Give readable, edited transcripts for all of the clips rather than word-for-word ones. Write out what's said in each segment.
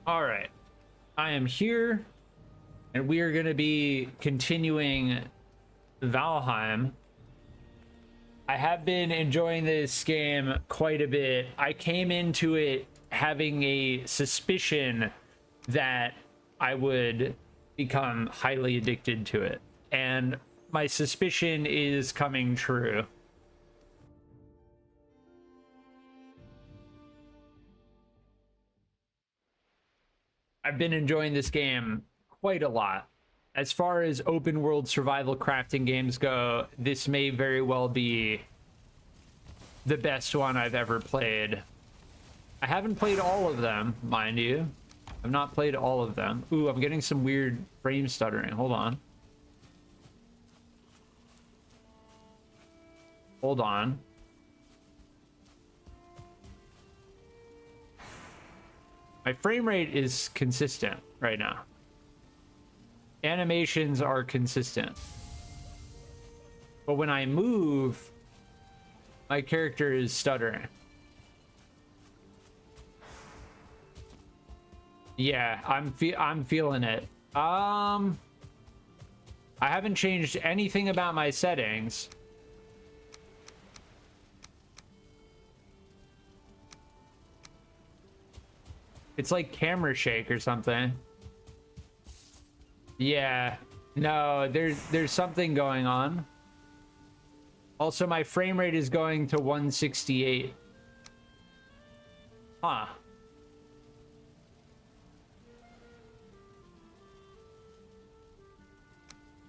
All right, I am here, and we are going to be continuing Valheim. I have been enjoying this game quite a bit. I came into it having a suspicion that I would become highly addicted to it, and my suspicion is coming true. I've been enjoying this game quite a lot. As far as open world survival crafting games go, this may very well be the best one I've ever played. I haven't played all of them, mind you. I've not played all of them. Ooh, I'm getting some weird frame stuttering. Hold on. Hold on. My frame rate is consistent right now. Animations are consistent. But when I move, my character is stuttering. Yeah, I'm feeling it. I haven't changed anything about my settings. It's like camera shake or something. Yeah, no, there's something going on. Also, my frame rate is going to 168. Huh.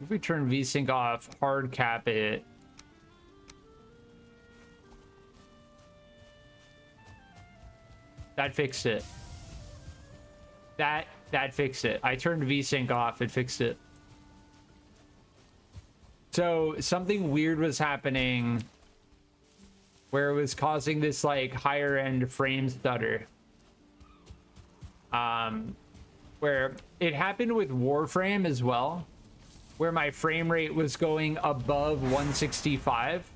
If we turn VSync off, hard cap it. That fixed it. That fixed it. I turned VSync off, it fixed it. So something weird was happening where it was causing this like higher end frame stutter. Where it happened with Warframe as well, where my frame rate was going above 165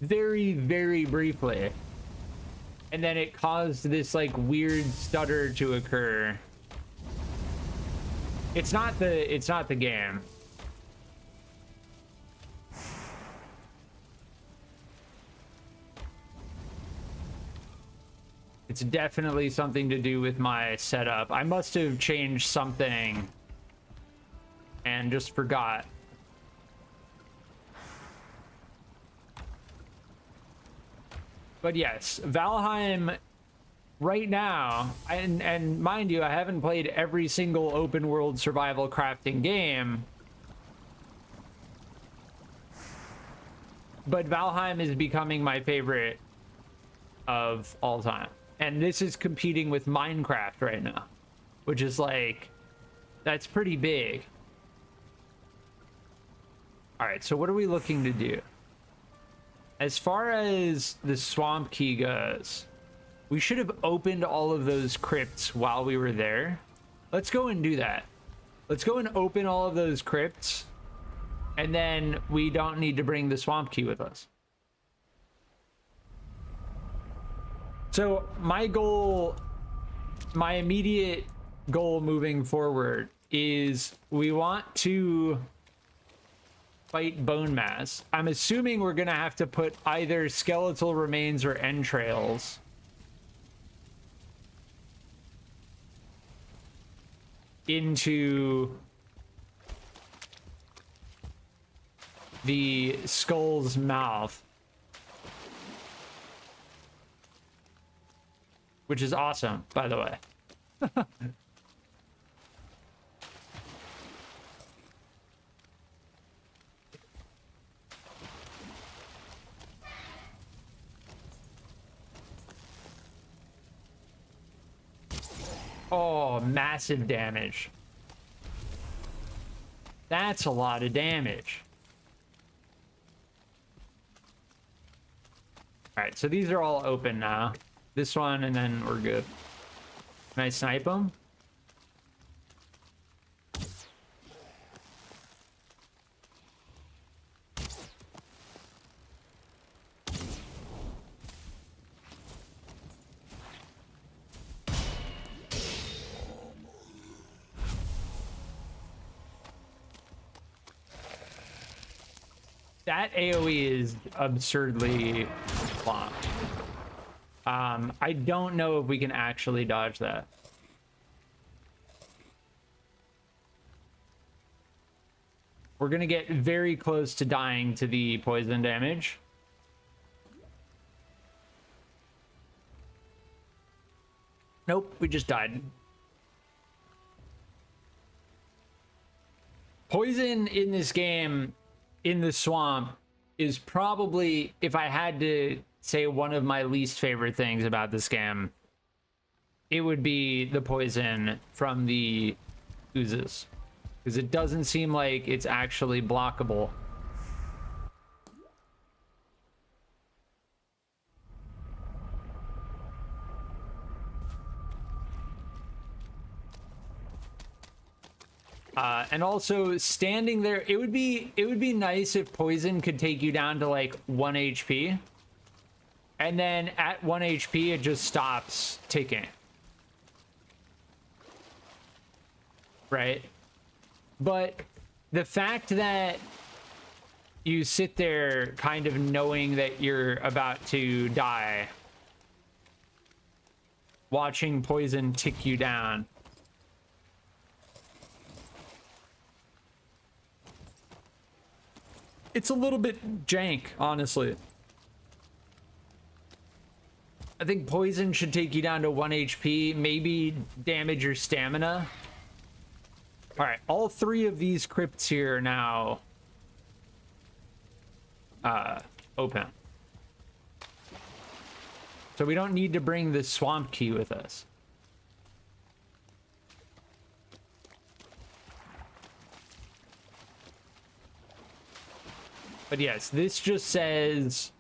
very, very briefly. And then it caused this like weird stutter to occur. It's not the game. It's definitely something to do with my setup. I must have changed something and just forgot. But yes, Valheim right now, and mind you, I haven't played every single open world survival crafting game, but Valheim is becoming my favorite of all time. And this is competing with Minecraft right now, which is like, that's pretty big. All right, so what are we looking to do? As far as the swamp key goes, we should have opened all of those crypts while we were there. Let's go and do that. Let's go and open all of those crypts, and then we don't need to bring the swamp key with us. So my goal, my immediate goal moving forward is we want to fight Bonemass. I'm assuming we're gonna have to put either skeletal remains or entrails into the skull's mouth, which is awesome, by the way. Oh, massive damage. That's a lot of damage. All right, so these are all open now. This one, and then we're good. Can I snipe them? That AoE is absurdly long. I don't know if we can actually dodge that. We're gonna get very close to dying to the poison damage. Nope, we just died. Poison in this game, in the swamp, is probably, if I had to say one of my least favorite things about this game, it would be the poison from the oozes. Because it doesn't seem like it's actually blockable. And also standing there, it would be nice if poison could take you down to like 1 HP. And then at 1 HP, it just stops ticking. Right? But the fact that you sit there kind of knowing that you're about to die, watching poison tick you down, it's a little bit jank, honestly. I think poison should take you down to 1 HP, maybe damage your stamina. All right, all 3 of these crypts here are now open. So we don't need to bring the swamp key with us. But yes, this just says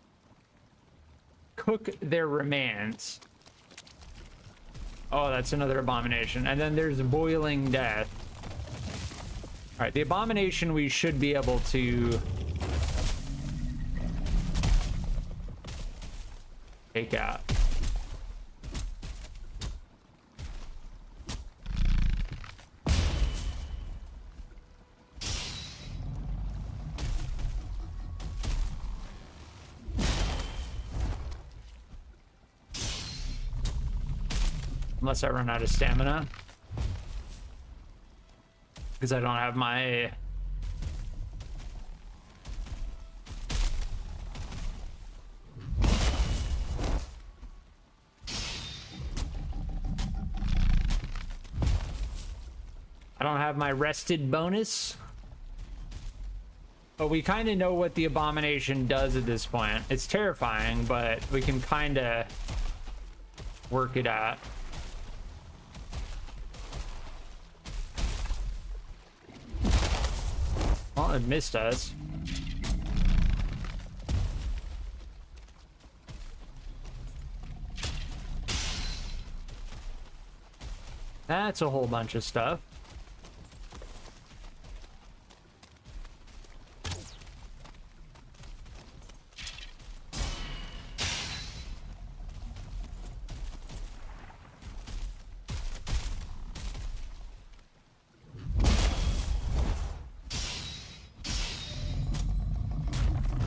cook their remains. Oh, that's another abomination. And then there's boiling death. All right, the abomination we should be able to take out. Unless I run out of stamina. Because I don't have my... I don't have my rested bonus. But we kind of know what the abomination does at this point. It's terrifying, but we can kind of work it out. Well, it missed us. That's a whole bunch of stuff.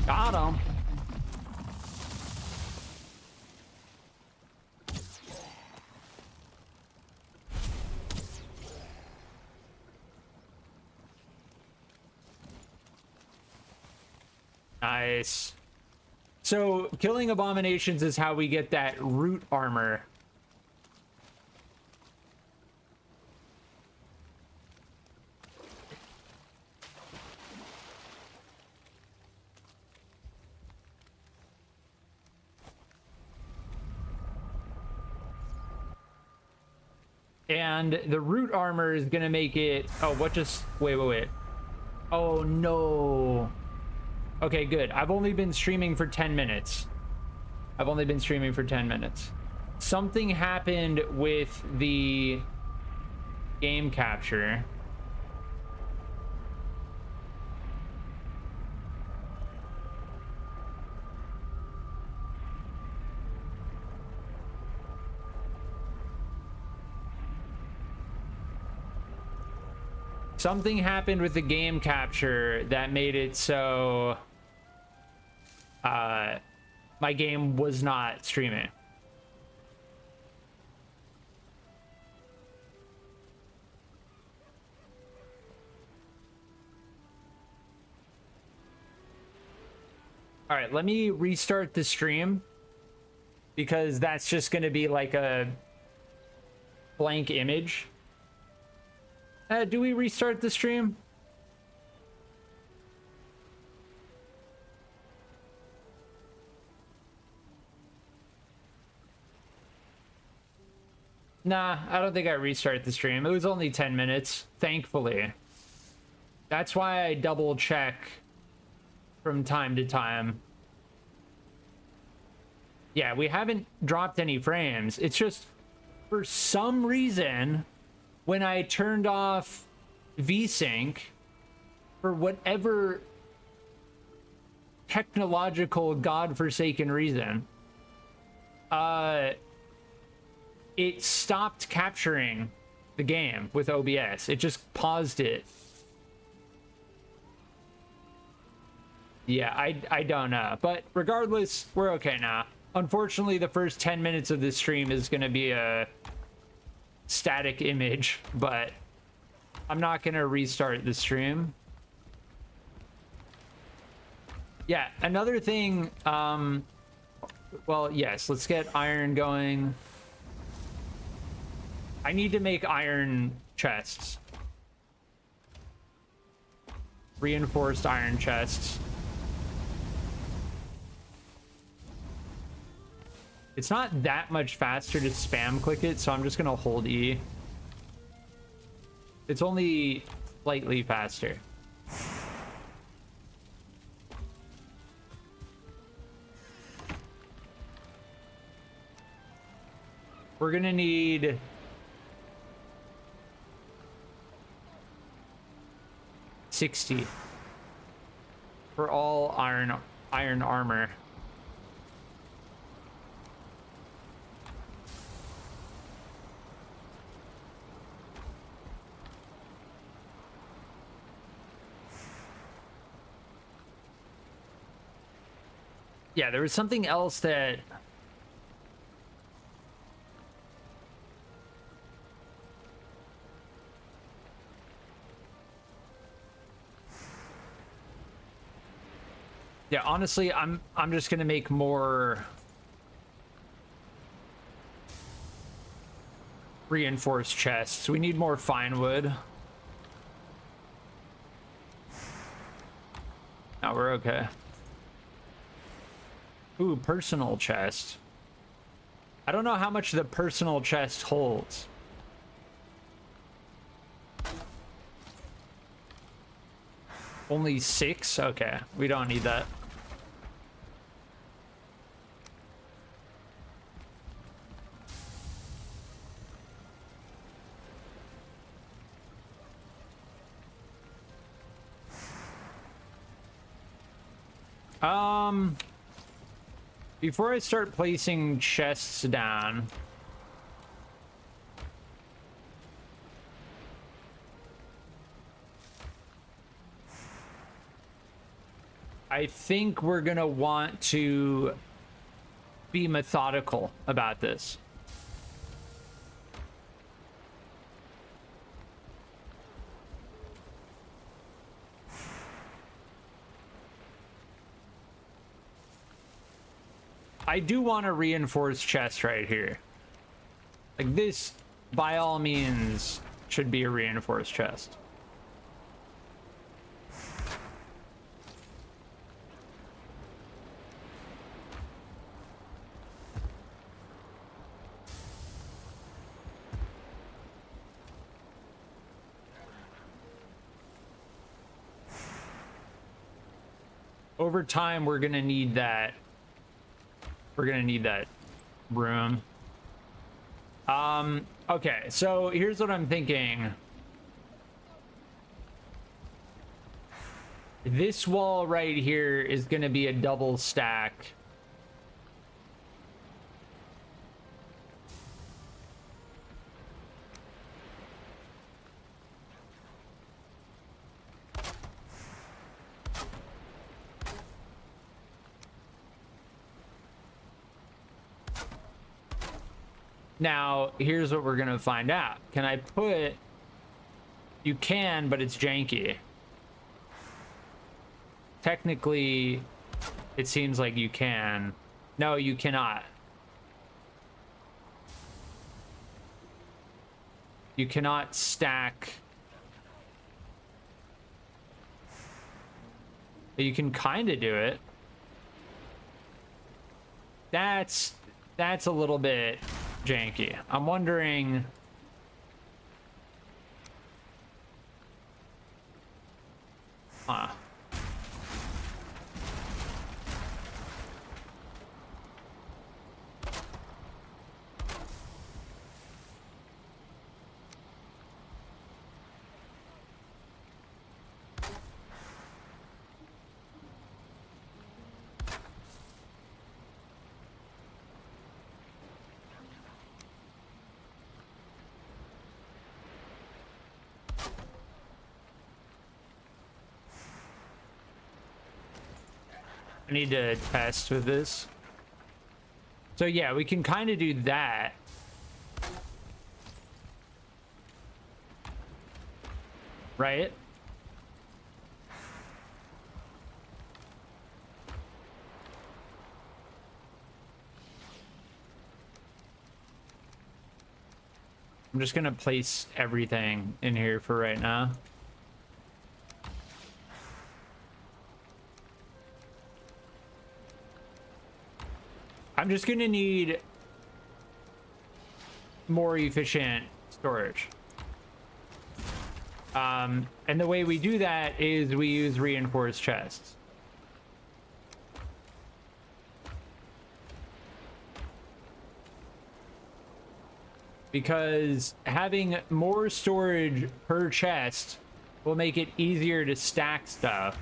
Got him. Nice. So killing abominations is how we get that root armor. And the root armor is gonna make it... Oh, what just... Wait. Oh, no. Okay, good. I've only been streaming for 10 minutes. Something happened with the game capture. Something happened with the game capture that made it so my game was not streaming. All right, let me restart the stream because that's just going to be like a blank image. Do we restart the stream? Nah, I don't think I restart the stream. It was only 10 minutes, thankfully. That's why I double check from time to time. Yeah, we haven't dropped any frames. It's just, for some reason, when I turned off VSync, for whatever technological godforsaken reason, it stopped capturing the game with OBS. It just paused it. Yeah, I don't know. But regardless, we're okay now. Unfortunately, the first 10 minutes of this stream is going to be a static image, but I'm not going to restart the stream. Yeah, another thing, well, yes, let's get iron going. I need to make iron chests. Reinforced iron chests. It's not that much faster to spam click it, so I'm just gonna hold E. It's only slightly faster. We're gonna need $60 for all iron armor. Yeah, there was something else that yeah, honestly, I'm just gonna make more reinforced chests. We need more fine wood. Now we're okay. Ooh, personal chest. I don't know how much the personal chest holds. Only 6? Okay, we don't need that. Before I start placing chests down, I think we're gonna want to be methodical about this. I do want a reinforced chest right here. Like this, by all means, should be a reinforced chest. Over time, we're gonna need that. We're gonna need that room. Okay, so here's what I'm thinking. This wall right here is gonna be a double stack. Now, here's what we're gonna find out. Can I put... You can, but it's janky. Technically, it seems like you can. No, you cannot. You cannot stack... You can kind of do it. That's a little bit janky. I'm wondering... Huh. I need to test with this. So yeah, we can kind of do that. Right? I'm just gonna place everything in here for right now. I'm just gonna need more efficient storage. And the way we do that is we use reinforced chests. Because having more storage per chest will make it easier to stack stuff.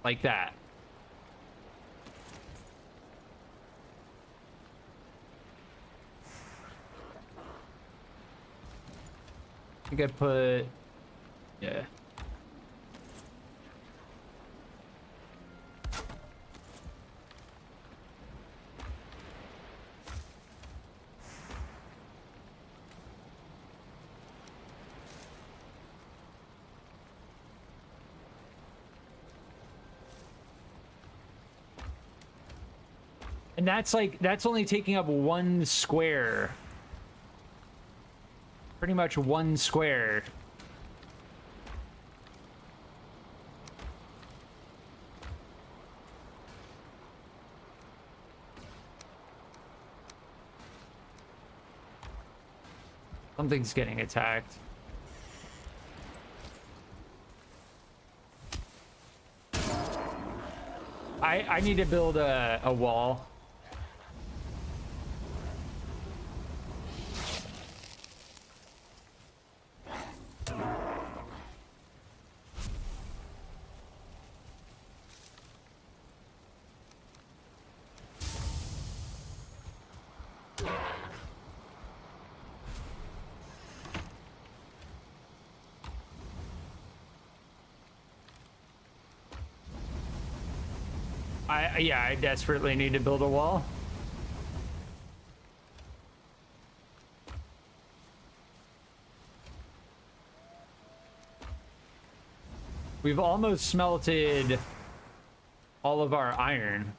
Like that. I think I put... Yeah. And that's like, that's only taking up one square. Pretty much one square. Something's getting attacked. I need to build a wall. Yeah, I desperately need to build a wall. We've almost smelted all of our iron.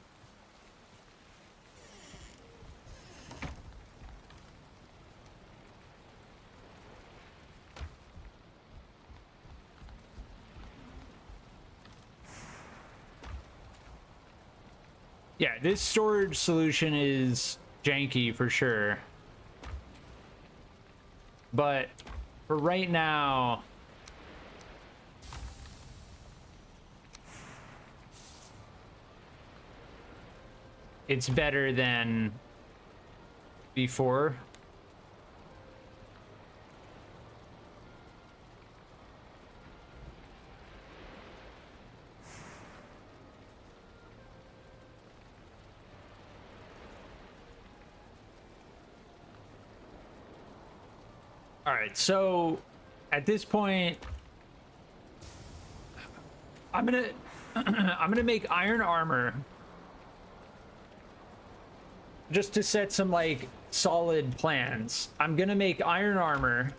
Yeah, this storage solution is janky for sure. But for right now, it's better than before. All right, so at this point, I'm gonna I'm gonna make iron armor just to set some like solid plans. I'm gonna make iron armor.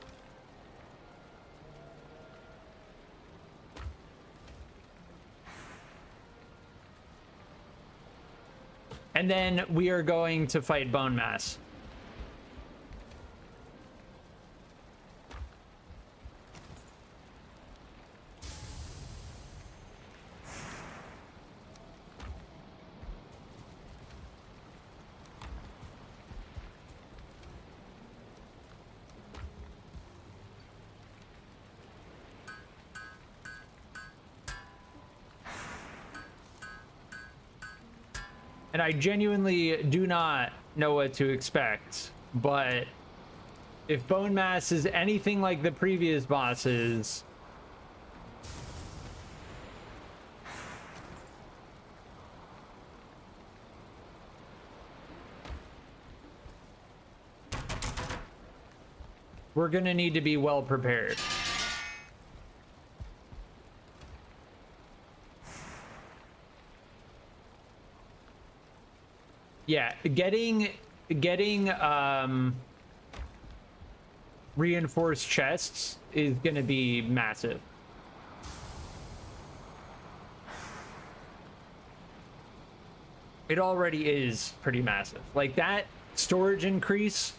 And then we are going to fight Bonemass. And I genuinely do not know what to expect, but if Bonemass is anything like the previous bosses, we're gonna need to be well prepared. Yeah, getting reinforced chests is gonna be massive. It already is pretty massive. Like that storage increase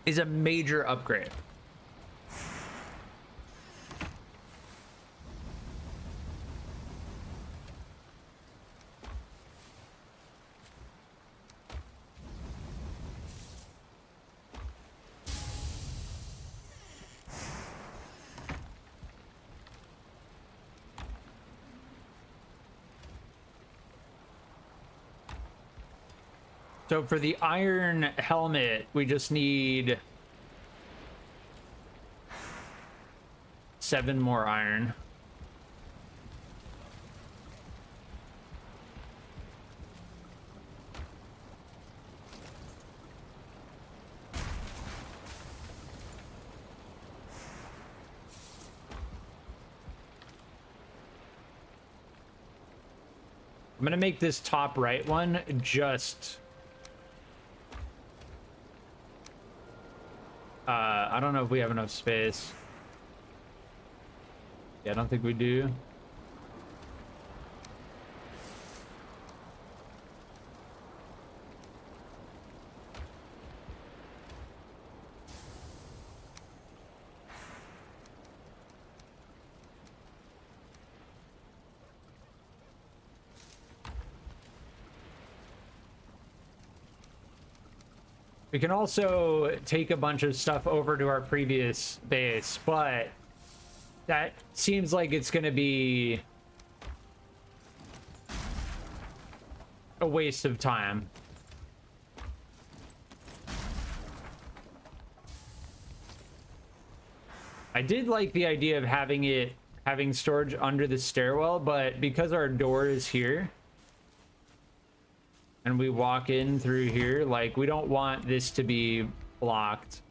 is a major upgrade. So for the iron helmet, we just need 7 more iron. I'm gonna make this top right one just... I don't know if we have enough space. Yeah, I don't think we do. We can also take a bunch of stuff over to our previous base, but that seems like it's going to be a waste of time. I did like the idea of having storage under the stairwell, but because our door is here and we walk in through here, like, we don't want this to be blocked.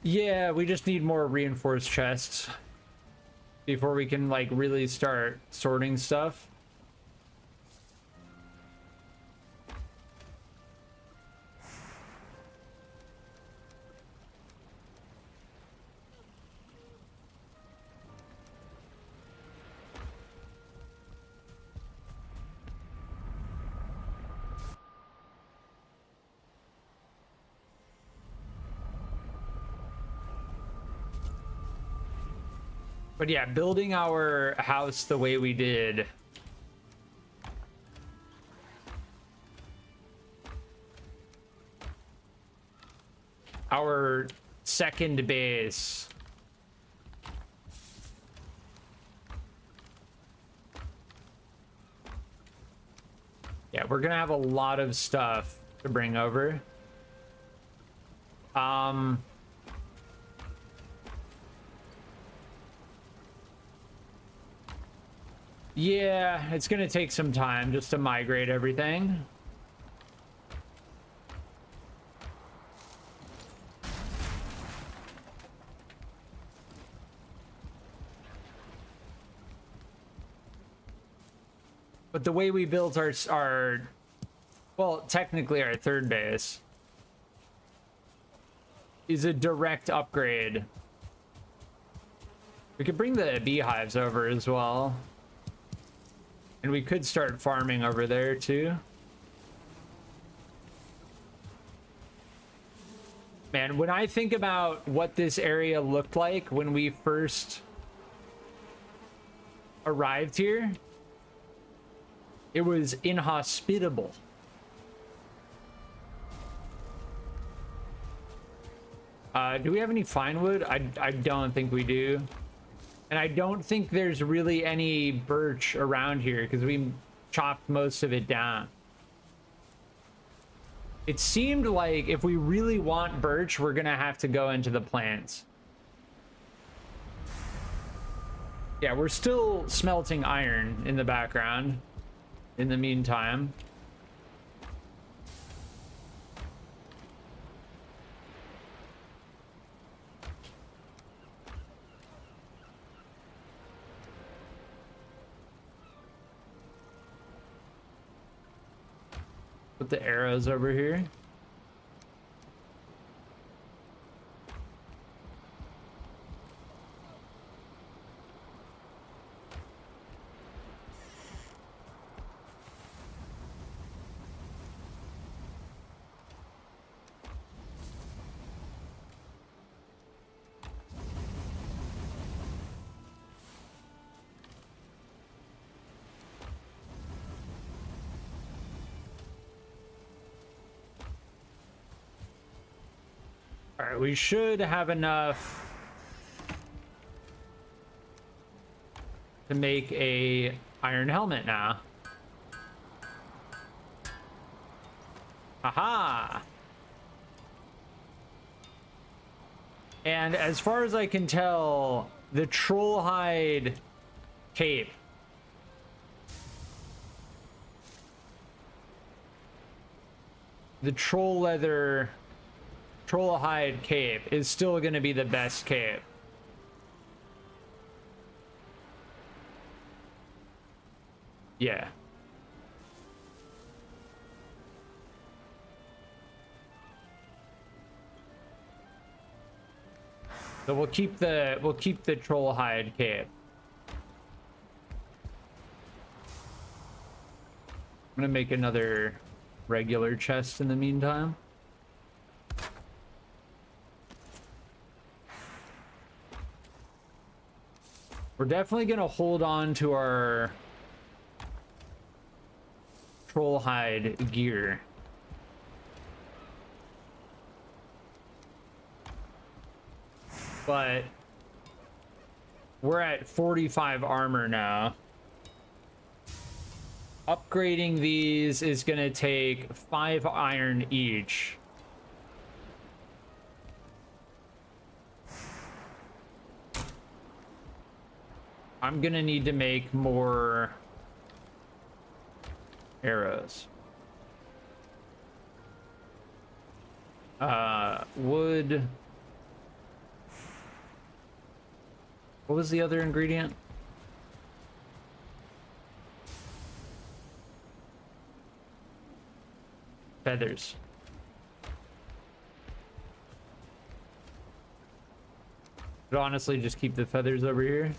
Yeah, we just need more reinforced chests before we can, like, really start sorting stuff. But yeah, building our house the way we did, our second base, yeah, we're gonna have a lot of stuff to bring over. Yeah, it's gonna take some time just to migrate everything. But the way we built our well, technically our third base is a direct upgrade. We could bring the beehives over as well. And we could start farming over there too. Man, when I think about what this area looked like when we first arrived here, it was inhospitable. Do we have any fine wood? I don't think we do. And I don't think there's really any birch around here because we chopped most of it down. It seemed like if we really want birch, we're gonna have to go into the plants. Yeah, we're still smelting iron in the background in the meantime. Put the arrows over here. All right, we should have enough to make a iron helmet now. Aha! And as far as I can tell, the troll hide cape the troll hide cape is still going to be the best cape. Yeah. So we'll keep the troll hide cape. I'm gonna make another regular chest in the meantime. We're definitely gonna hold on to our troll hide gear. But we're at 45 armor now. Upgrading these is gonna take 5 iron each. I'm gonna need to make more arrows. Wood. What was the other ingredient? Feathers. But honestly, just keep the feathers over here.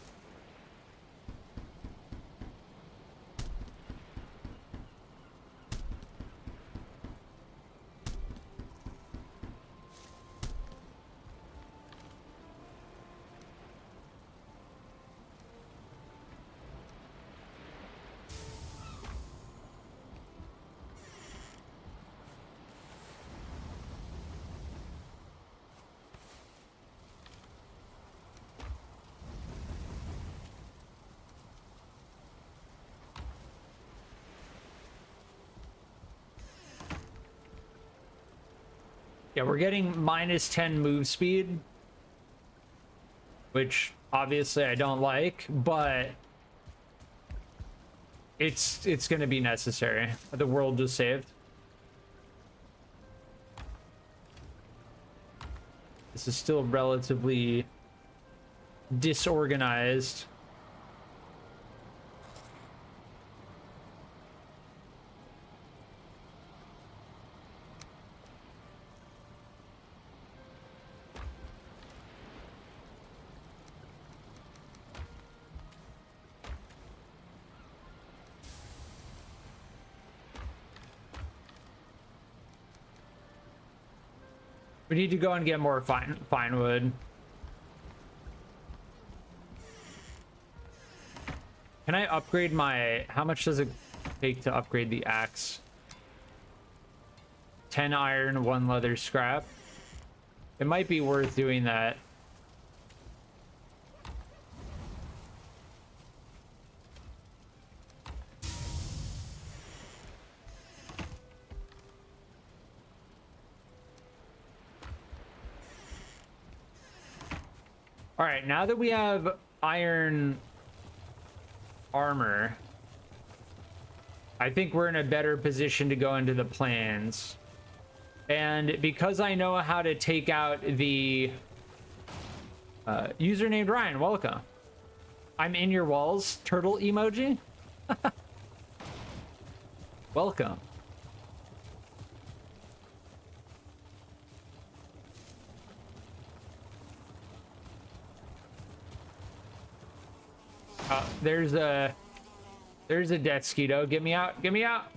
Yeah, we're getting -10 move speed, which obviously I don't like, but it's going to be necessary. The world just saved. This is still relatively disorganized. We need to go and get more fine wood. Can I upgrade my... How much does it take to upgrade the axe? 10 iron, 1 leather scrap. It might be worth doing that. All right, now that we have iron armor, I think we're in a better position to go into the plans. And because I know how to take out the user named Ryan, welcome. I'm in your walls, turtle emoji. Welcome. There's a death skeeto. Get me out. Get me out.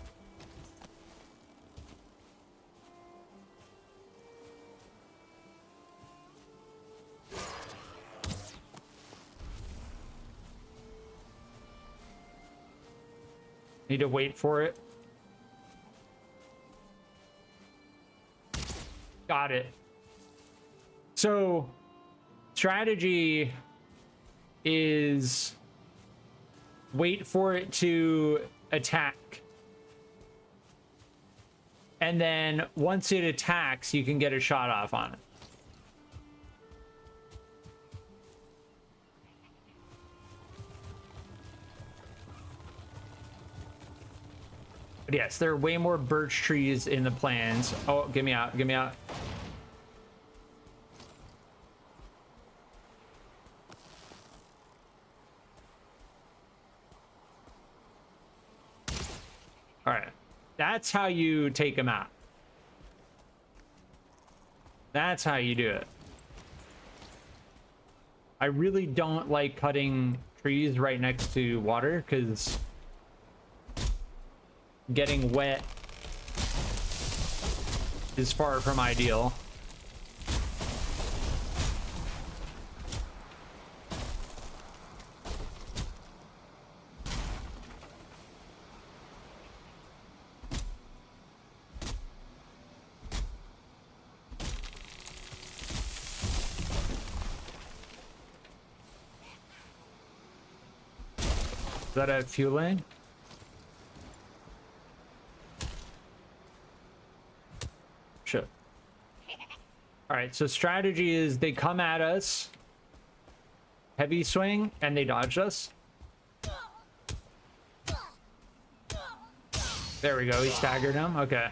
Need to wait for it. Got it. So strategy is wait for it to attack, and then once it attacks you can get a shot off on it. But yes, there are way more birch trees in the plans. Oh, get me out, get me out. All right, that's how you take them out. That's how you do it. I really don't like cutting trees right next to water because getting wet is far from ideal. Is that a fueling? Shit. All right, so strategy is they come at us, heavy swing, and they dodge us. There we go, he staggered him. Okay.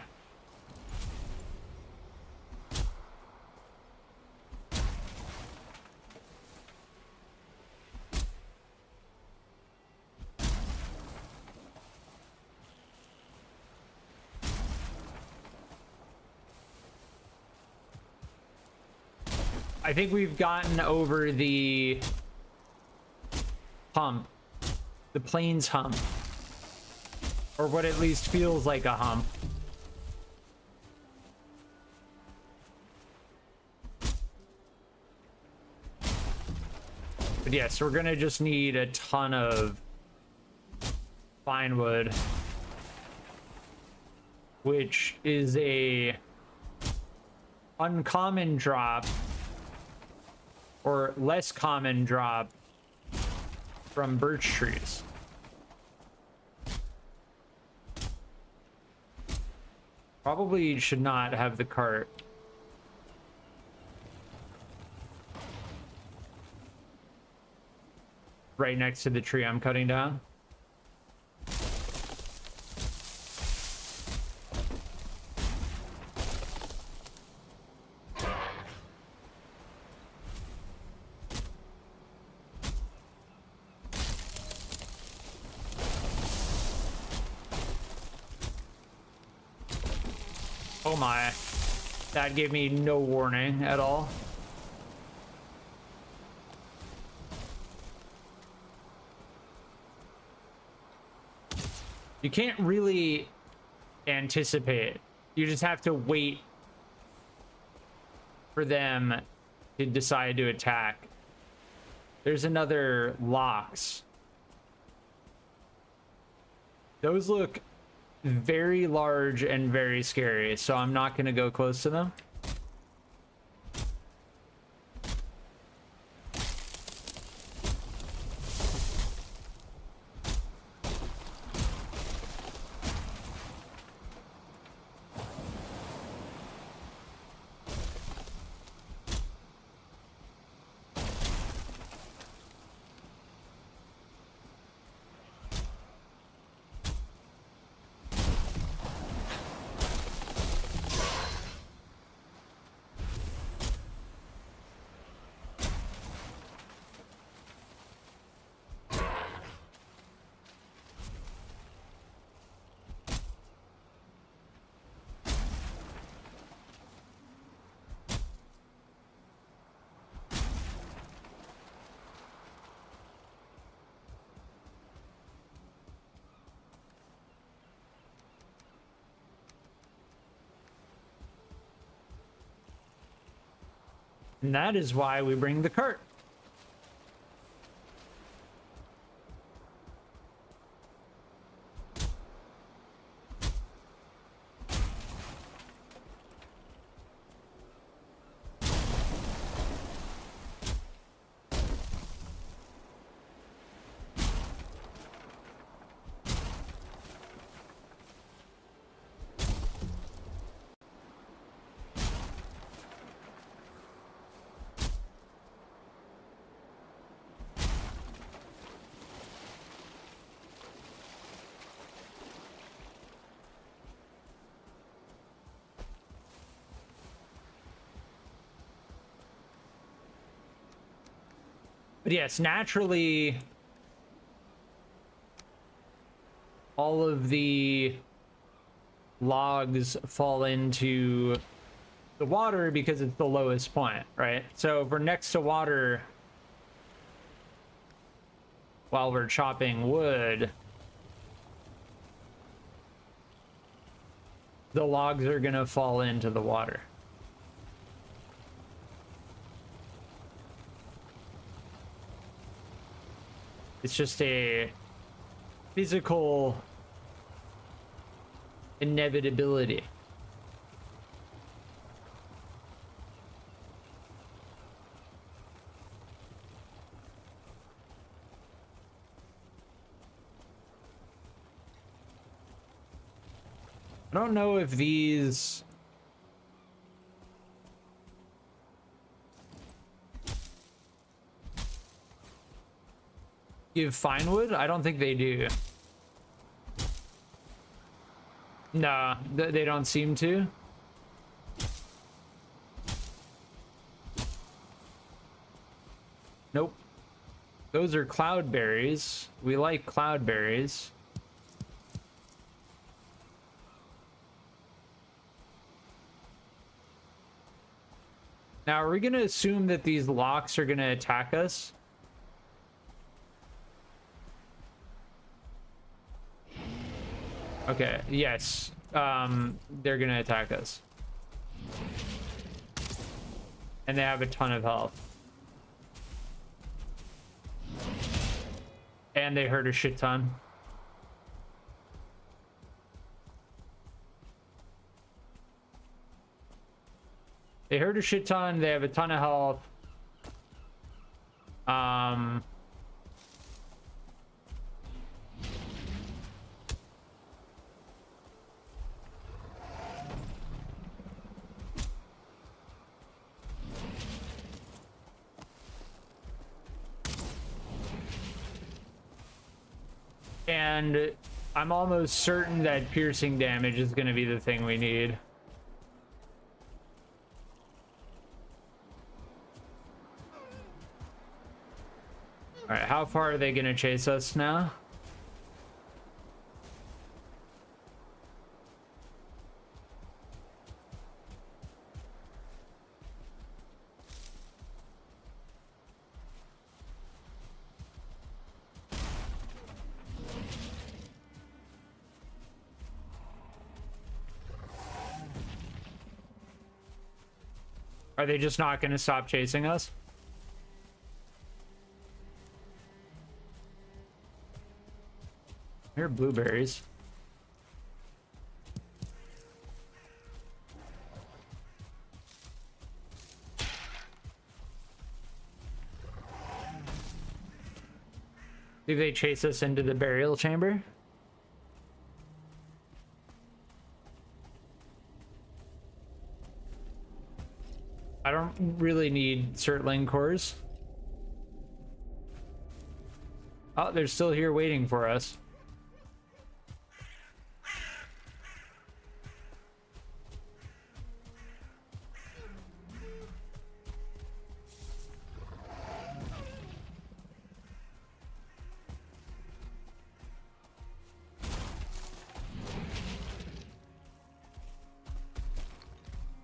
I think we've gotten over the hump, the plains hump, or what at least feels like a hump. But yes, we're gonna just need a ton of fine wood, which is a uncommon drop, or less common drop, from birch trees. Probably should not have the cart right next to the tree I'm cutting down. Oh my, that gave me no warning at all. You can't really anticipate. You just have to wait for them to decide to attack. There's another locks. Those look very large and very scary, so I'm not going to go close to them. And that is why we bring the cart. But yes, naturally, all of the logs fall into the water because it's the lowest point, right? So if we're next to water while we're chopping wood, the logs are gonna fall into the water. It's just a physical inevitability. I don't know if these give fine wood. I don't think they do. Nah, they don't seem to. Nope. Those are cloudberries. We like cloudberries. Now, are we going to assume that these locks are going to attack us? Okay, yes. They're going to attack us. And they have a ton of health. And they hurt a shit ton. They hurt a shit ton. They have a ton of health. And I'm almost certain that piercing damage is going to be the thing we need. All right, how far are they going to chase us now? Are they just not going to stop chasing us? Here are blueberries. See if they chase us into the burial chamber. I don't really need Certling cores. Oh, they're still here waiting for us.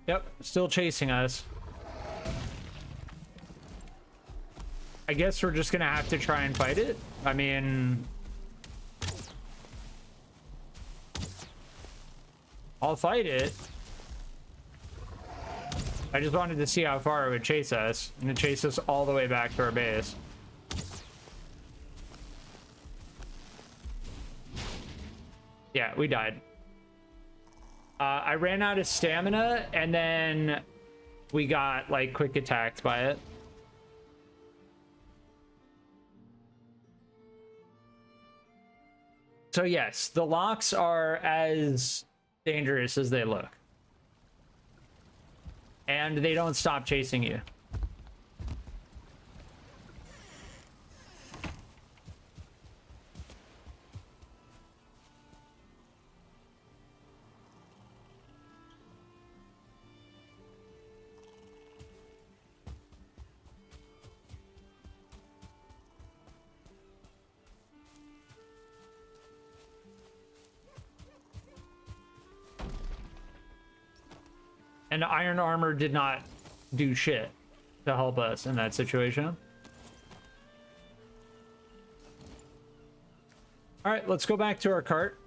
Yep, still chasing us. I guess we're just gonna have to try and fight it. I mean, I'll fight it. I just wanted to see how far it would chase us, and it chased us all the way back to our base. Yeah, we died. I ran out of stamina, and then we got like quick attacked by it. So yes, the locks are as dangerous as they look. And they don't stop chasing you. And iron armor did not do shit to help us in that situation. All right, let's go back to our cart.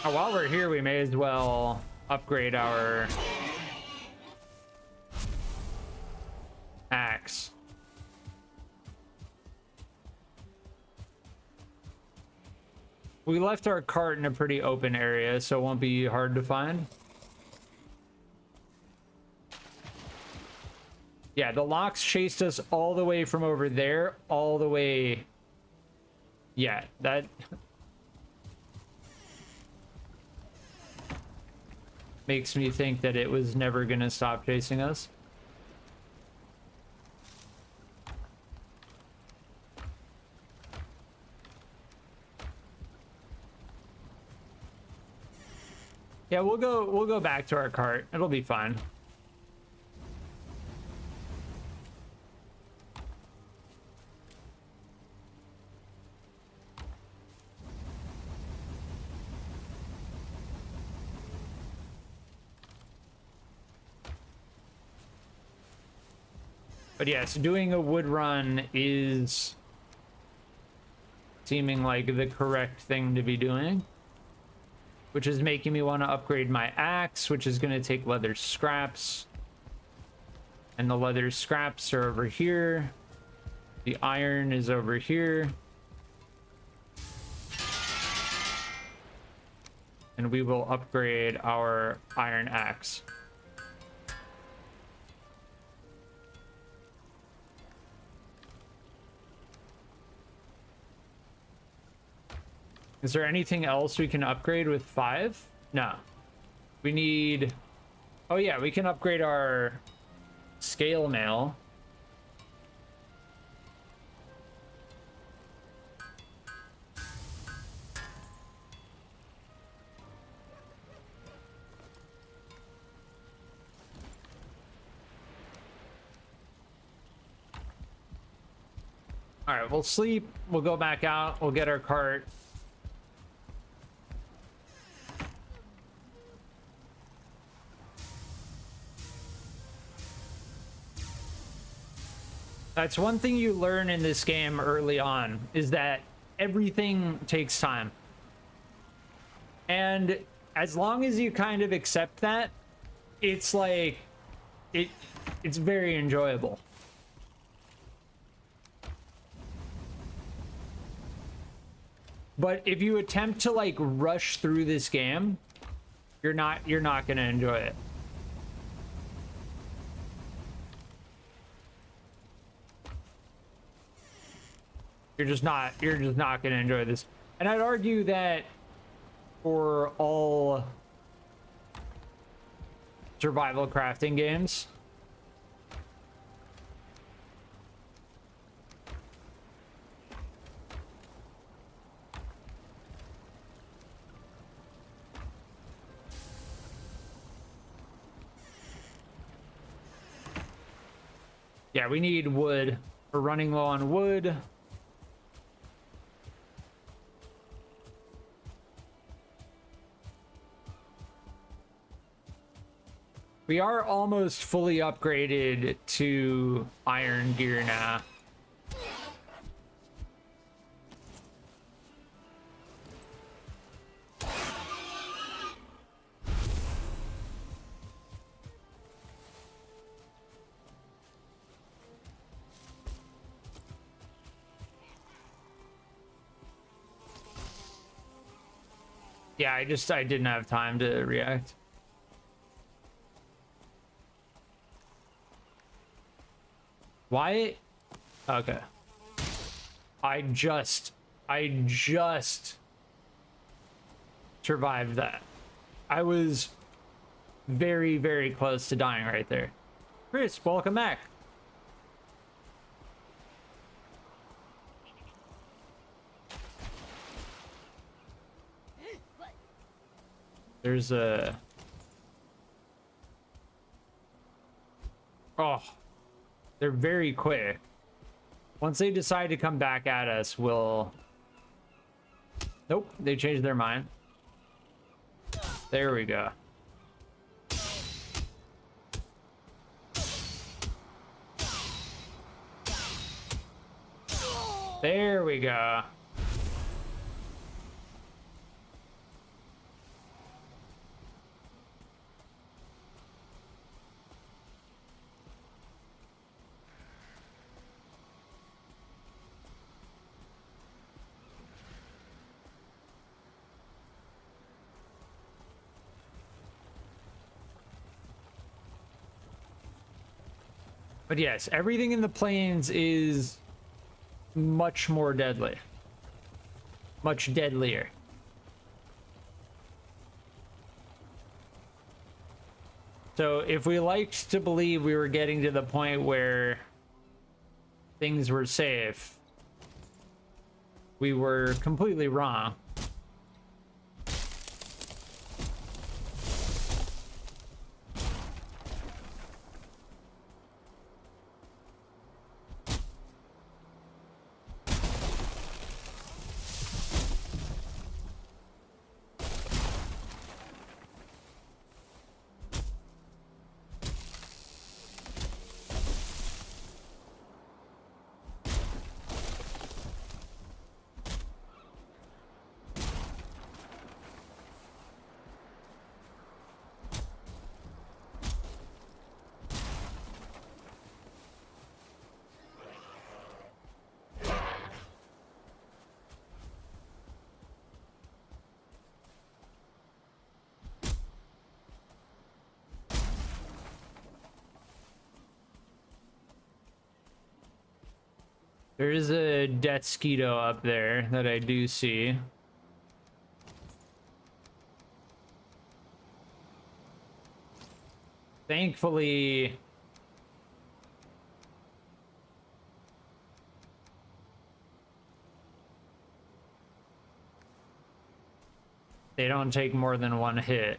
While we're here, we may as well upgrade our axe. We left our cart in a pretty open area, so it won't be hard to find. Yeah, the locks chased us all the way from over there, all the way... Yeah, that... makes me think that it was never gonna stop chasing us. Yeah, we'll go back to our cart. It'll be fine. But yes, doing a wood run is seeming like the correct thing to be doing. Which is making me want to upgrade my axe, which is going to take leather scraps. And the leather scraps are over here. The iron is over here. And we will upgrade our iron axe. Is there anything else we can upgrade with 5? No. We need... Oh yeah, we can upgrade our scale mail. All right, we'll sleep. We'll go back out. We'll get our cart. That's one thing you learn in this game early on, is that everything takes time. And as long as you kind of accept that, it's like, it's very enjoyable. But if you attempt to like rush through this game, you're not gonna enjoy it. You're just not gonna enjoy this. And I'd argue that for all survival crafting games, yeah, we need wood. We're running low on wood. We are almost fully upgraded to iron gear now. Yeah, I didn't have time to react. Why? Okay. I just survived that. I was very, very close to dying right there. Chris, welcome back. There's a... Oh. They're very quick. Once they decide to come back at us, we'll... Nope, they changed their mind. There we go. There we go. But yes, everything in the plains is much more deadly. Much deadlier. So if we liked to believe we were getting to the point where things were safe, we were completely wrong. There is a Deathsquito up there that I do see. Thankfully, they don't take more than one hit.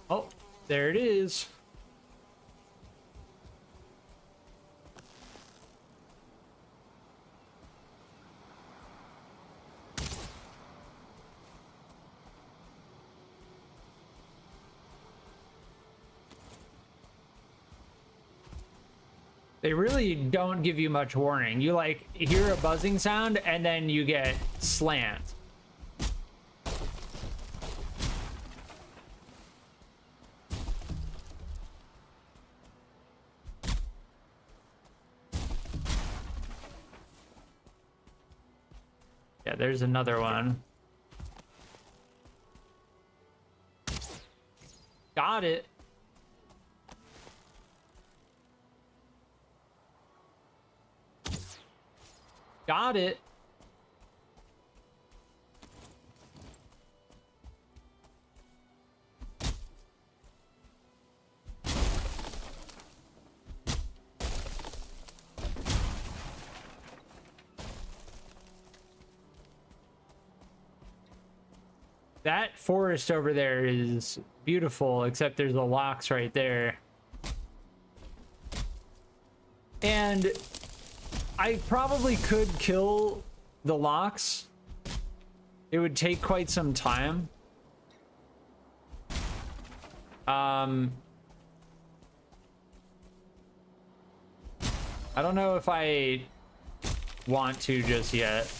Oh, there it is. They really don't give you much warning. You like hear a buzzing sound and then you get slant. Yeah, there's another one. Got it. Got it. That forest over there is beautiful, except there's the locks right there. And I probably could kill the locks. It would take quite some time. I don't know if I want to just yet.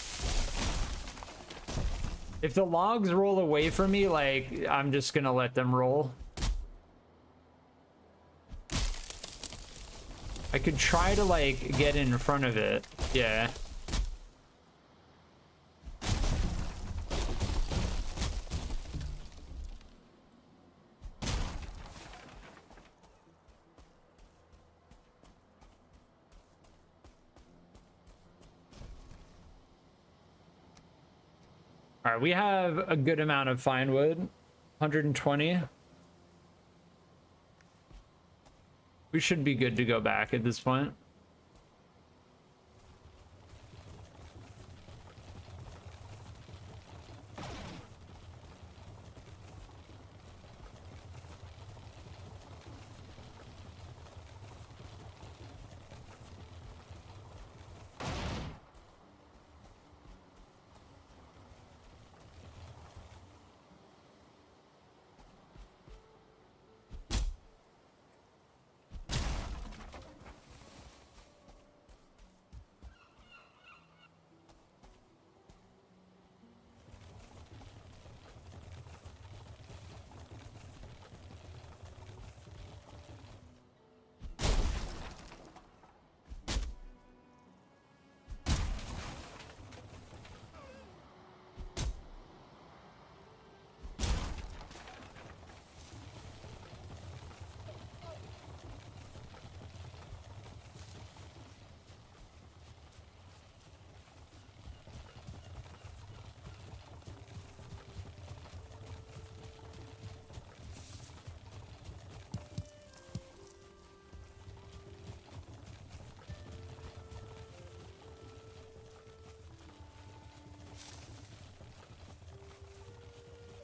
If the logs roll away from me, like, I'm just gonna let them roll. I could try to, like, get in front of it. Yeah. All right, we have a good amount of fine wood, 120. We should be good to go back at this point.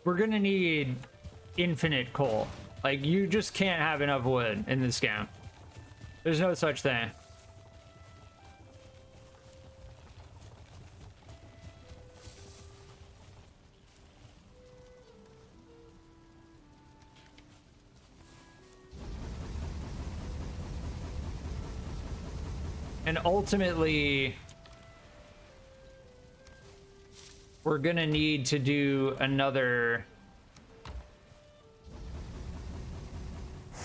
We're gonna need infinite coal. Like, you just can't have enough wood in this game. There's no such thing. And ultimately, we're gonna need to do another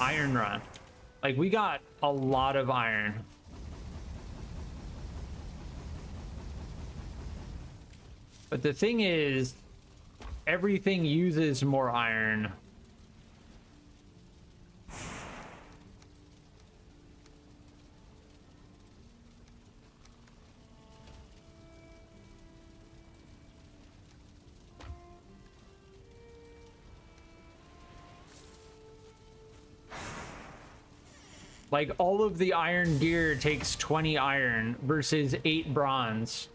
iron run. Like, we got a lot of iron. But the thing is, everything uses more iron. Like, all of the iron gear takes 20 iron versus 8 bronze.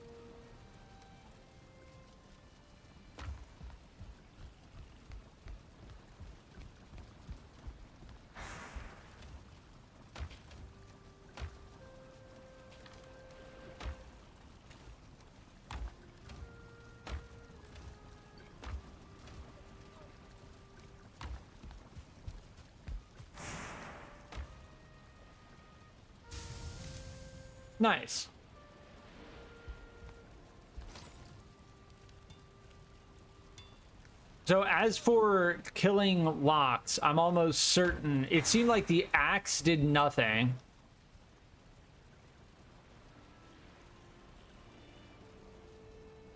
Nice. So as for killing locks, I'm almost certain it seemed like the axe did nothing.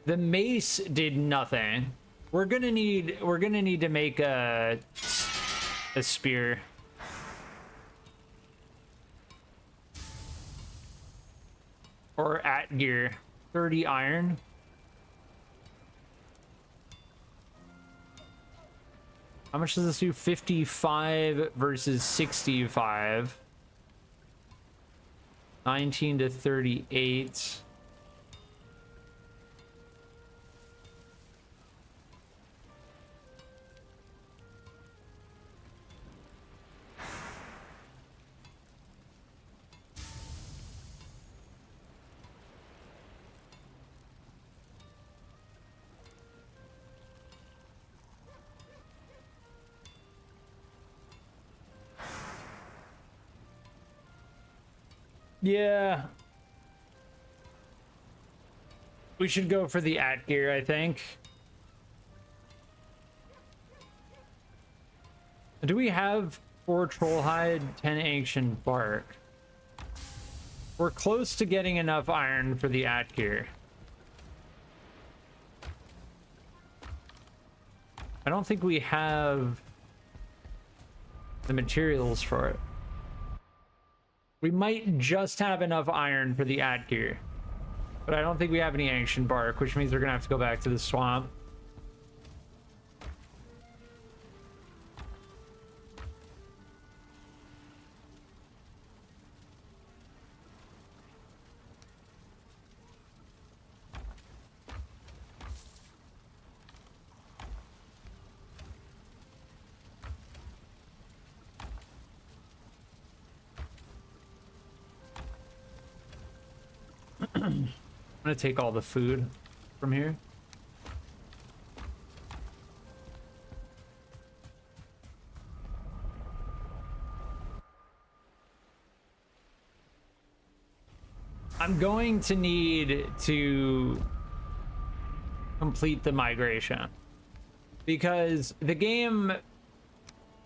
The mace did nothing. We're gonna need to make a spear. Or at gear. 30 iron. How much does this do? 55 versus 65. 19 to 38. Yeah. We should go for the at gear, I think. Do we have 4 trollhide, 10 ancient bark? We're close to getting enough iron for the at gear. I don't think we have the materials for it. We might just have enough iron for the at gear, but I don't think we have any ancient bark, which means we're gonna have to go back to the swamp. I'm gonna take all the food from here. I'm going to need to complete the migration because the game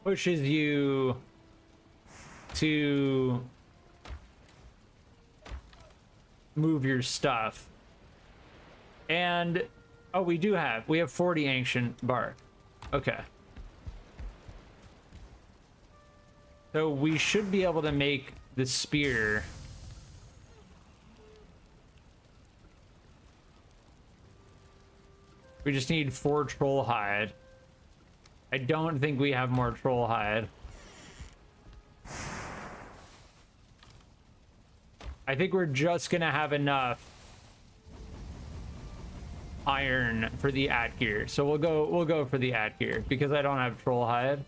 pushes you to move your stuff. And oh, we have 40 ancient bark. Okay, so we should be able to make the spear. We just need 4 troll hide. I don't think we have more troll hide. I think we're just gonna have enough iron for the at gear. So we'll go for the at gear because I don't have troll hide.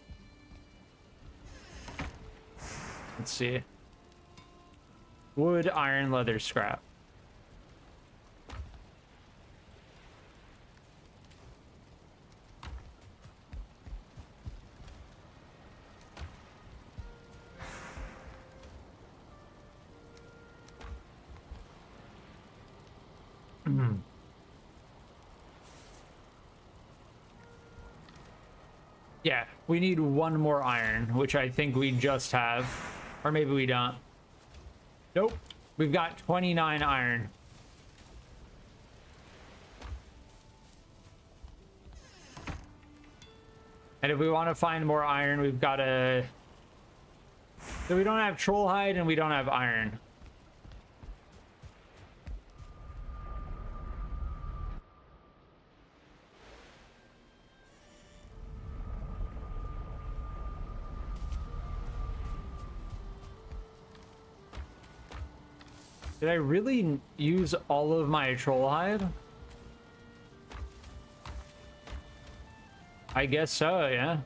Let's see. Wood, iron, leather, scrap. Yeah, we need one more iron, which I think we just have. Or maybe we don't. Nope. We've got 29 iron. And if we want to find more iron, we've got to... So we don't have troll hide and we don't have iron. Did I really use all of my troll hide? I guess so, yeah.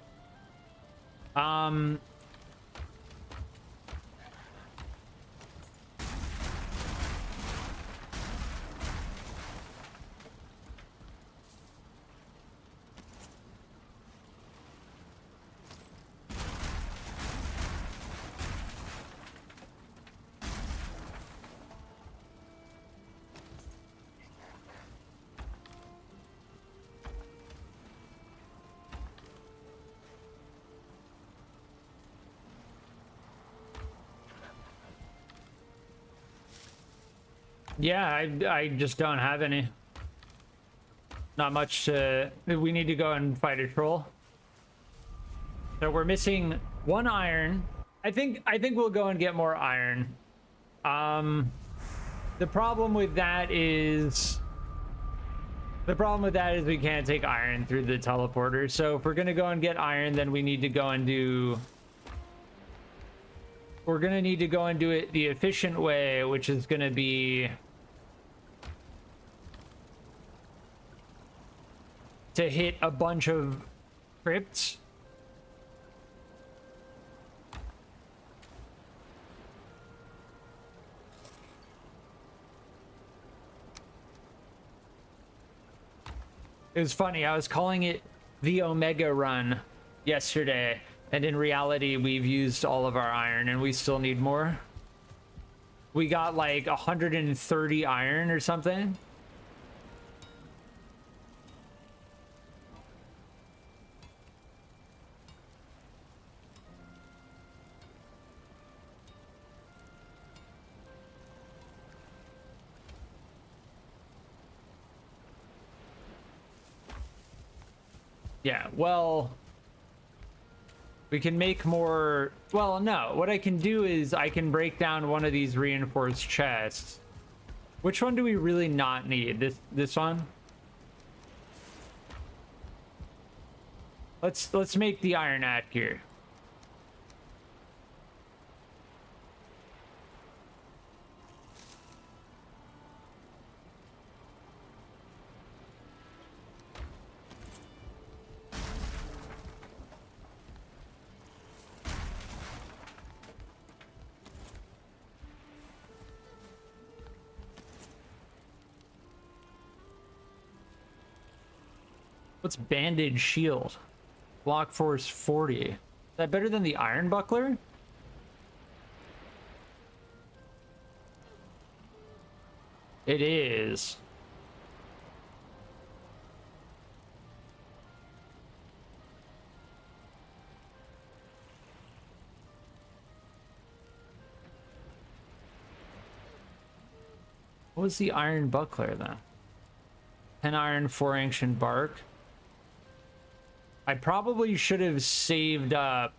Yeah, I just don't have any. Not much to... We need to go and fight a troll. So we're missing one iron. I think we'll go and get more iron. The problem with that is we can't take iron through the teleporter. So if we're gonna go and get iron, then we need to go and do... We're gonna need to go and do it the efficient way, which is gonna be to hit a bunch of crypts. It was funny, I was calling it the Omega run yesterday, and in reality we've used all of our iron and we still need more. We got like 130 iron or something. Yeah, well, we can make more. Well, no, what I can do is I can break down one of these reinforced chests. Which one do we really not need? This one? Let's make the iron axe here. What's bandage shield? Block force 40. Is that better than the iron buckler? It is. What was the iron buckler then? 10 iron, 4 ancient bark. I probably should have saved up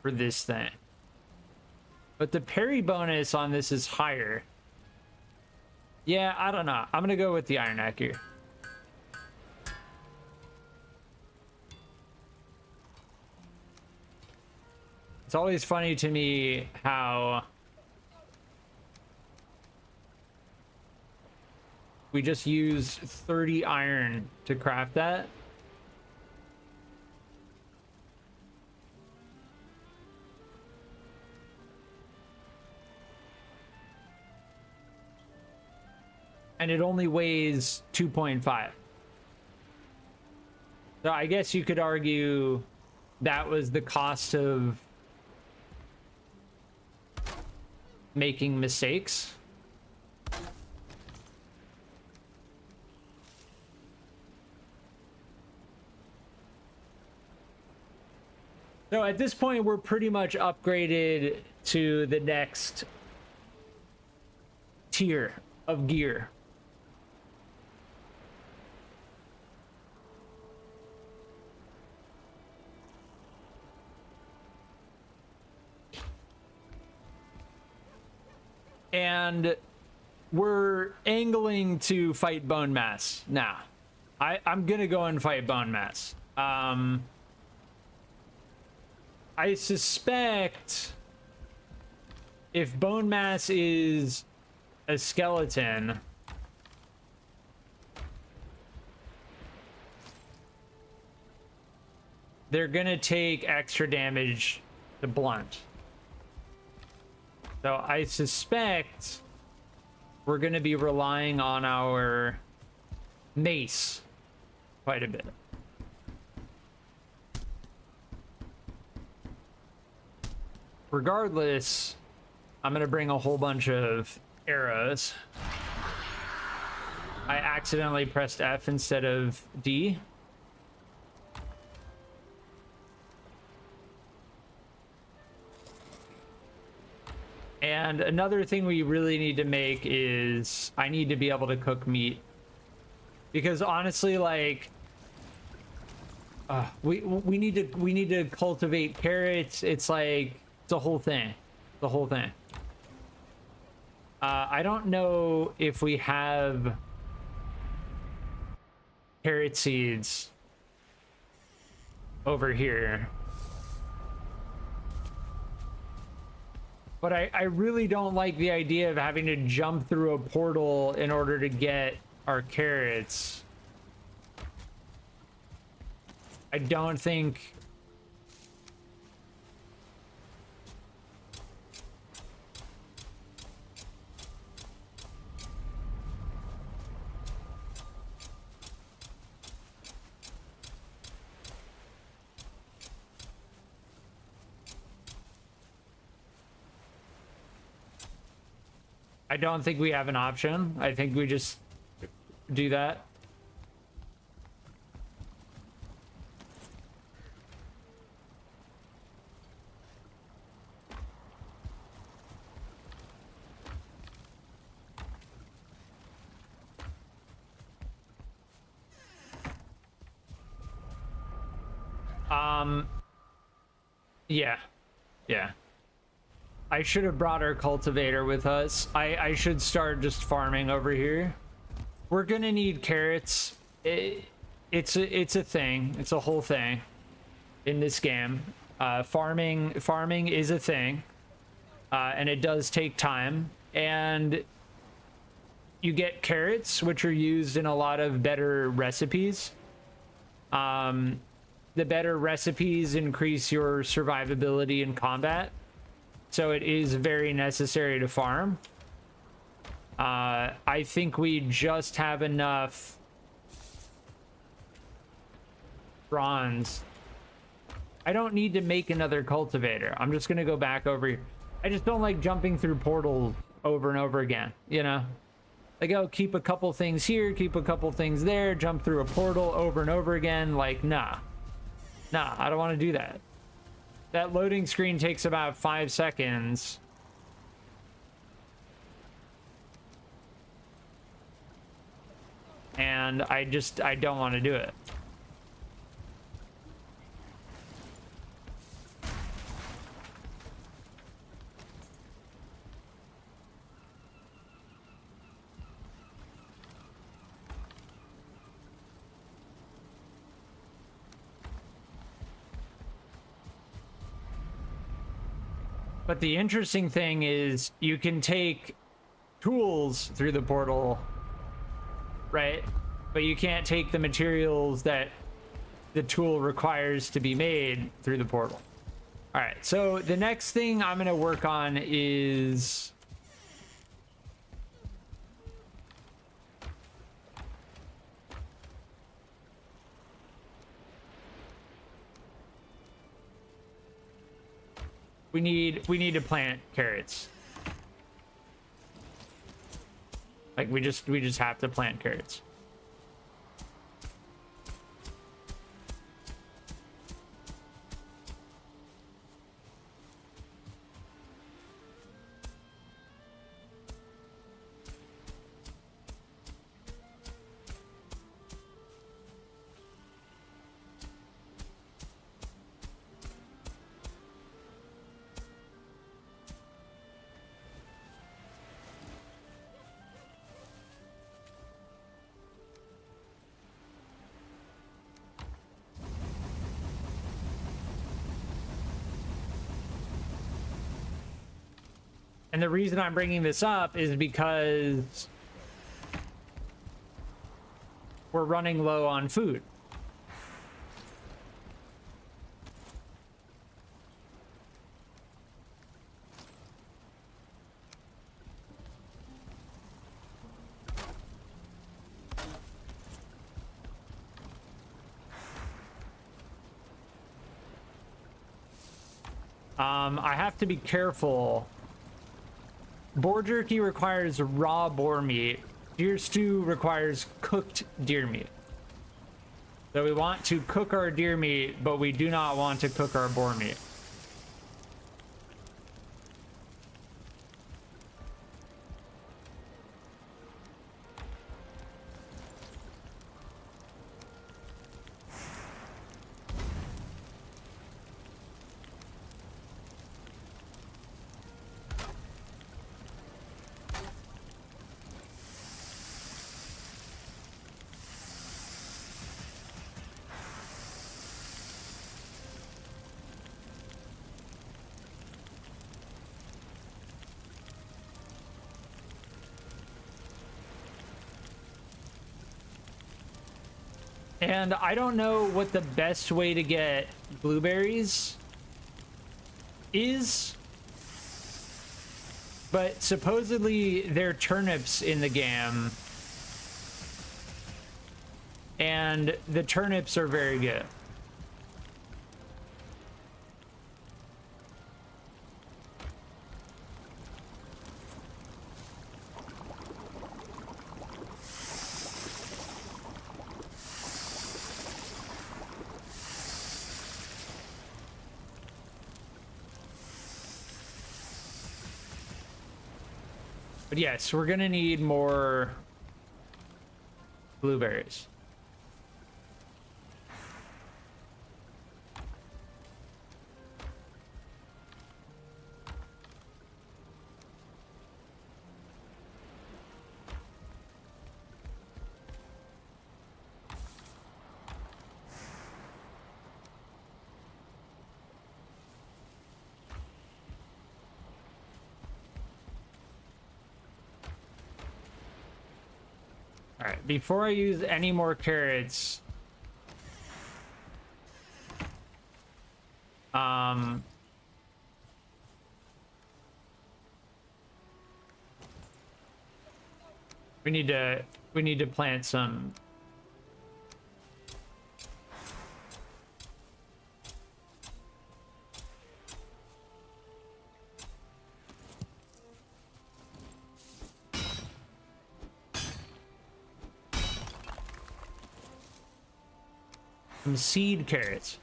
for this thing. But the parry bonus on this is higher. Yeah, I don't know. I'm gonna go with the iron axe here. It's always funny to me how we just use 30 iron to craft that. And it only weighs 2.5. So I guess you could argue that was the cost of making mistakes. So at this point, we're pretty much upgraded to the next tier of gear. And we're angling to fight Bonemass now. I'm gonna go and fight Bonemass. I suspect if Bonemass is a skeleton, they're gonna take extra damage to blunt. So I suspect we're gonna be relying on our mace quite a bit. Regardless, I'm gonna bring a whole bunch of arrows. I accidentally pressed F instead of D. And another thing we really need to make is I need to be able to cook meat, because honestly, like, we need to cultivate carrots. It's like it's a whole thing, the whole thing. I don't know if we have carrot seeds over here. But I really don't like the idea of having to jump through a portal in order to get our carrots. I don't think... I don't think we have an option. I think we just do that. Yeah. I should have brought our cultivator with us. I should start just farming over here. We're gonna need carrots. It's a thing. It's a whole thing in this game. Farming is a thing, and it does take time. And you get carrots, which are used in a lot of better recipes. The better recipes increase your survivability in combat. So it is very necessary to farm. I think we just have enough bronze. I don't need to make another cultivator. I'm just gonna go back over here. I just don't like jumping through portals over and over again, you know? Like, oh, keep a couple things here, keep a couple things there, jump through a portal over and over again. Like, nah, I don't want to do that. That loading screen takes about 5 seconds. And I don't want to do it. But the interesting thing is you can take tools through the portal, right? But you can't take the materials that the tool requires to be made through the portal. All right, so the next thing I'm gonna work on is we need to plant carrots. Like we just have to plant carrots. And the reason I'm bringing this up is because we're running low on food. I have to be careful. Boar jerky requires raw boar meat. Deer stew requires cooked deer meat. So we want to cook our deer meat, but we do not want to cook our boar meat. And I don't know what the best way to get blueberries is, but supposedly they're turnips in the game, and the turnips are very good. But yes, we're gonna need more blueberries. All right, before I use any more carrots, we need to plant some seed carrots.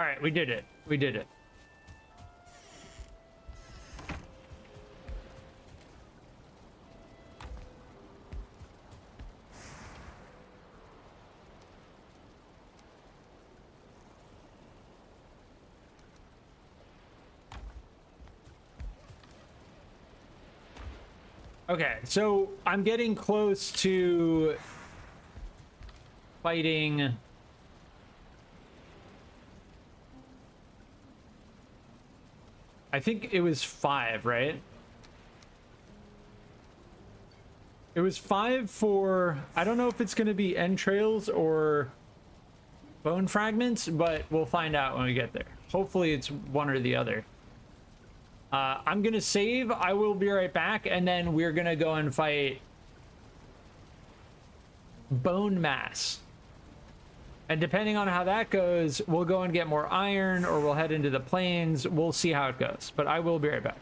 All right, we did it. We did it. Okay, so I'm getting close to fighting. I think it was 5, right? It was 5 for, I don't know if it's going to be entrails or bone fragments, but we'll find out when we get there. Hopefully it's one or the other. I'm going to save. I will be right back, and then we're going to go and fight Bonemass. And depending on how that goes, we'll go and get more iron, or we'll head into the plains. We'll see how it goes, but I will be right back.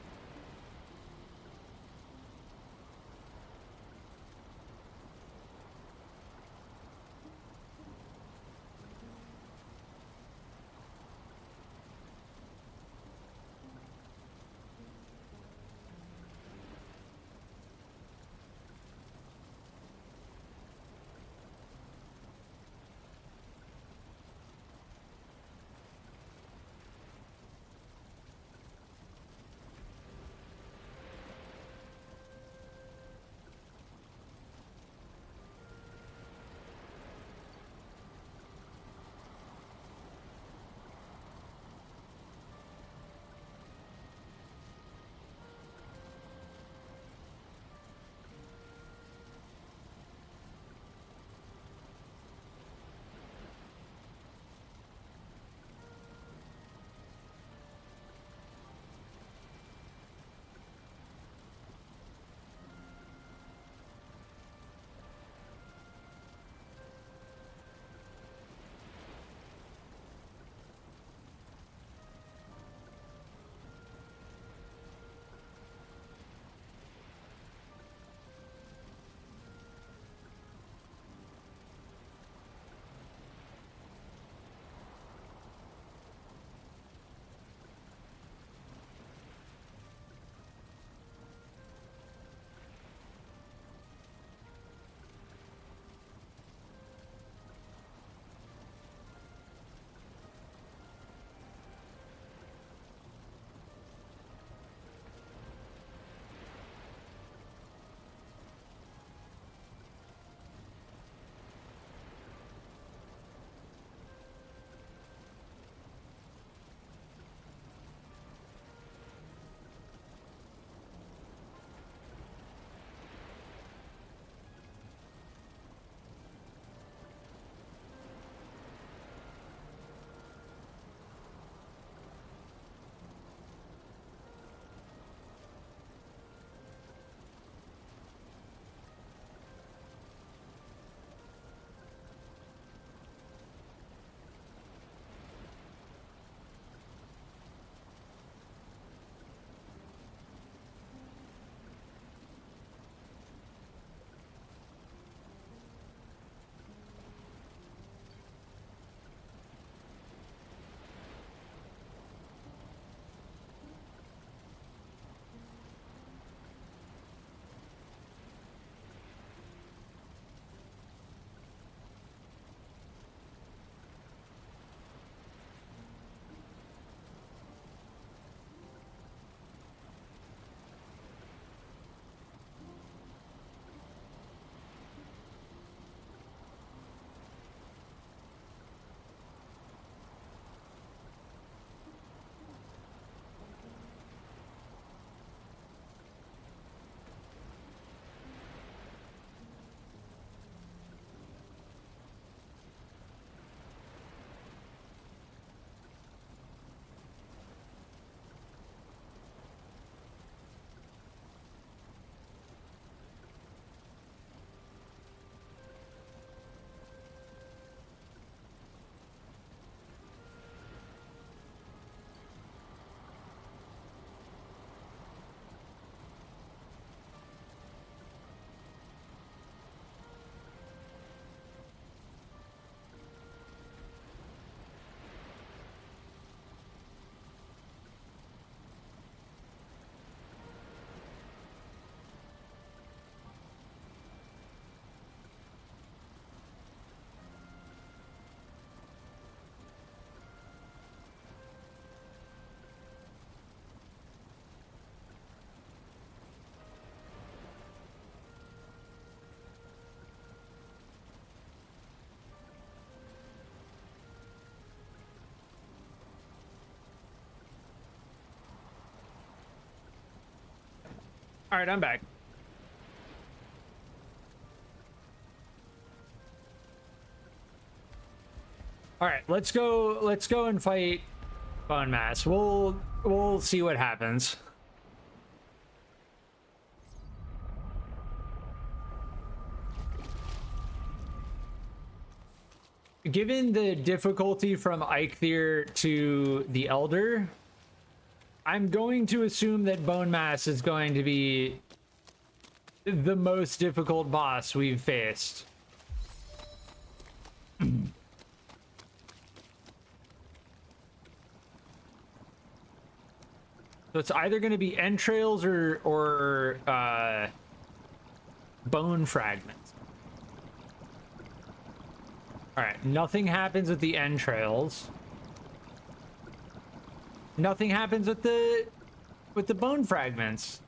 All right, I'm back. All right, let's go and fight Bonemass. We'll see what happens. Given the difficulty from Eikthyr to the Elder, I'm going to assume that Bonemass is going to be the most difficult boss we've faced. So it's either going to be entrails or bone fragments. All right, nothing happens with the entrails. Nothing happens with the bone fragments.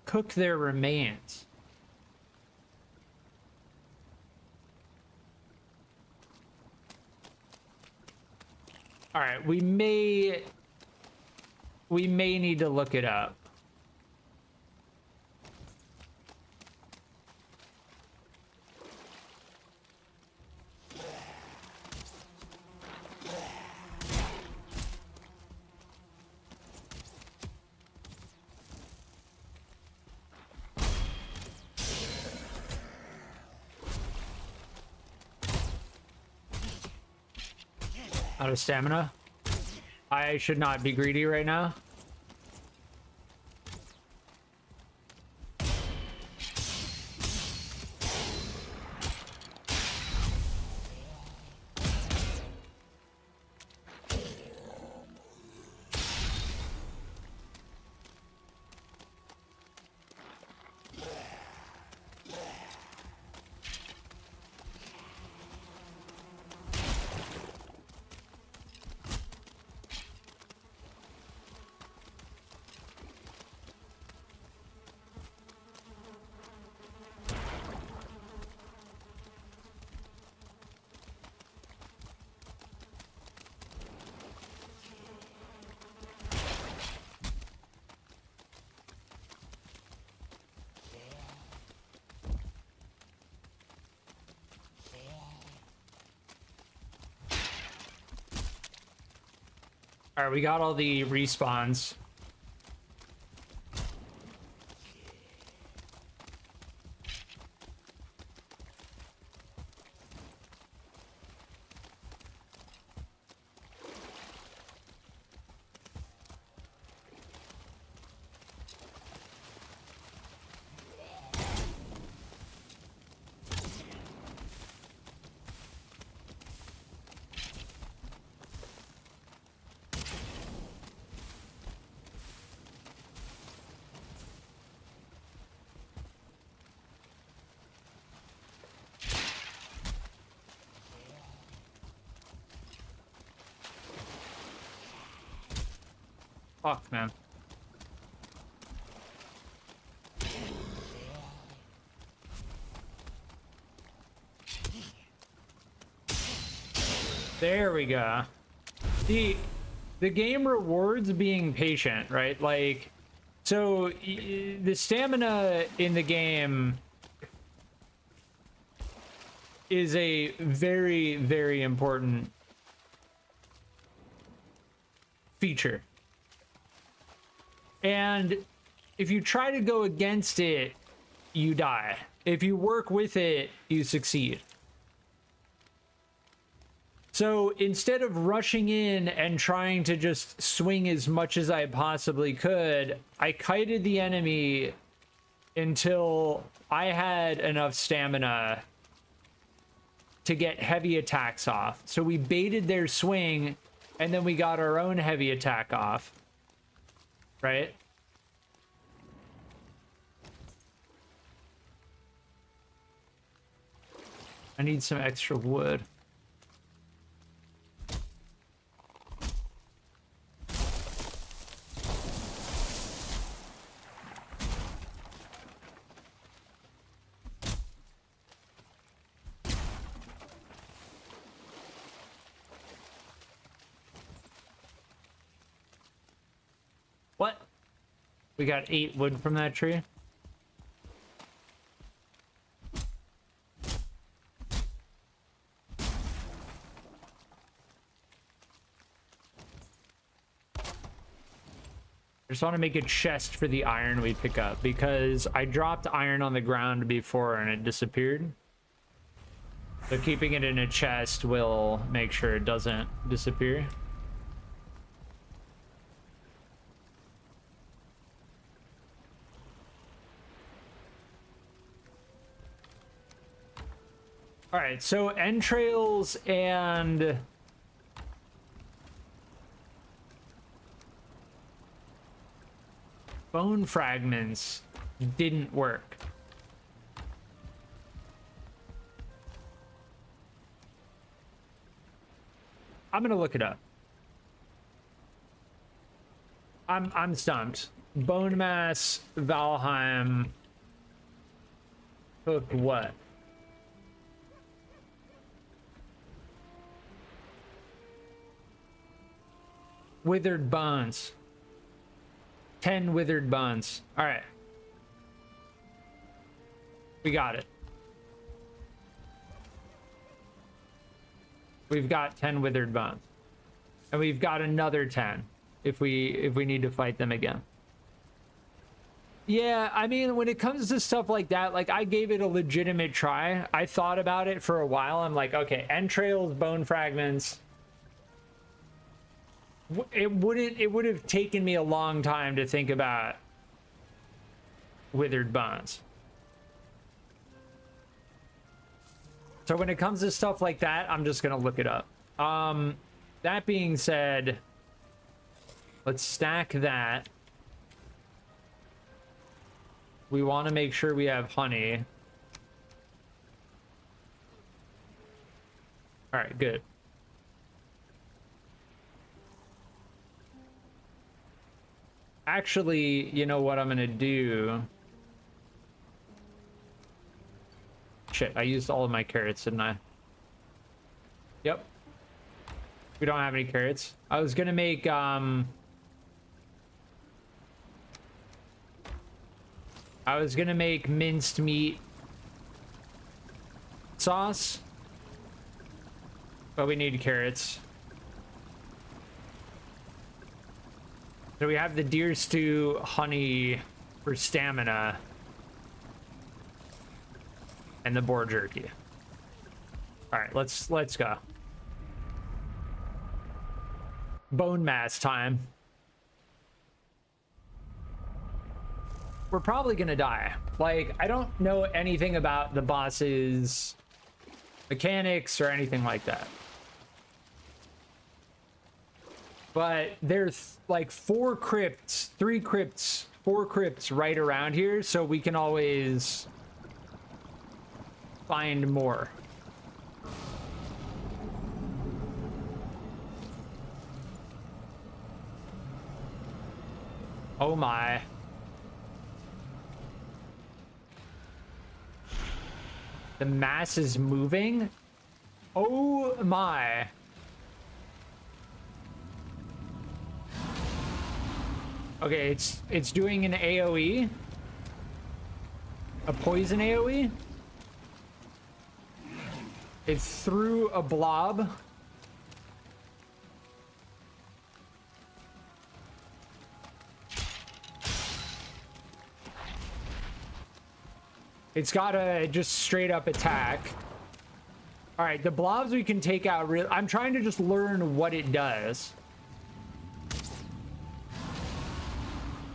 Cook their remains. All right, we may need to look it up. Out of stamina. I should not be greedy right now. All right, we got all the respawns. Fuck, man. There we go. The game rewards being patient, right? Like, so the stamina in the game is a very, very important feature. And if you try to go against it, you die. If you work with it, you succeed. So instead of rushing in and trying to just swing as much as I possibly could, I kited the enemy until I had enough stamina to get heavy attacks off. So we baited their swing, and then we got our own heavy attack off. Right? I need some extra wood. We got 8 wood from that tree. I just want to make a chest for the iron we pick up because I dropped iron on the ground before and it disappeared. So keeping it in a chest will make sure it doesn't disappear. All right, so entrails and bone fragments didn't work. I'm gonna look it up. I'm stumped. Bonemass, Valheim, took what? Withered bones. 10 withered bones. All right. We got it. We've got 10 withered bones. And we've got another 10 if we need to fight them again. Yeah, I mean, when it comes to stuff like that, like I gave it a legitimate try. I thought about it for a while. I'm like, okay, entrails, bone fragments. It would have taken me a long time to think about withered bones. So when it comes to stuff like that, I'm just gonna look it up. That being said, let's stack that. We want to make sure we have honey. All right, good. Actually, you know what I'm gonna do? Shit, I used all of my carrots, didn't I? Yep. We don't have any carrots. I was gonna make minced meat sauce, but we need carrots. So we have the deer stew, honey for stamina, and the boar jerky. All right, let's go. Bone mass time. We're probably gonna die. Like, I don't know anything about the boss's mechanics or anything like that. But there's like 4 crypts, 3 crypts, 4 crypts right around here, so we can always find more. Oh my. The mass is moving? Oh my. Okay, it's doing an AoE. A poison AoE. It threw a blob. It's got a just straight up attack. All right, the blobs we can take out. I'm trying to just learn what it does.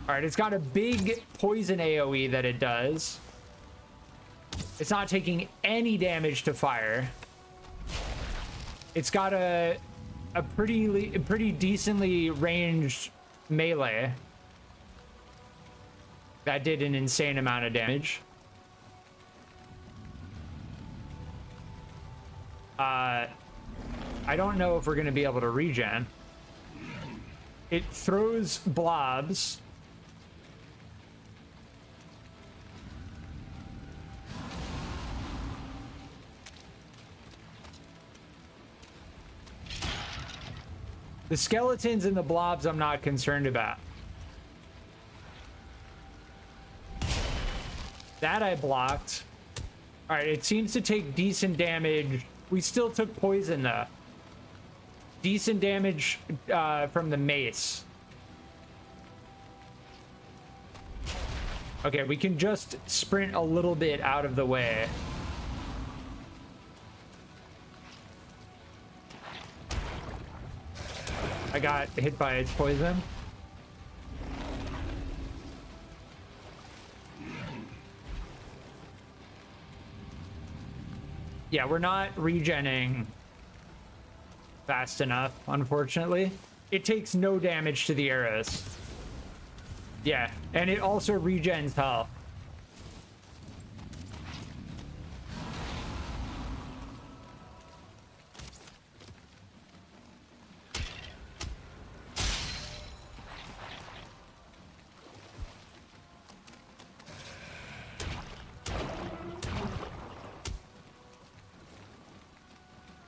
All right, it's got a big poison AoE that it does. It's not taking any damage to fire. It's got a pretty decently ranged melee. That did an insane amount of damage. I don't know if we're going to be able to regen. It throws blobs. The skeletons and the blobs I'm not concerned about. That I blocked. All right, it seems to take decent damage. We still took poison though. Decent damage from the mace. Okay, we can just sprint a little bit out of the way. I got hit by its poison. Yeah, we're not regenning fast enough, unfortunately. It takes no damage to the arrows. Yeah, and it also regens health.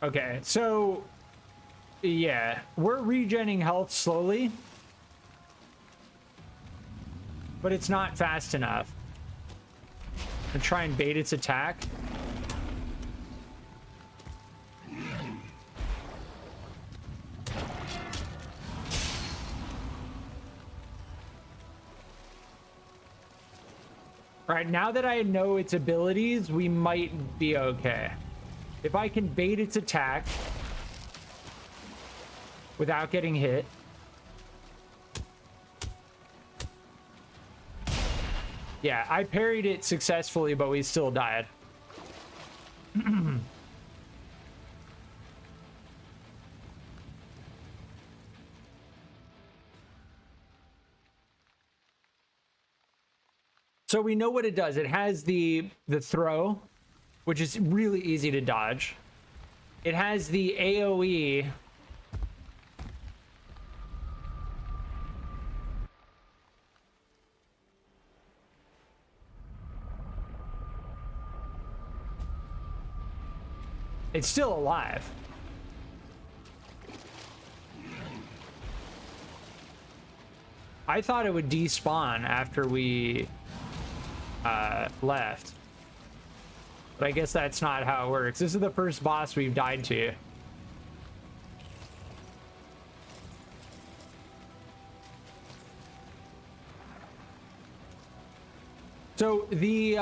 Okay, so yeah, we're regenning health slowly, but it's not fast enough. I'm gonna try and bait its attack. All right, now that I know its abilities, we might be okay. If I can bait its attack without getting hit. Yeah, I parried it successfully, but we still died. So we know what it does. It has the throw, which is really easy to dodge. It has the AoE. It's still alive. I thought it would despawn after we left. But I guess that's not how it works. This is the first boss we've died to. So the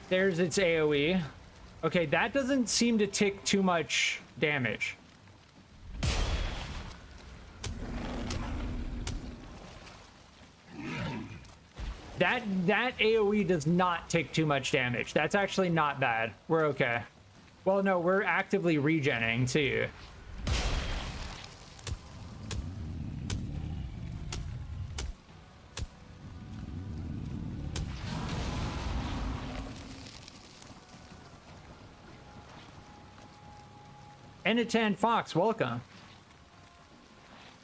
there's its AoE. Okay, that doesn't seem to tick too much damage. That AoE does not take too much damage. That's actually not bad. We're okay. Well, no, we're actively regenning too. Enitan Fox, welcome.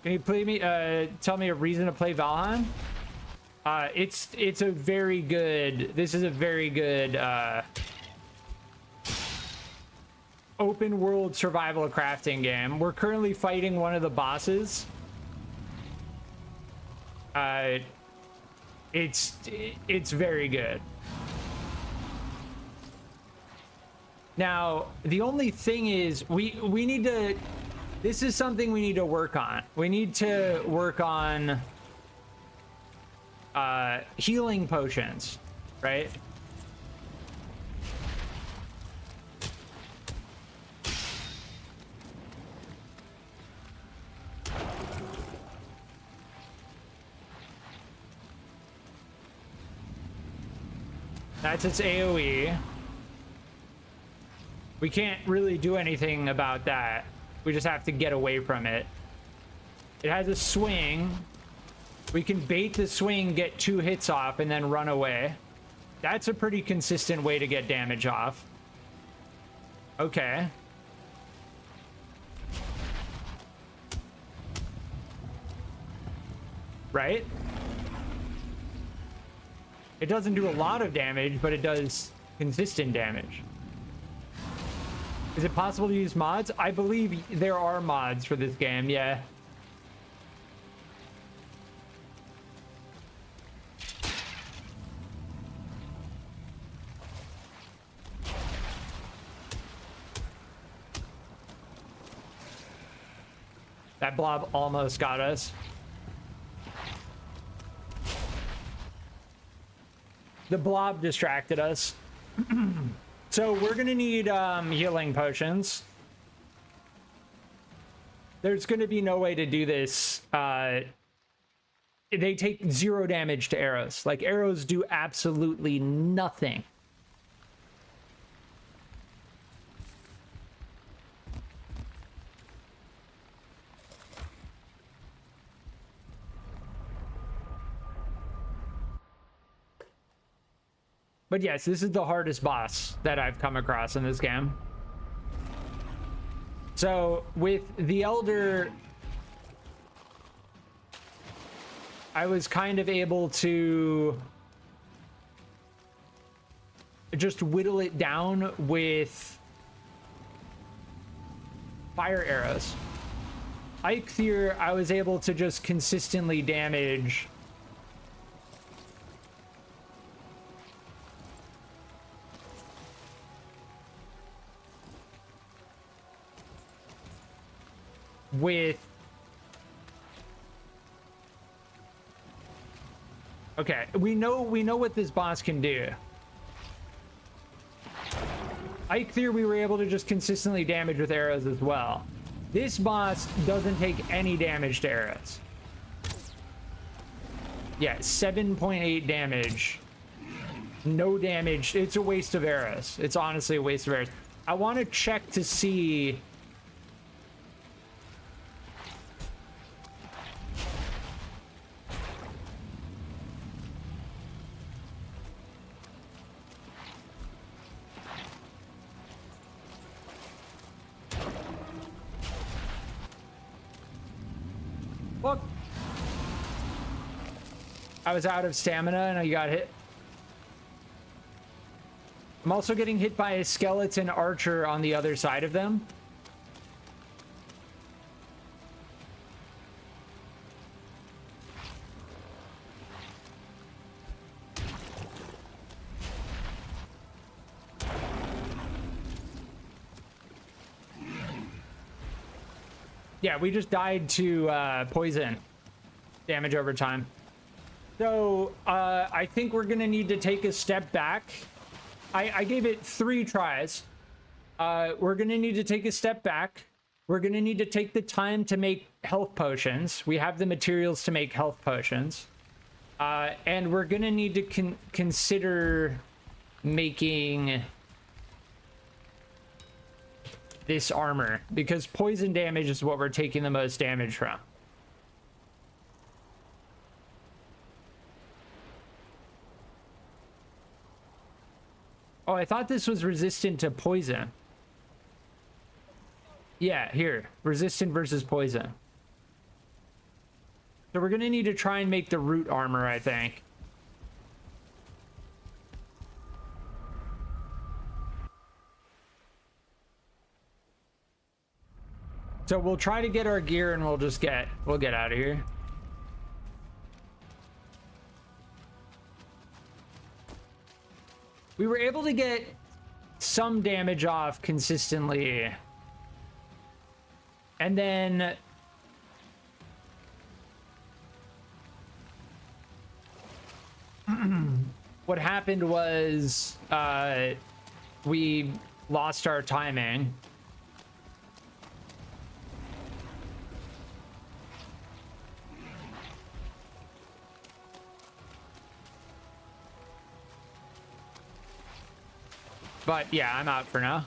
Can you play me? Tell me a reason to play Valheim. It's a very good. This is a very good open world survival crafting game. We're currently fighting one of the bosses. It's very good. Now, the only thing is we need to, this is something we need to work on. We need to work on healing potions, right? That's its AoE. We can't really do anything about that. We just have to get away from it. It has a swing. We can bait the swing, get 2 hits off, and then run away. That's a pretty consistent way to get damage off. Okay. Right? It doesn't do a lot of damage, but it does consistent damage. Is it possible to use mods? I believe there are mods for this game, yeah. That blob almost got us. The blob distracted us. So we're gonna need healing potions. There's gonna be no way to do this. They take 0 damage to arrows. Like, arrows do absolutely nothing. But yes, this is the hardest boss that I've come across in this game. So with the Elder, I was kind of able to just whittle it down with fire arrows. Eikthyr, I was able to just consistently damage with... Okay, we know what this boss can do. Eikthyr, we were able to just consistently damage with arrows as well. This boss doesn't take any damage to arrows. Yeah, 7.8 damage. No damage. It's a waste of arrows. It's honestly a waste of arrows. I want to check to see... Look. I was out of stamina and I got hit. I'm also getting hit by a skeleton archer on the other side of them. Yeah, we just died to poison damage over time. So I think we're gonna need to take a step back. I gave it 3 tries. We're gonna need to take a step back. We're gonna need to take the time to make health potions. We have the materials to make health potions. And we're gonna need to consider making this armor, because poison damage is what we're taking the most damage from. Oh, I thought this was resistant to poison. Yeah, here. Resistant versus poison. So we're gonna need to try and make the root armor, I think. So we'll try to get our gear and we'll get out of here. We were able to get some damage off consistently. And then what happened was we lost our timing. But yeah, I'm out for now.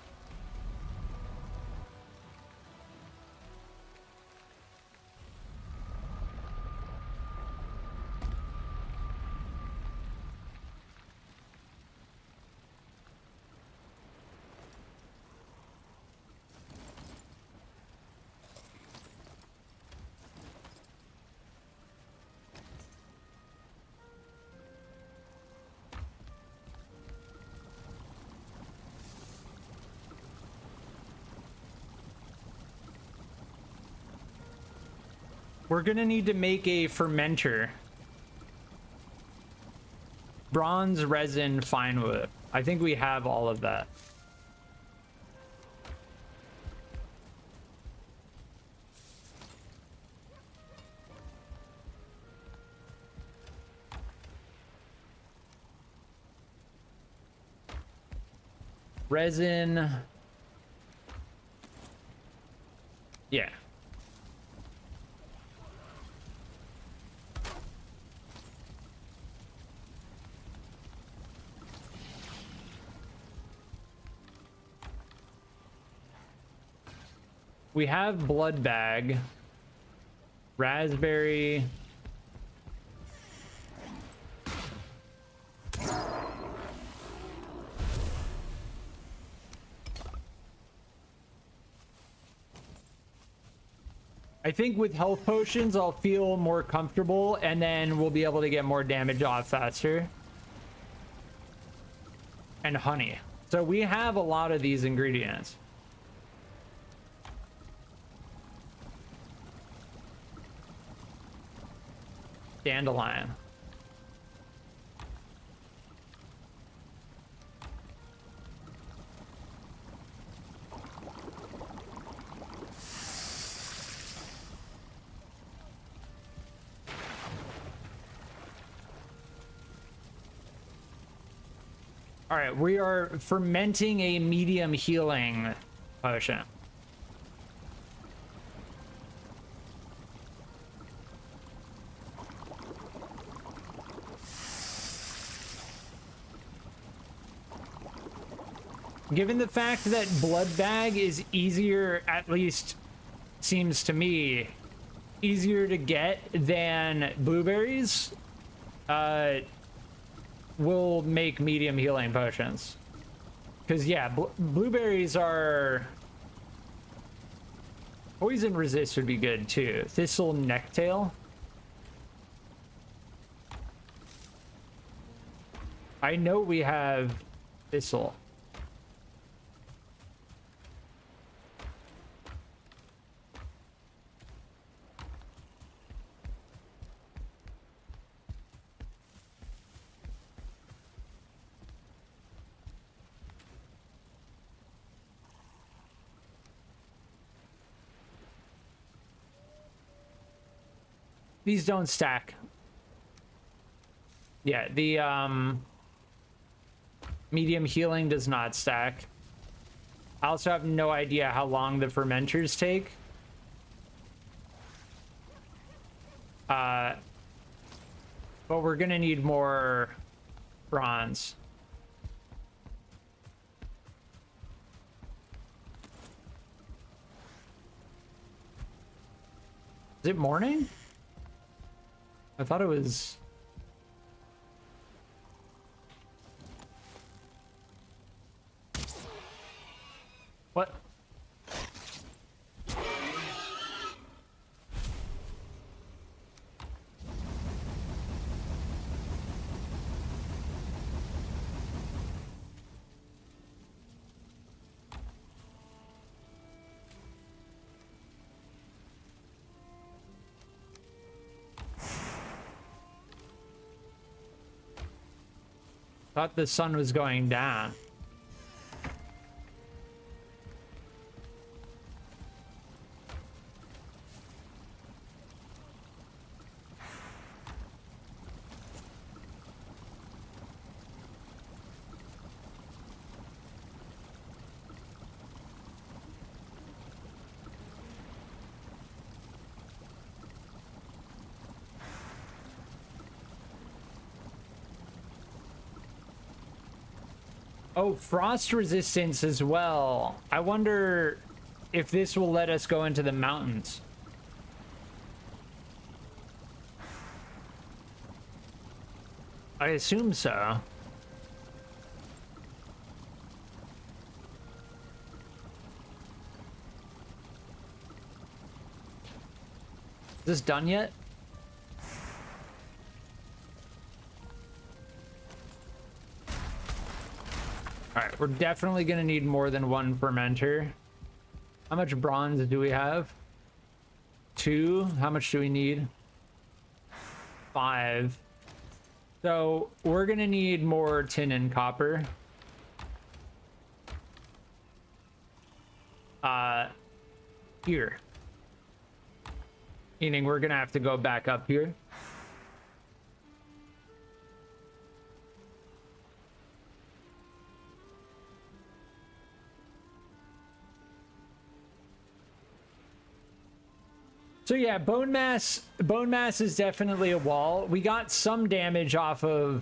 We're gonna need to make a fermenter. Bronze, resin, fine wood. I think we have all of that. Resin. Yeah. We have blood bag, raspberry. I think with health potions, I'll feel more comfortable, and then we'll be able to get more damage off faster. And honey. So we have a lot of these ingredients. Dandelion. All right, we are fermenting a medium healing potion. Given the fact that blood bag is easier, at least seems to me, easier to get than blueberries, we'll make medium healing potions. Because, yeah, blueberries are... Poison resist would be good, too. Thistle necktail. I know we have thistle. These don't stack. Yeah, the medium healing does not stack. I also have no idea how long the fermenters take. But we're gonna need more bronze. Is it morning? I thought it was... What? Thought the sun was going down. Oh, frost resistance as well. I wonder if this will let us go into the mountains. I assume so. Is this done yet? All right, we're definitely gonna need more than one fermenter. How much bronze do we have? 2. How much do we need? 5. So we're gonna need more tin and copper. Here. Meaning we're gonna have to go back up here. So yeah, Bonemass is definitely a wall. We got some damage off of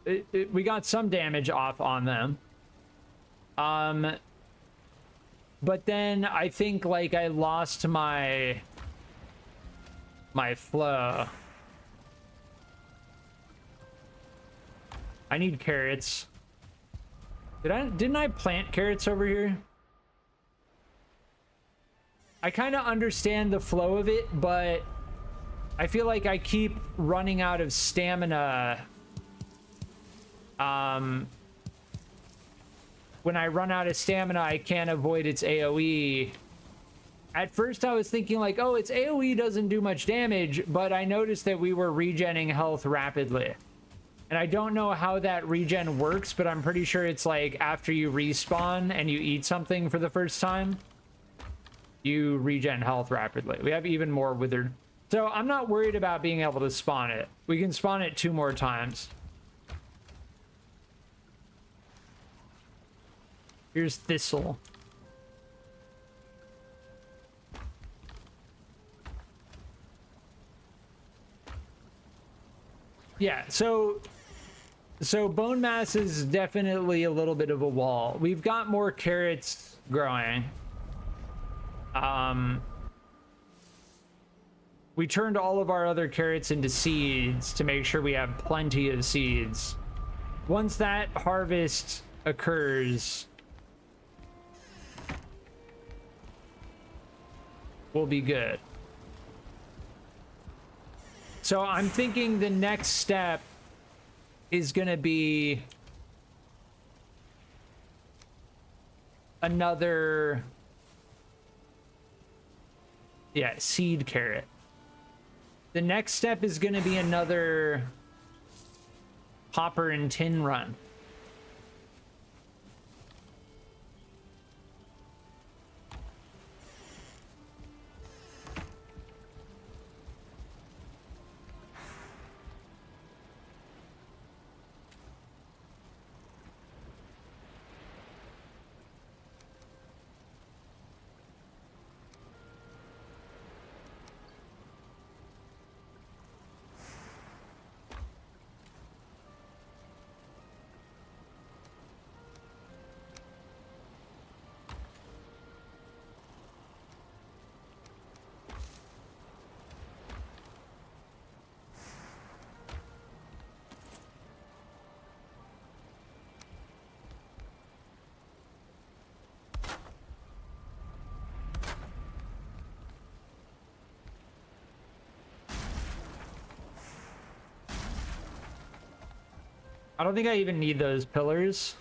we got some damage off on them. But then I think like I lost my flow. I need carrots. Didn't I plant carrots over here? I kind of understand the flow of it, but I feel like I keep running out of stamina. When I run out of stamina, I can't avoid its AoE. At first I was thinking like, oh, its AoE doesn't do much damage, but I noticed that we were regenning health rapidly. And I don't know how that regen works, but I'm pretty sure it's like after you respawn and you eat something for the first time, you regen health rapidly. We have even more withered. So I'm not worried about being able to spawn it. We can spawn it 2 more times. Here's Thistle. Yeah, so Bonemass is definitely a little bit of a wall. We've got more carrots growing. We turned all of our other carrots into seeds to make sure we have plenty of seeds. Once that harvest occurs, we'll be good. So I'm thinking the next step is gonna be another, yeah, seed carrot. The next step is gonna be another copper and tin run. I don't think I even need those pillars.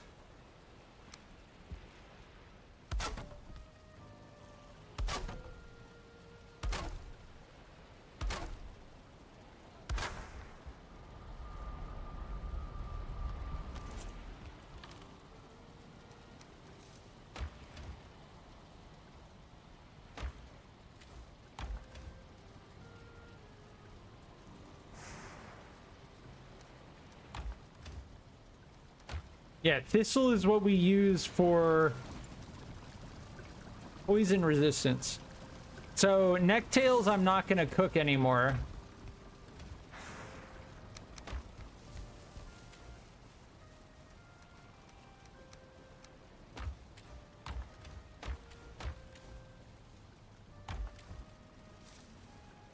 Yeah, Thistle is what we use for poison resistance. So necktails I'm not gonna cook anymore.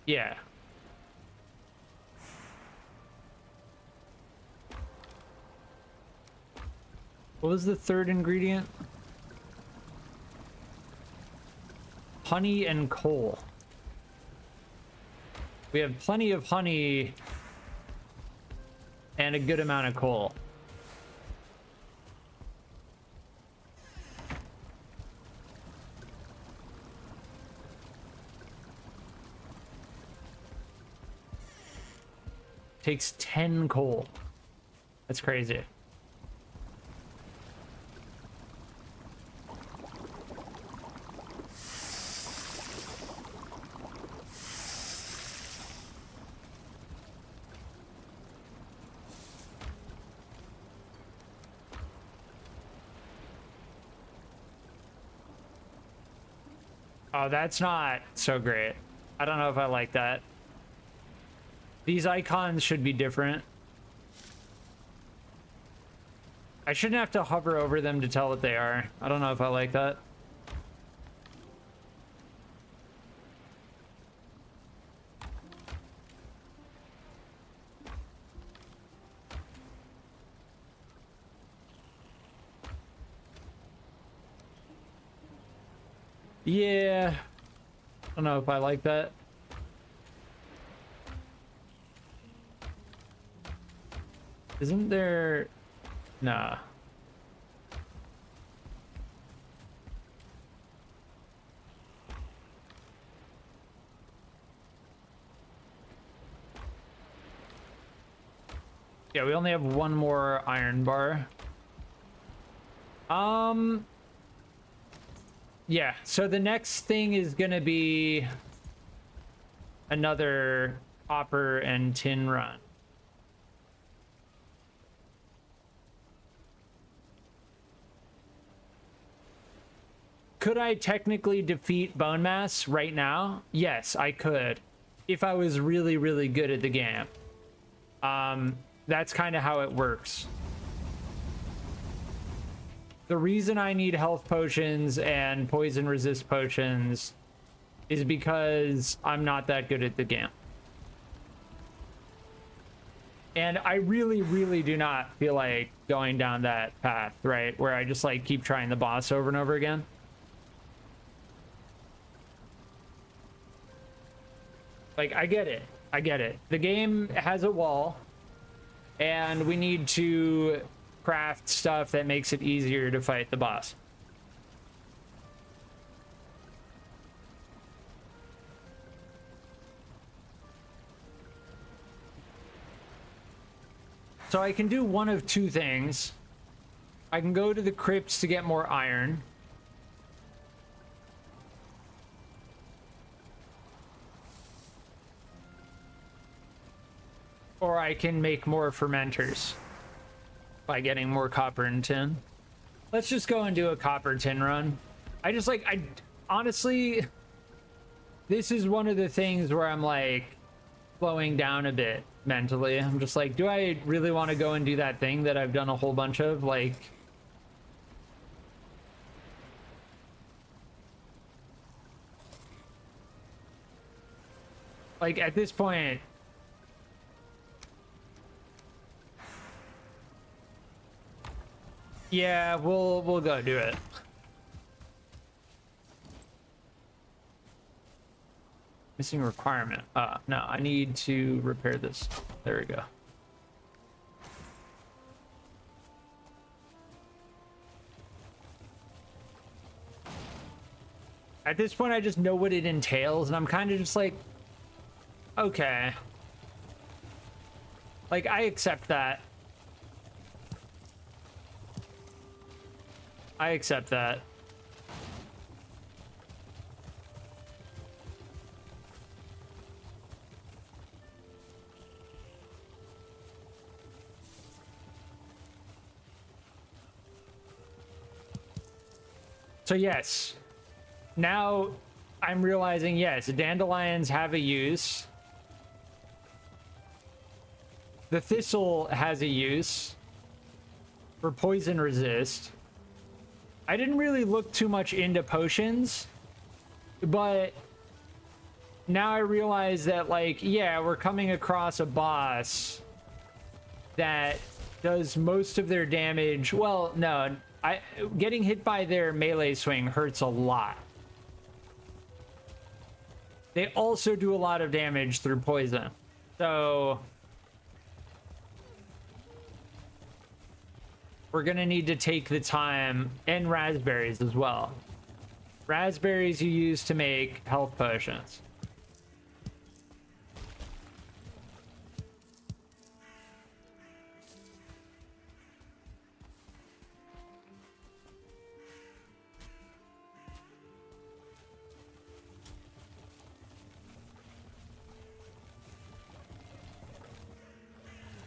Yeah. What was the third ingredient? Honey and coal. We have plenty of honey and a good amount of coal. Takes 10 coal. That's crazy. Oh, that's not so great. I don't know if I like that. These icons should be different. I shouldn't have to hover over them to tell what they are. I don't know if I like that. Yeah. I don't know if I like that. Isn't there... Nah. Yeah, we only have one more iron bar. Yeah, so the next thing is gonna be another copper and tin run. Could I technically defeat Bonemass right now? Yes, I could. If I was really, really good at the game. That's kind of how it works. The reason I need health potions and poison resist potions is because I'm not that good at the game. And I really, really do not feel like going down that path, right? Where I just like keep trying the boss over and over again. Like, I get it. I get it. The game has a wall, and we need to craft stuff that makes it easier to fight the boss. So I can do one of two things. I can go to the crypts to get more iron. Or I can make more fermenters by getting more copper and tin. Let's just go and do a copper tin run. I honestly, this is one of the things where I'm like slowing down a bit mentally. I'm just like, do I really want to go and do that thing that I've done a whole bunch of? Like, at this point, yeah, we'll go do it. Missing requirement. No, I need to repair this. There we go. At this point, I just know what it entails, and I'm kind of just like, okay. Like, I accept that. I accept that. So yes, now I'm realizing, yes, dandelions have a use. The thistle has a use for poison resist. I didn't really look too much into potions, but now I realize that, like, yeah, we're coming across a boss that does most of their damage. Well, no, getting hit by their melee swing hurts a lot. They also do a lot of damage through poison. So we're gonna need to take the time, and raspberries as well. Raspberries you use to make health potions.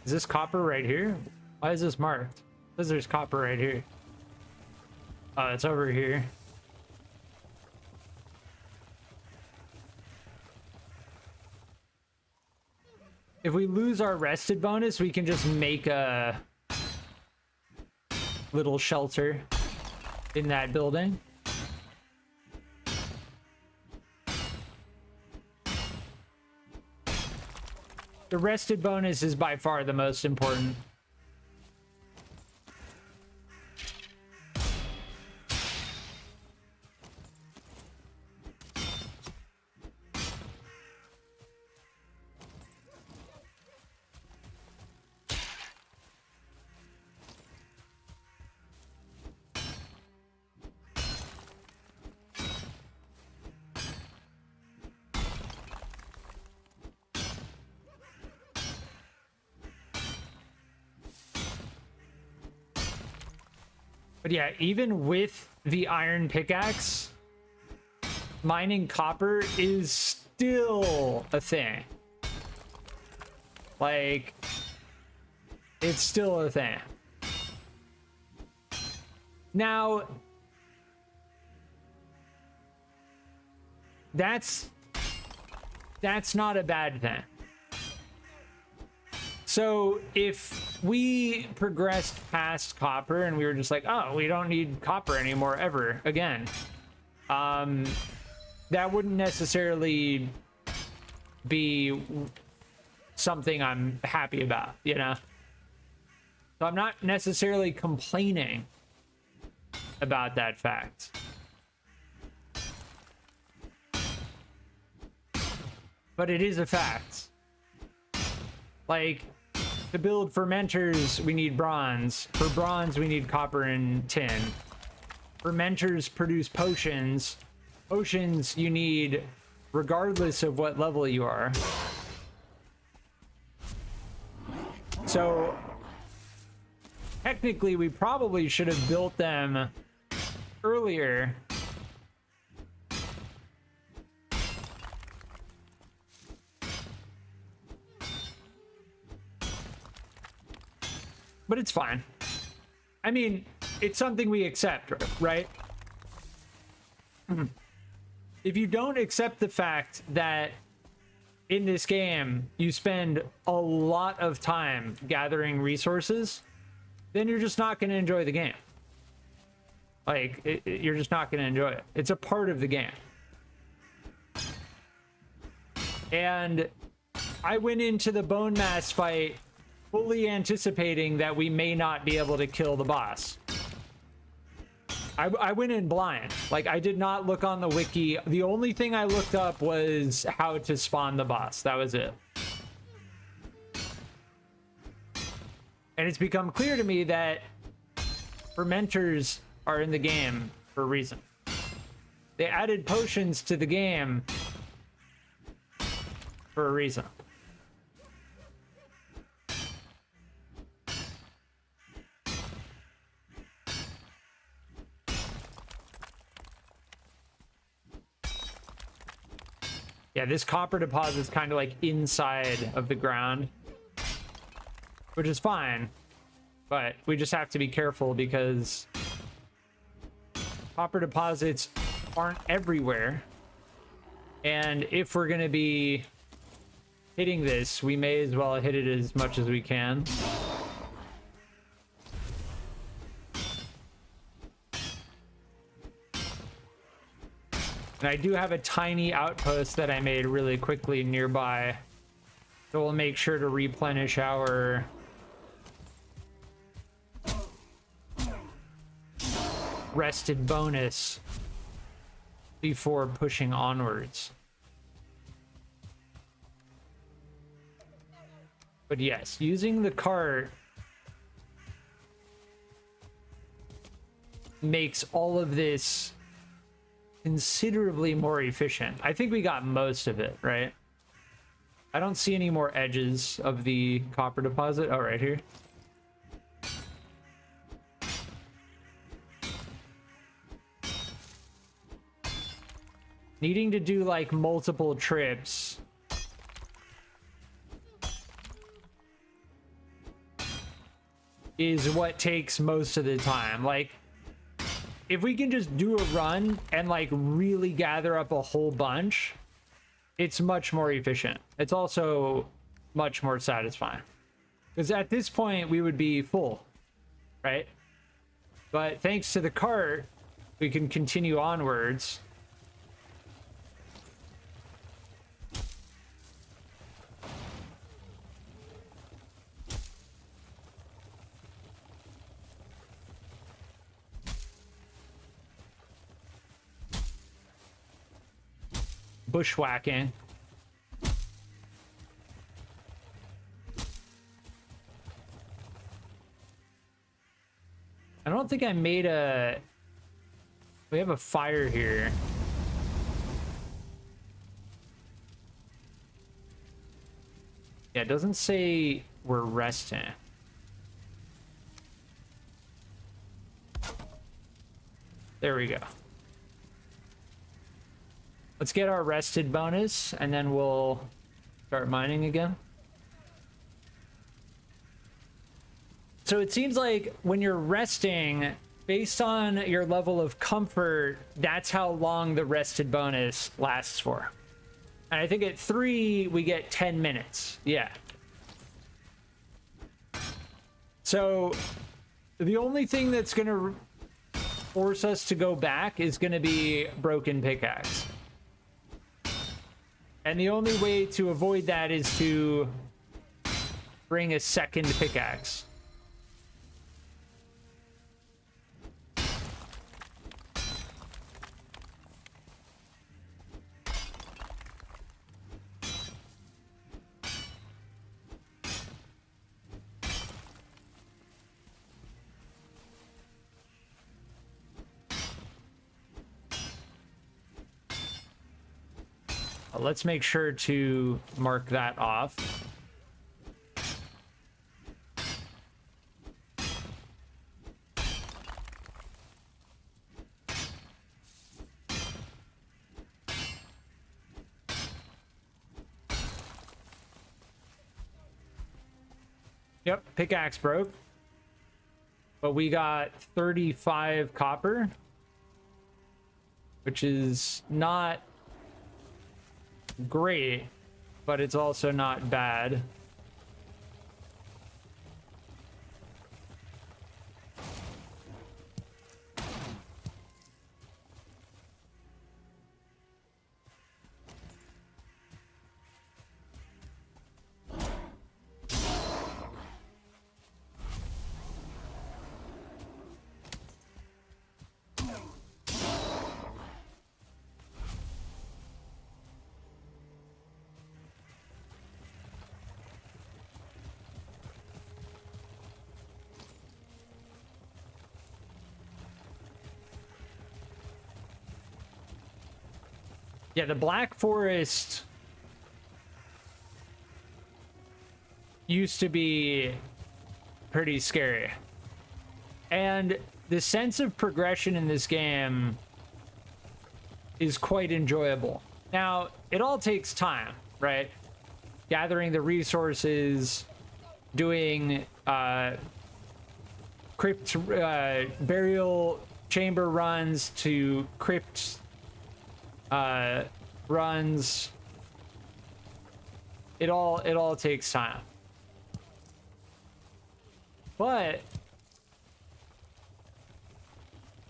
Is this copper right here? Why is this marked? It says there's copper right here. Oh, it's over here. If we lose our rested bonus, we can just make a little shelter in that building. The rested bonus is by far the most important. But yeah, even with the iron pickaxe, mining copper is still a thing. Like, it's still a thing. Now, that's not a bad thing. So if we progressed past copper and we were just like, oh, we don't need copper anymore ever again, that wouldn't necessarily be something I'm happy about, you know? So I'm not necessarily complaining about that fact. But it is a fact. Like, to build fermenters, we need bronze. For bronze, we need copper and tin. Fermenters produce potions. Potions you need regardless of what level you are. So, technically, we probably should have built them earlier. But it's fine. I mean, it's something we accept, right? If you don't accept the fact that in this game you spend a lot of time gathering resources, then you're just not going to enjoy the game. Like, you're just not going to enjoy it. It's a part of the game. And I went into the Bonemass fight fully anticipating that we may not be able to kill the boss. I went in blind. Like, I did not look on the wiki. The only thing I looked up was how to spawn the boss. That was it. And it's become clear to me that fermenters are in the game for a reason. They added potions to the game for a reason. Yeah, this copper deposit is kind of like inside of the ground, which is fine, but we just have to be careful because copper deposits aren't everywhere. And if we're going to be hitting this, we may as well hit it as much as we can. And I do have a tiny outpost that I made really quickly nearby. So we'll make sure to replenish our rested bonus before pushing onwards. But yes, using the cart makes all of this considerably more efficient. I think we got most of it, right? I don't see any more edges of the copper deposit. Oh, right here. Needing to do like multiple trips is what takes most of the time. Like, if we can just do a run and like really gather up a whole bunch, it's much more efficient. It's also much more satisfying, because at this point we would be full, right? But thanks to the cart, we can continue onwards. Bushwhacking. I don't think I made a... We have a fire here. Yeah, it doesn't say we're resting. There we go. Let's get our rested bonus, and then we'll start mining again. So it seems like when you're resting, based on your level of comfort, that's how long the rested bonus lasts for. And I think at 3, we get 10 minutes. Yeah. So the only thing that's going to force us to go back is going to be broken pickaxe. And the only way to avoid that is to bring a second pickaxe. Let's make sure to mark that off. Yep, pickaxe broke. But we got 35 copper, which is not great, but it's also not bad. Yeah, the Black Forest used to be pretty scary. And the sense of progression in this game is quite enjoyable. Now, it all takes time, right? Gathering the resources, doing crypt burial chamber runs to crypt runs. It all takes time. But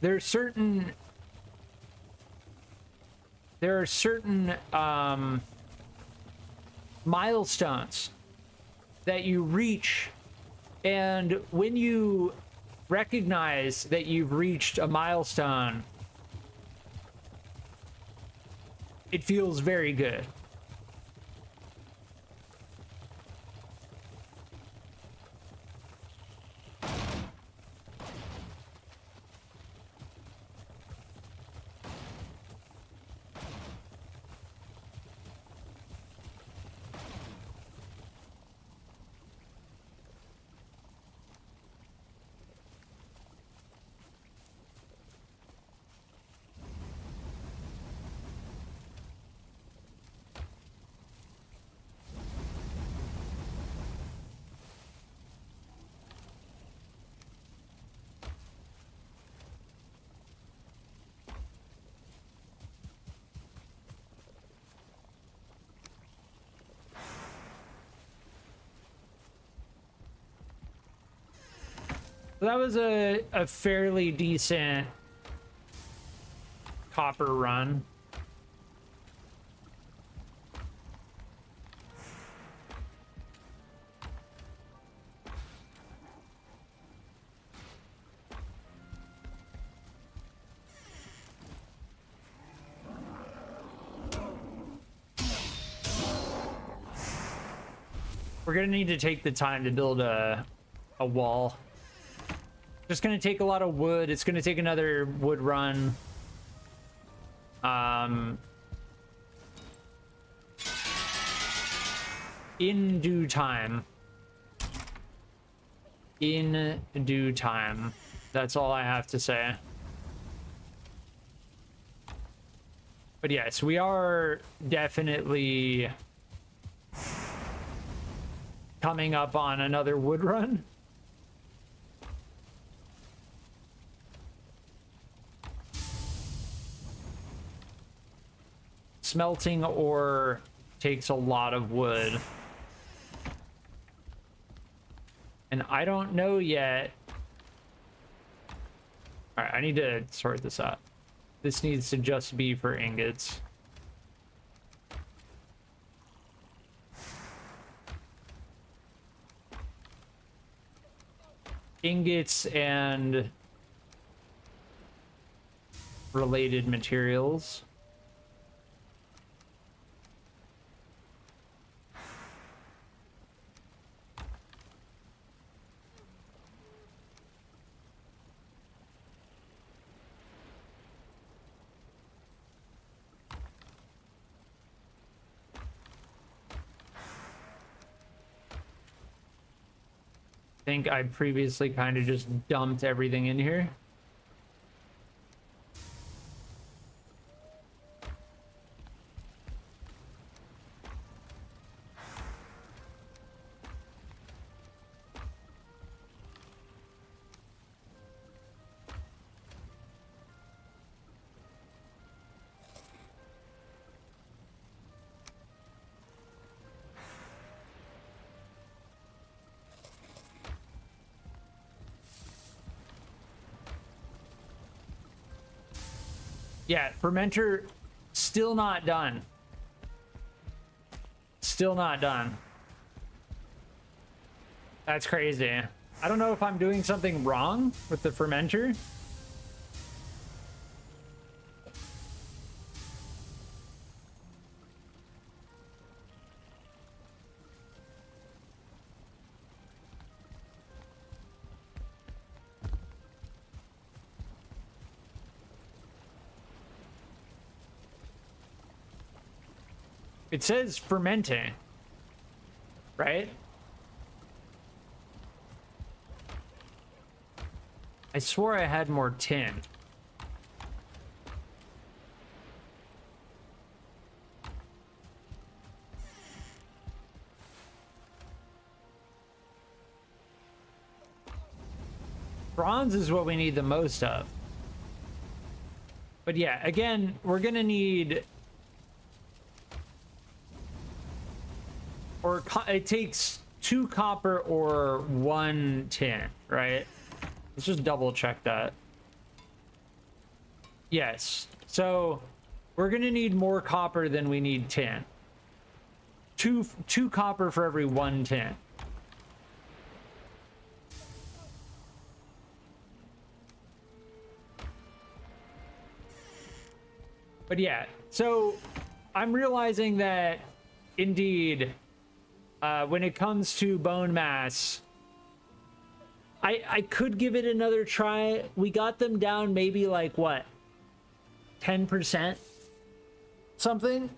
there are certain milestones that you reach, and when you recognize that you've reached a milestone, it feels very good. that was a fairly decent copper run. We're gonna need to take the time to build a wall. Just gonna take a lot of wood. It's gonna take another wood run. In due time. In due time. That's all I have to say. But yes, we are definitely coming up on another wood run. Smelting ore takes a lot of wood. And I don't know yet. All right, I need to sort this out. This needs to just be for ingots. Ingots and related materials. I think I previously kind of just dumped everything in here. Yeah, fermenter still not done. Still not done. That's crazy. I don't know if I'm doing something wrong with the fermenter. It says fermenting, right? I swore I had more tin. Bronze is what we need the most of. But yeah, again, we're gonna need... Or it takes 2 copper or 1 tin, right? Let's just double check that. Yes. So we're gonna need more copper than we need tin. Two copper for every 1 tin. But yeah, so I'm realizing that indeed, when it comes to Bonemass, I could give it another try. We got them down maybe like what, 10%? Something?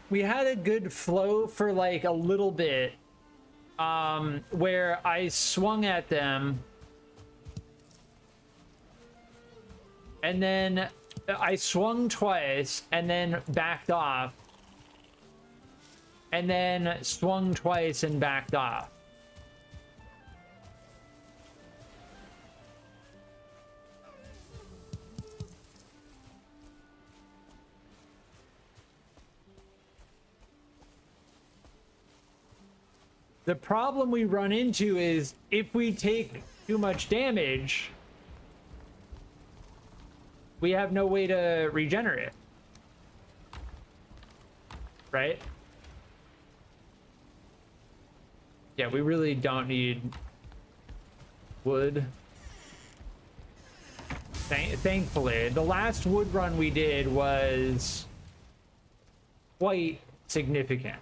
We had a good flow for like a little bit, where I swung at them and then I swung twice and then backed off and then swung twice and backed off. The problem we run into is if we take too much damage, we have no way to regenerate. Right? Yeah, we really don't need wood. Thankfully, the last wood run we did was quite significant.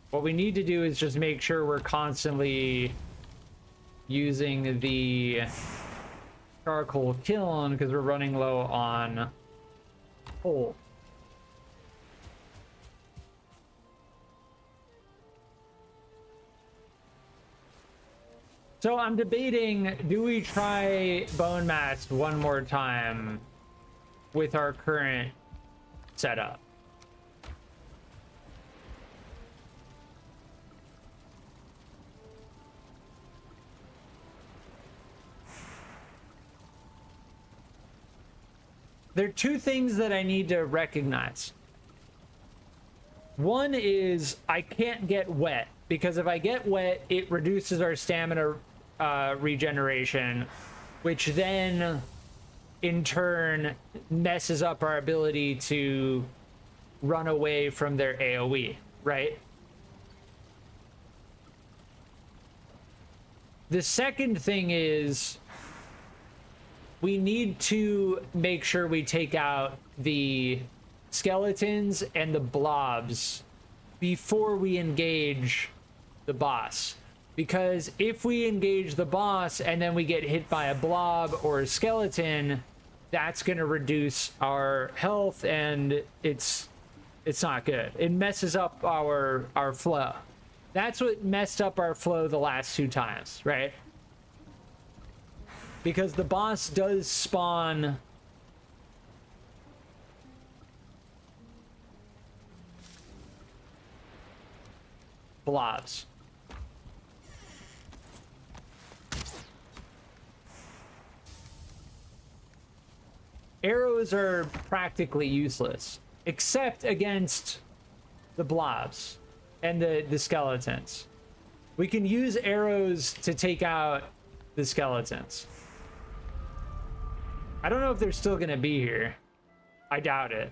What we need to do is just make sure we're constantly using the charcoal kiln because we're running low on coal. So I'm debating, do we try Bonemass one more time with our current setup? There are two things that I need to recognize. One is I can't get wet, because if I get wet, it reduces our stamina regeneration, which then in turn messes up our ability to run away from their AoE, right? The second thing is we need to make sure we take out the skeletons and the blobs before we engage the boss. Because if we engage the boss and then we get hit by a blob or a skeleton, that's going to reduce our health, and it's not good. It messes up our flow. That's what messed up our flow the last two times, right? Because the boss does spawn blobs. Arrows are practically useless, except against the blobs and the skeletons. We can use arrows to take out the skeletons. I don't know if they're still gonna be here. I doubt it.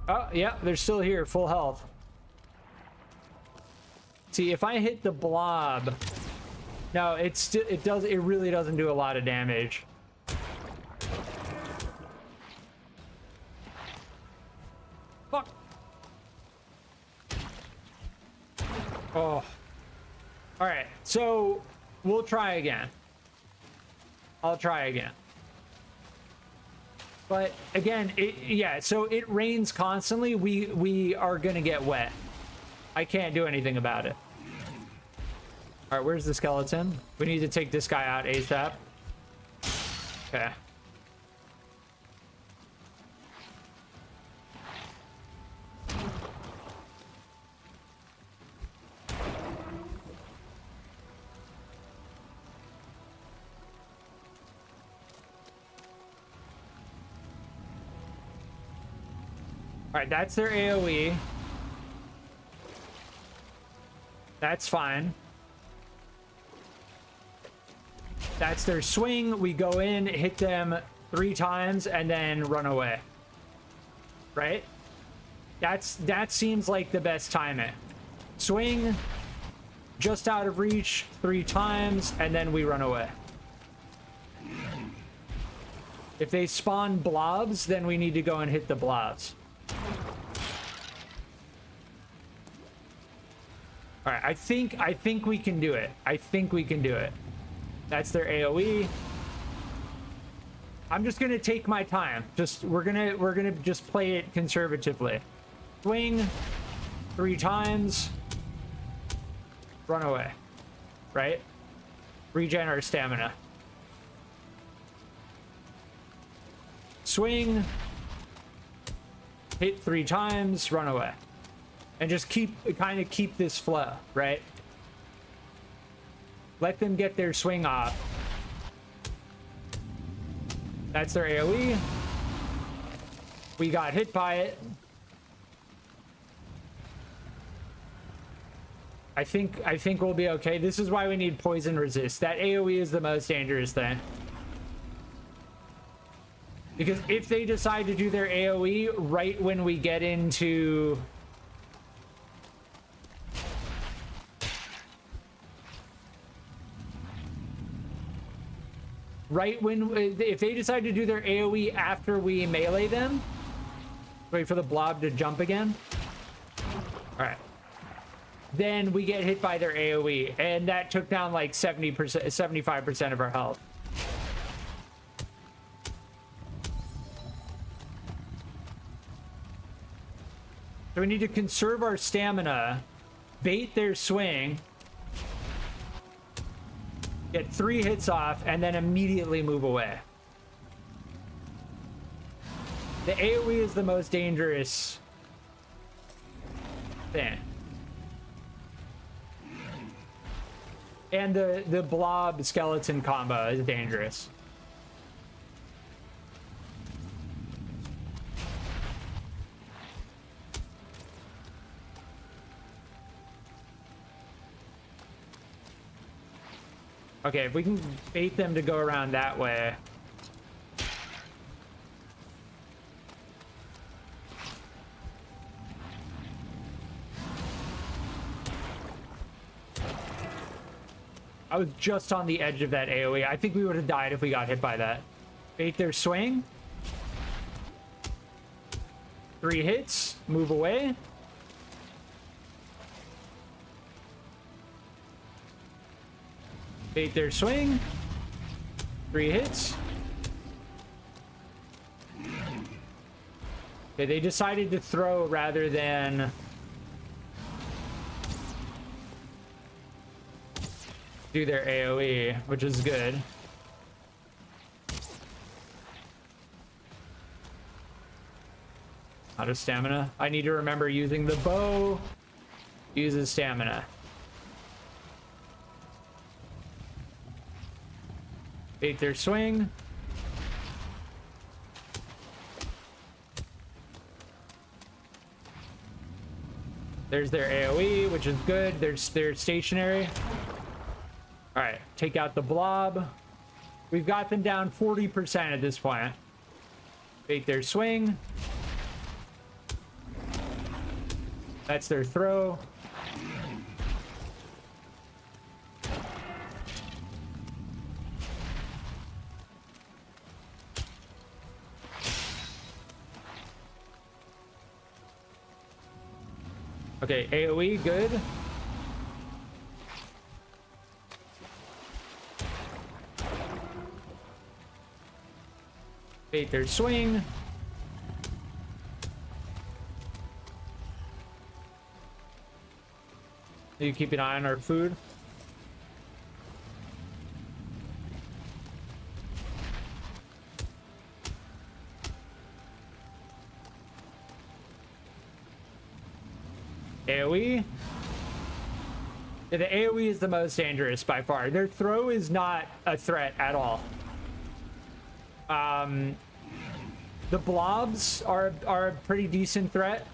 Oh, yeah, they're still here, full health. See, if I hit the blob, no, it really doesn't do a lot of damage. Fuck. Oh. All right, so we'll try again. I'll try again. But again, yeah, so it rains constantly. We are gonna get wet. I can't do anything about it. All right, where's the skeleton? We need to take this guy out ASAP. Okay. All right, that's their AoE. That's fine. That's their swing. We go in, hit them 3 times, and then run away. Right? That seems like the best timing. Swing, just out of reach 3 times, and then we run away. If they spawn blobs, then we need to go and hit the blobs. All right, I think we can do it. I think we can do it. That's their AoE. I'm just gonna take my time. We're gonna just play it conservatively. Swing 3 times. Run away. Right? Regen our stamina. Swing. Hit 3 times. Run away. And just kind of keep this flow, right? Let them get their swing off. That's their AoE. We got hit by it. I think we'll be okay. This is why we need poison resist. That AoE is the most dangerous thing. Because if they decide to do their AoE right when we get into... Right when... If they decide to do their AoE after we melee them... Wait for the blob to jump again. Alright. Then we get hit by their AoE. And that took down like 70%, 75% of our health. So we need to conserve our stamina, bait their swing, get 3 hits off, and then immediately move away. The AoE is the most dangerous thing. And the blob skeleton combo is dangerous. Okay, if we can bait them to go around that way. I was just on the edge of that AoE. I think we would have died if we got hit by that. Bait their swing. 3 hits. Move away. Bait their swing. 3 hits. Okay, they decided to throw rather than do their AoE, which is good. Out of stamina. I need to remember using the bow. Uses stamina. Bait their swing. There's their AoE, which is good. They're stationary. All right, take out the blob. We've got them down 40% at this point. Bait their swing. That's their throw. Okay, AoE, good. Bait their swing. You keep an eye on our food. AoE. Yeah, the AoE is the most dangerous by far. Their throw is not a threat at all. The blobs are a pretty decent threat.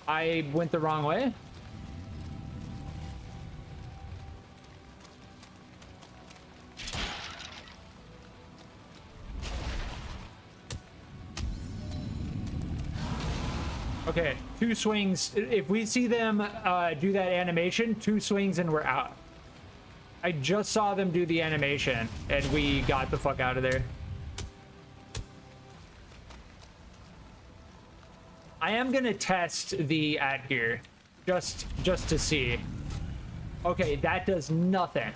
I went the wrong way. Okay, 2 swings. If we see them do that animation, 2 swings and we're out. I just saw them do the animation and we got the fuck out of there. I am gonna test the adhere just to see. Okay, that does nothing.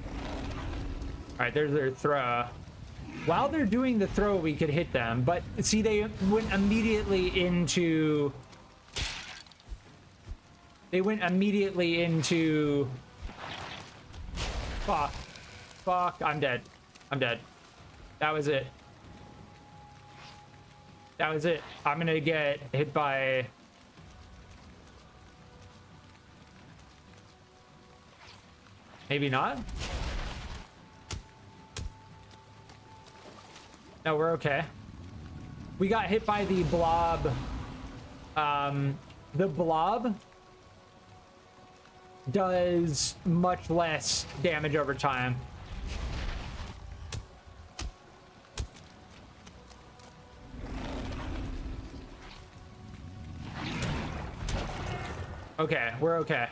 All right, there's their throw. While they're doing the throw, we could hit them, but see, they went immediately into... They went immediately into... Fuck. Fuck, I'm dead. I'm dead. That was it. That was it. I'm gonna get hit by... Maybe not? No, we're okay. We got hit by the blob. The blob does much less damage over time. Okay, we're okay.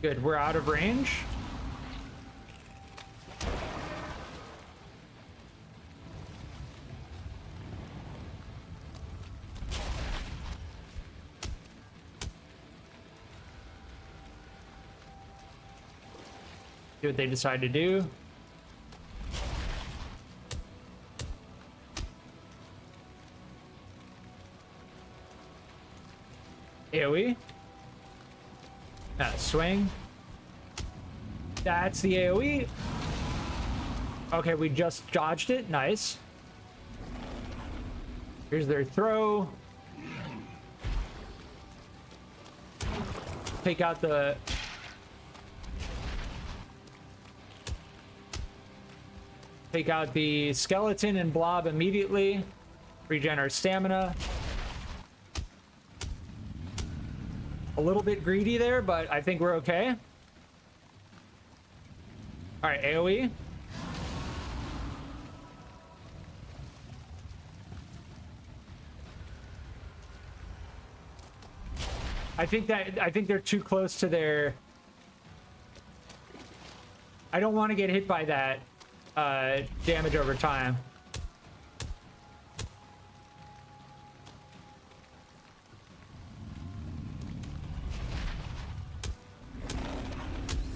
Good, we're out of range. See what they decide to do. AoE. Swing. That's the AoE. Okay, we just dodged it. Nice. Here's their throw. Take out the... Take out the skeleton and blob immediately. Regen our stamina. A little bit greedy there, but I think we're okay. All right, AoE. I think they're too close to their... I don't want to get hit by that damage over time.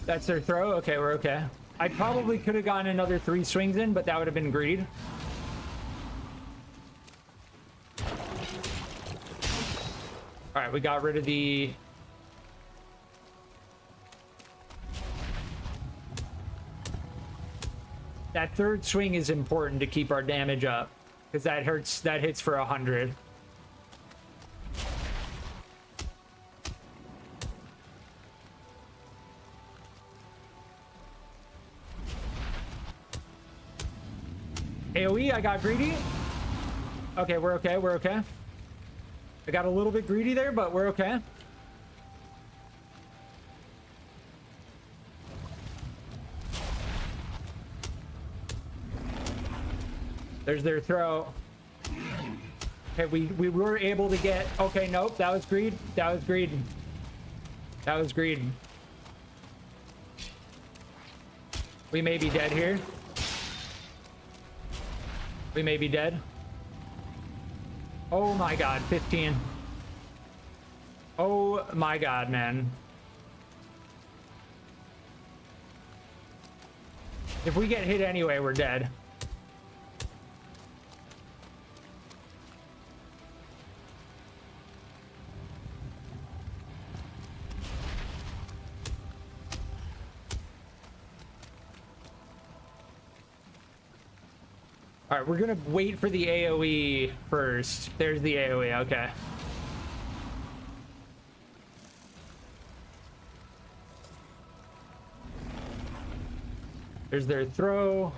That's their throw. Okay, we're okay. I probably could have gotten another 3 swings in, but that would have been greed. All right, we got rid of the... That third swing is important to keep our damage up, because that hurts. That hits for 100. AoE, I got greedy. Okay, we're okay, we're okay. I got a little bit greedy there, but we're okay. There's their throw. Okay, we were able to get... Okay, nope, that was greed. That was greed. That was greed. We may be dead here. We may be dead. Oh my god, 15. Oh my god, man. If we get hit anyway, we're dead. All right, we're gonna wait for the AoE first. There's the AoE, okay. There's their throw.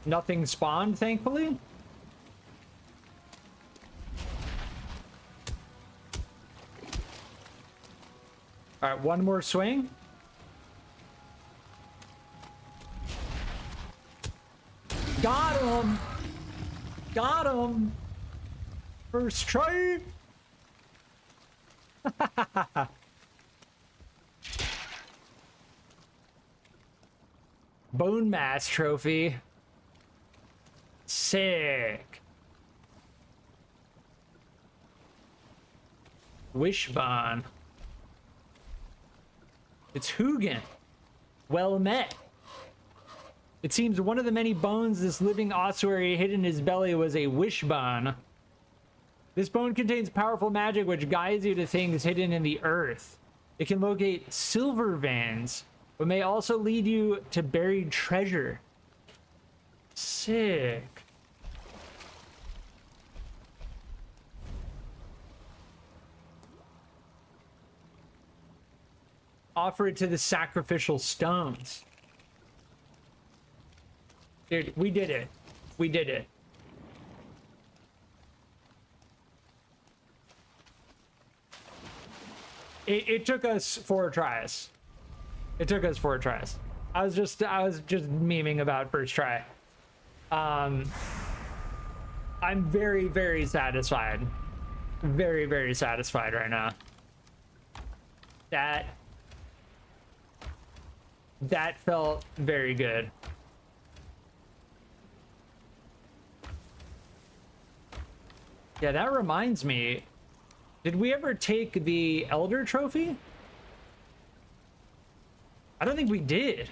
Nothing spawned, thankfully. All right, one more swing. Got him! Got him! First try! Bonemass trophy. Sick. Wishbone. It's Hugin. Well met. It seems one of the many bones this living ossuary hid in his belly was a wishbone. This bone contains powerful magic which guides you to things hidden in the earth. It can locate silver veins, but may also lead you to buried treasure. Sick. Offer it to the sacrificial stones. Dude, we did it. We did it. It took us 4 tries. It took us 4 tries. I was just memeing about first try. I'm very, very satisfied. Very, very satisfied right now. That felt very good. Yeah, that reminds me. Did we ever take the Elder Trophy? I don't think we did.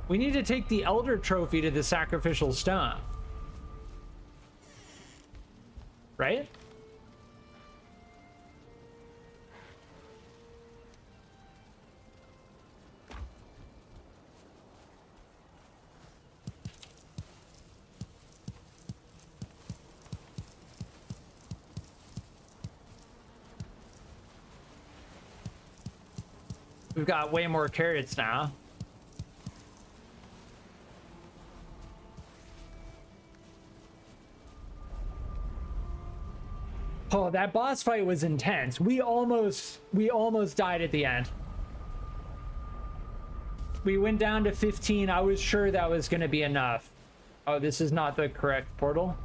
We need to take the Elder Trophy to the Sacrificial Stone. Right? We've got way more carrots now. Oh, that boss fight was intense. We almost died at the end. We went down to 15. I was sure that was going to be enough. Oh, this is not the correct portal.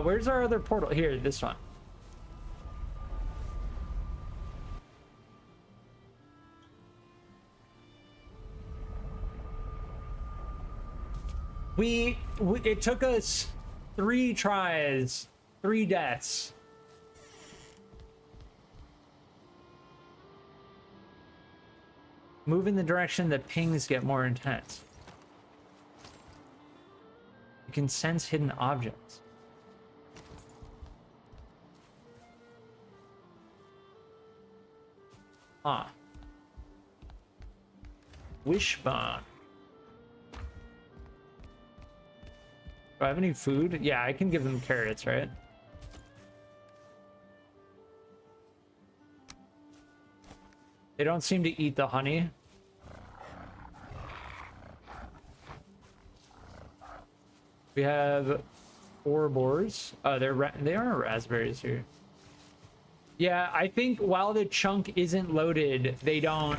Where's our other portal? Here, this one. It took us 3 tries, 3 deaths. Move in the direction that pings get more intense. You can sense hidden objects. Ah. Wishbone. Do I have any food? Yeah, I can give them carrots, right? They don't seem to eat the honey. We have 4 boars. Oh, they are raspberries here. Yeah, I think while the chunk isn't loaded, they don't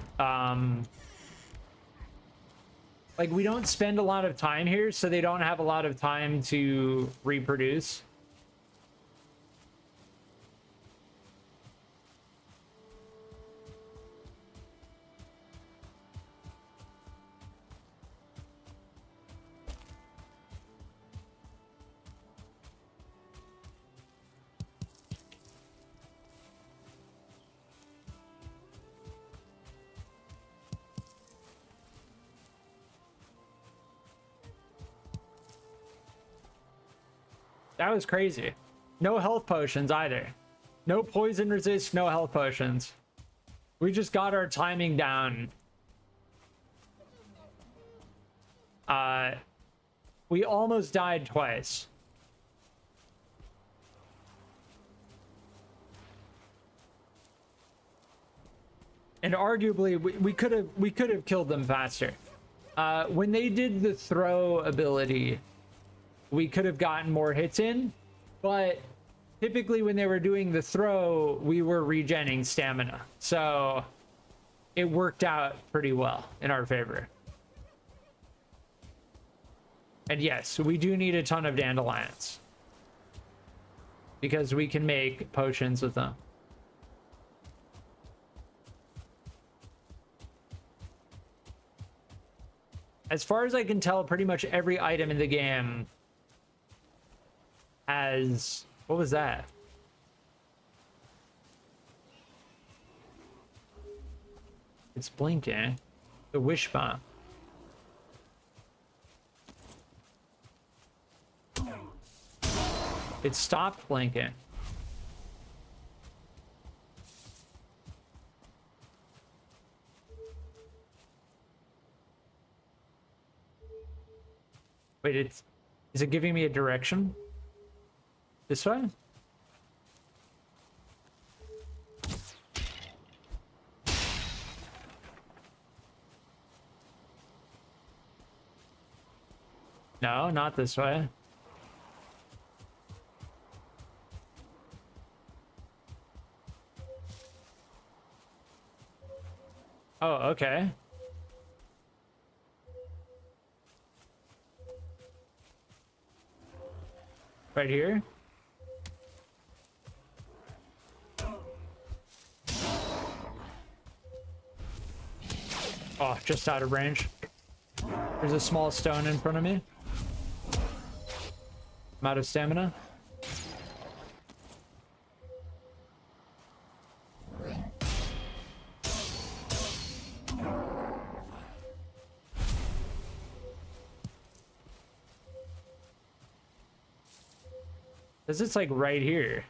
like, we don't spend a lot of time here, so they don't have a lot of time to reproduce. That was crazy. No health potions either. No poison resist, no health potions. We just got our timing down. We almost died twice. And arguably we could have killed them faster. When they did the throw ability, we could have gotten more hits in, but typically when they were doing the throw, we were regenning stamina. So it worked out pretty well in our favor. And yes, we do need a ton of dandelions because we can make potions with them. As far as I can tell, pretty much every item in the game has... What was that? It's blinking. The wishbone. It stopped blinking. Wait, is it giving me a direction? This way? No, not this way. Oh, okay. Right here? Oh, just out of range. There's a small stone in front of me. I'm out of stamina. This is like right here.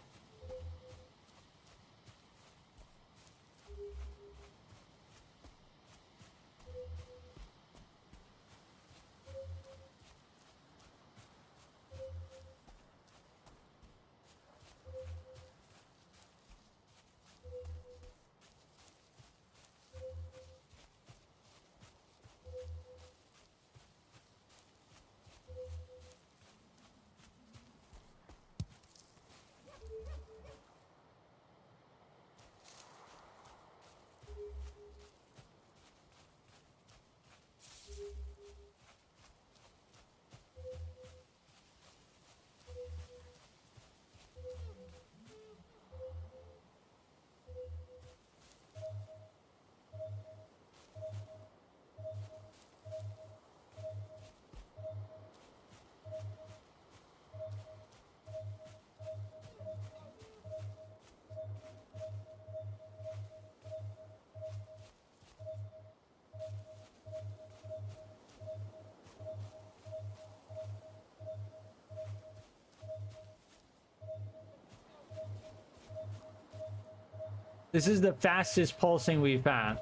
This is the fastest pulsing we've found.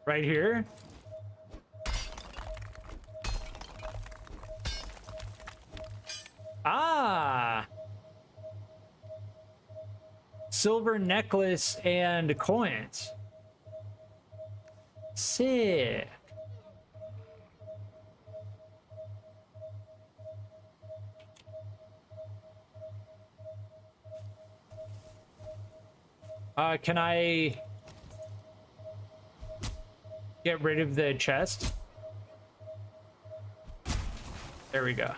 Right here. Ah, silver necklace and coins. Sick. Can I get rid of the chest? There we go.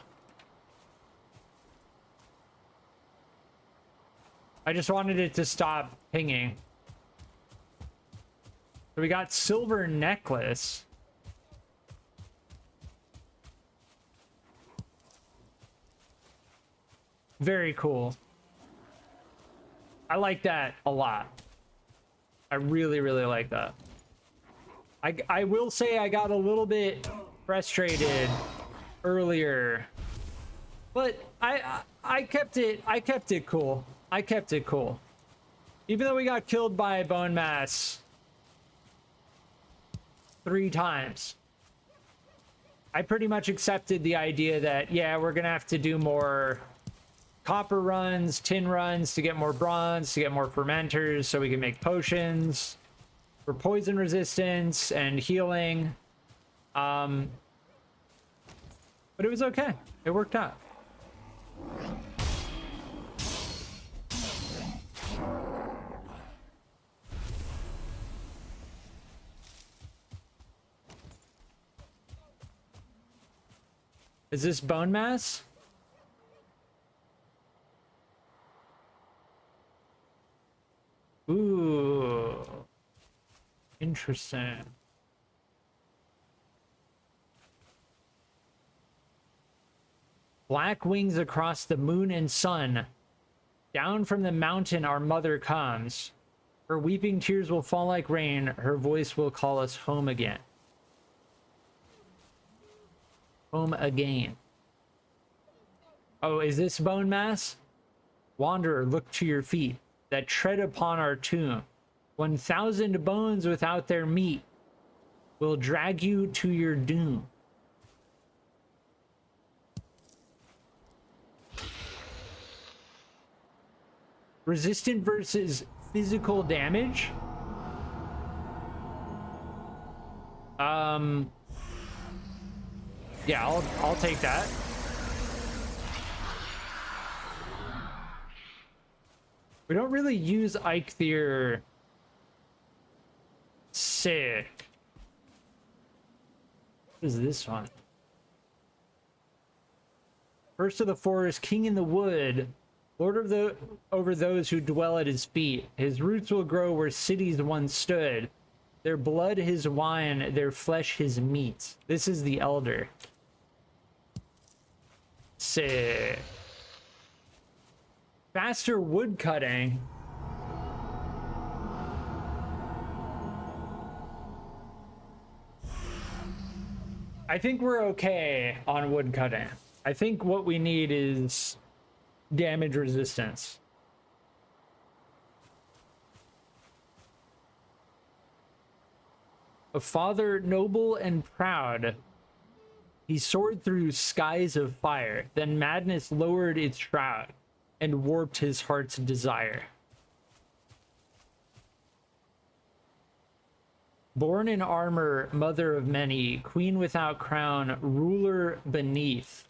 I just wanted it to stop pinging. So we got silver necklace. Very cool. I like that a lot. I really, really like that. I will say I got a little bit frustrated earlier, but I kept it cool. I kept it cool. Even though we got killed by Bonemass 3 times, I pretty much accepted the idea that, yeah, we're gonna have to do more copper runs, tin runs to get more bronze, to get more fermenters so we can make potions for poison resistance and healing. But it was okay. It worked out. Is this Bonemass? Ooh. Interesting. Black wings across the moon and sun. Down from the mountain our mother comes. Her weeping tears will fall like rain. Her voice will call us home again. Home again. Oh, is this Bonemass? Wanderer, look to your feet that tread upon our tomb. 1,000 bones without their meat will drag you to your doom. Resistant versus physical damage. Yeah, I'll take that. We don't really use Eikthyr. Sick. What is this one? First of the forest, king in the wood, lord of the over those who dwell at his feet. His roots will grow where cities once stood. Their blood his wine, their flesh his meat. This is the elder. Sick. Faster wood cutting. I think we're okay on wood cutting. I think what we need is damage resistance. A father noble and proud, he soared through skies of fire. Then madness lowered its shroud and warped his heart's desire. Born in armor, mother of many, queen without crown, ruler beneath.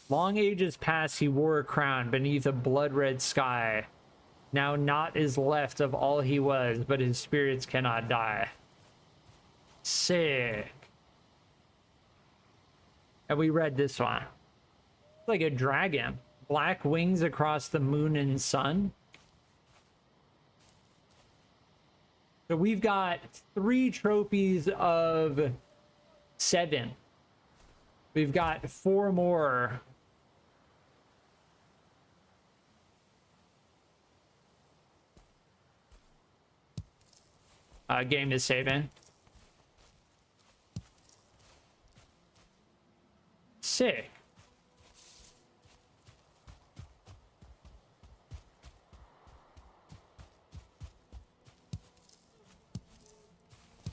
Long ages past, he wore a crown beneath a blood-red sky. Now naught is left of all he was, but his spirits cannot die. Sick. And we read this one. It's like a dragon. Black wings across the moon and sun. So we've got 3 trophies of 7. We've got 4 more. Game is saving. Sick.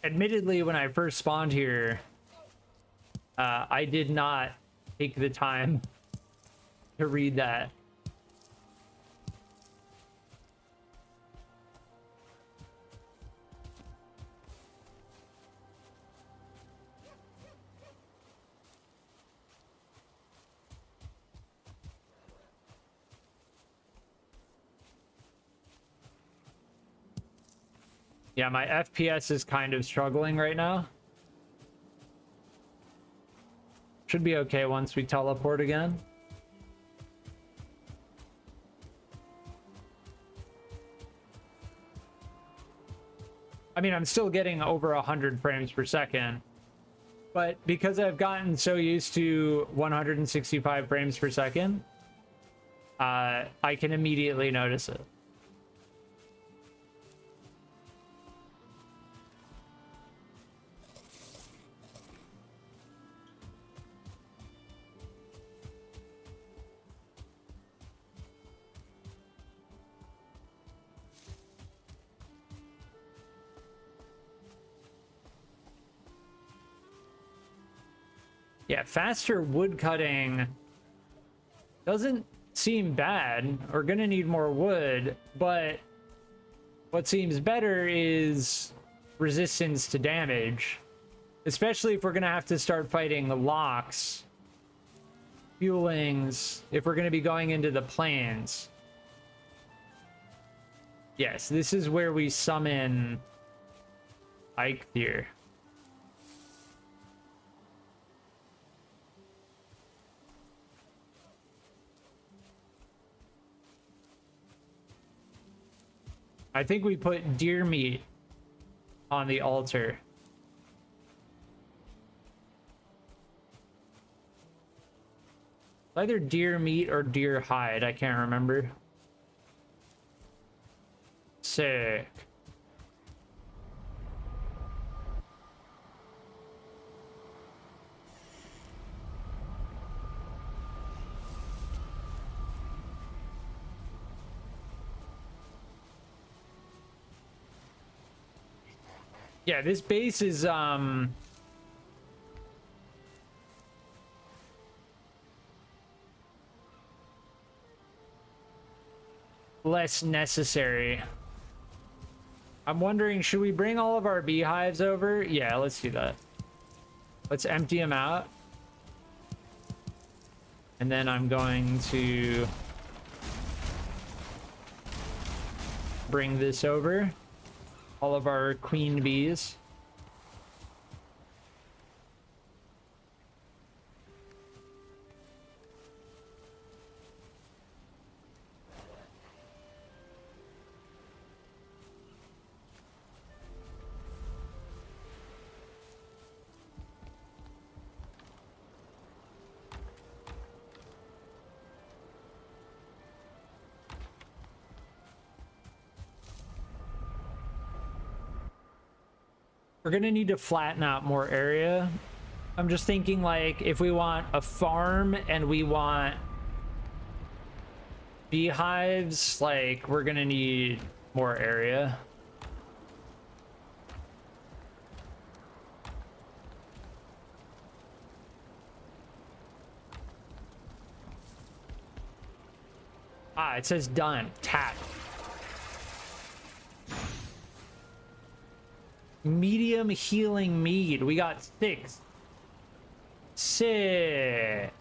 Admittedly, when I first spawned here, I did not take the time to read that. Yeah, my FPS is kind of struggling right now. Should be okay once we teleport again. I mean, I'm still getting over 100 frames per second, but because I've gotten so used to 165 frames per second, I can immediately notice it. Yeah, faster wood cutting doesn't seem bad. We're gonna need more wood, but what seems better is resistance to damage, especially if we're gonna have to start fighting the locks, fuelings, if we're gonna be going into the plains. Yes, this is where we summon Eikthyr. I think we put deer meat on the altar. Either deer meat or deer hide. I can't remember. Sick. Yeah, this base is less necessary. I'm wondering, should we bring all of our beehives over? Yeah, let's do that. Let's empty them out. And then I'm going to bring this over. All of our queen bees. We're gonna need to flatten out more area. I'm just thinking, like, if we want a farm and we want beehives, like, we're gonna need more area. Ah, it says done. Tap. Medium healing mead. We got 6. Sick.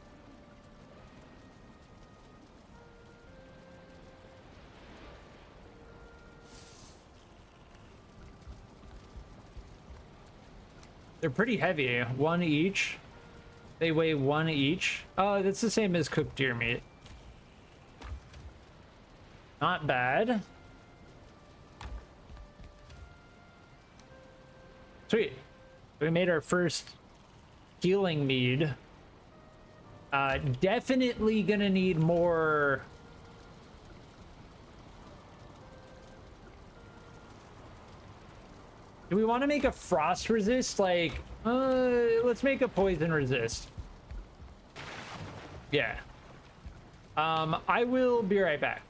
They're pretty heavy. 1 each. They weigh 1 each. Oh, that's the same as cooked deer meat. Not bad. Sweet. We made our first healing mead. Definitely gonna need more. Do we want to make a frost resist? Like, let's make a poison resist. Yeah. I will be right back.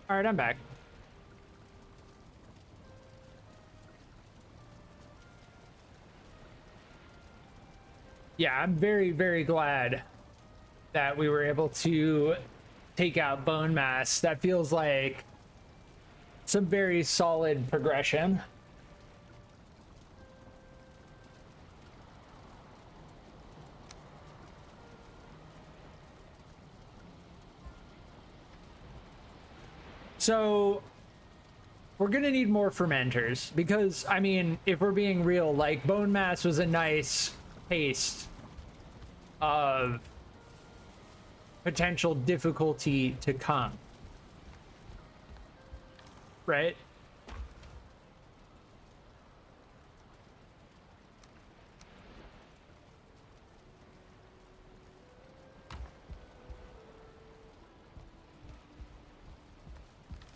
All right, I'm back. Yeah, I'm very, very glad that we were able to take out Bonemass. That feels like some very solid progression. So we're gonna need more fermenters because, I mean, if we're being real, like, Bonemass was a nice taste of potential difficulty to come, right?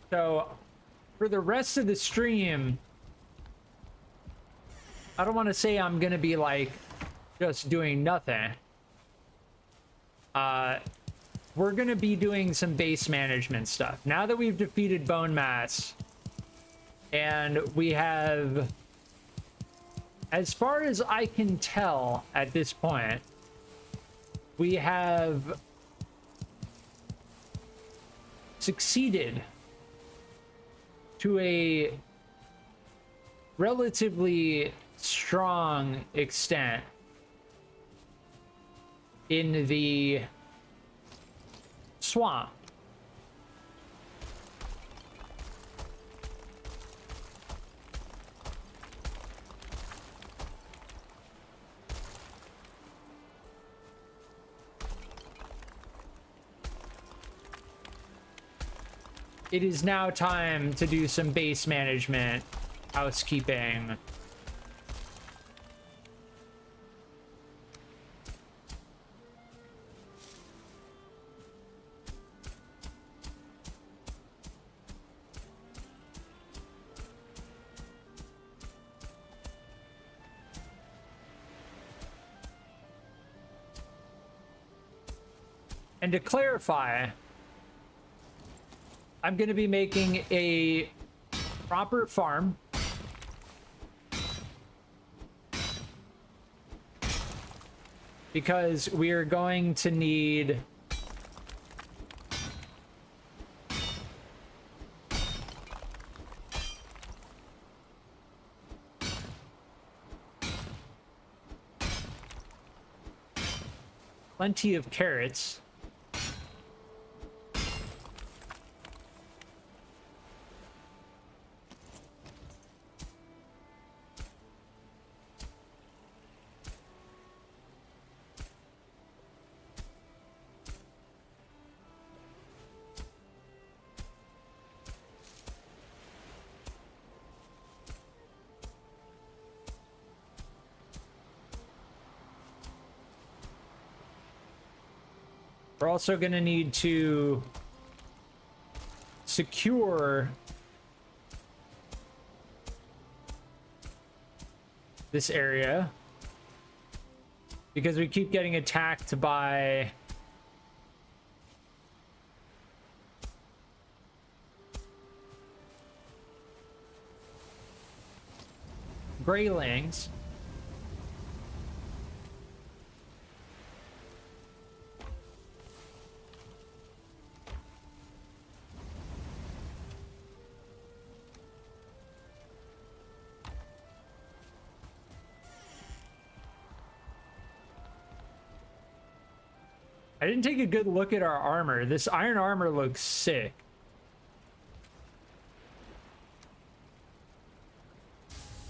So for the rest of the stream, I don't want to say I'm gonna be like just doing nothing. We're gonna be doing some base management stuff now that we've defeated Bonemass, and we have, as far as I can tell at this point, we have succeeded to a relatively strong extent in the swamp. It is now time to do some base management, housekeeping. And to clarify, I'm going to be making a proper farm. Because we are going to need plenty of carrots. We're also going to need to secure this area because we keep getting attacked by Greylings. I didn't take a good look at our armor. This iron armor looks sick.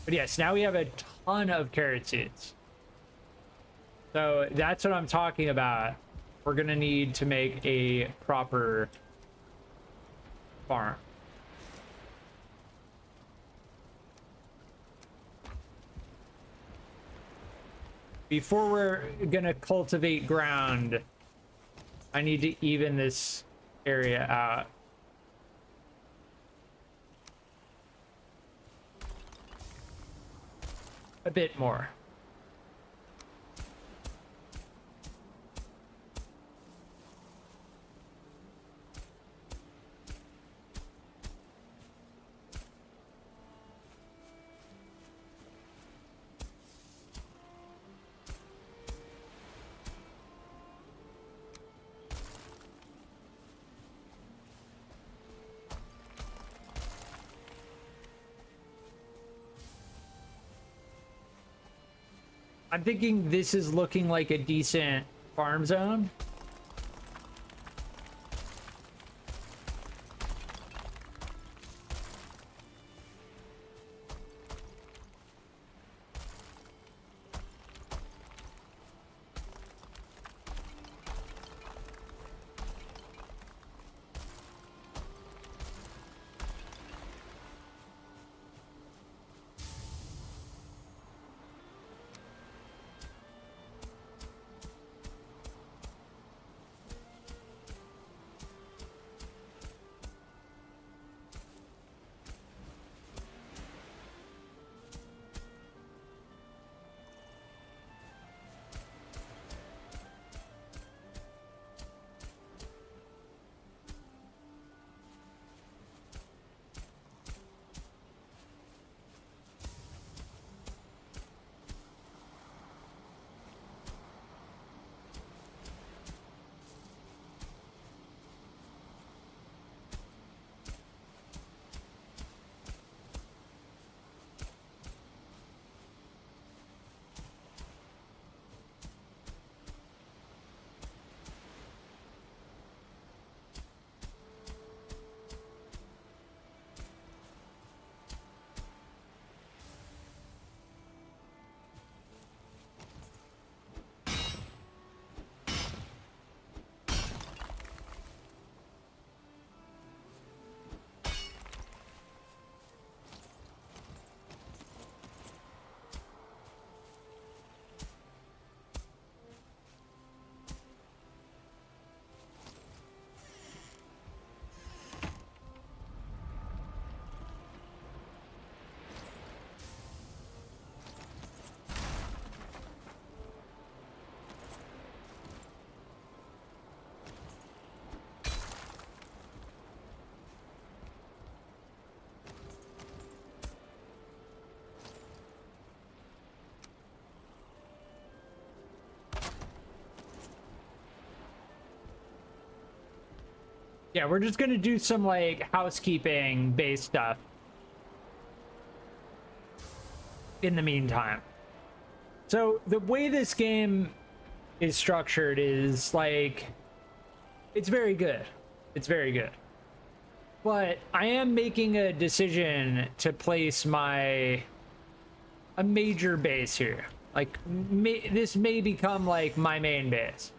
But yes, now we have a ton of carrot seeds. So that's what I'm talking about. We're gonna need to make a proper farm. Before we're gonna cultivate ground, I need to even this area out. A bit more. I'm thinking this is looking like a decent farm zone. Yeah, we're just gonna do some like housekeeping based stuff in the meantime. So the way this game is structured is like, it's very good. It's very good. But I am making a decision to place a major base here. Like, this may become like my main base.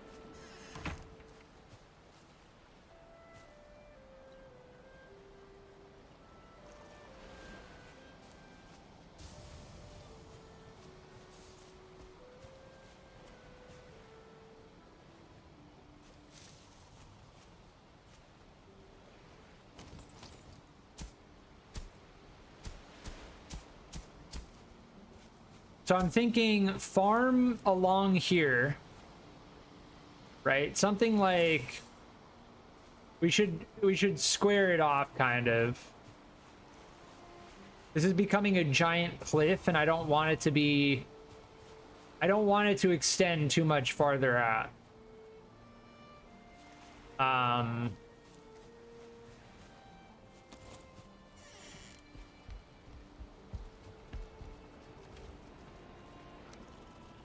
So I'm thinking farm along here, right? Something like we should square it off kind of. This is becoming a giant cliff and I don't want it to extend too much farther out.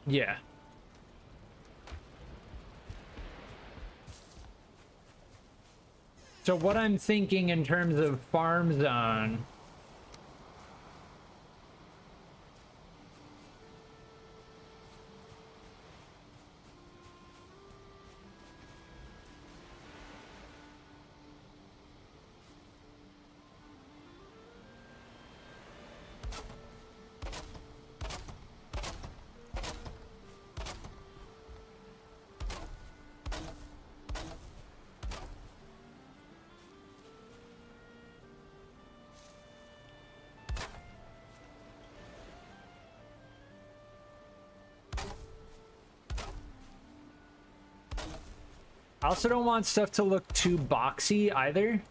Yeah. So what I'm thinking in terms of farm zone, I also don't want stuff to look too boxy either.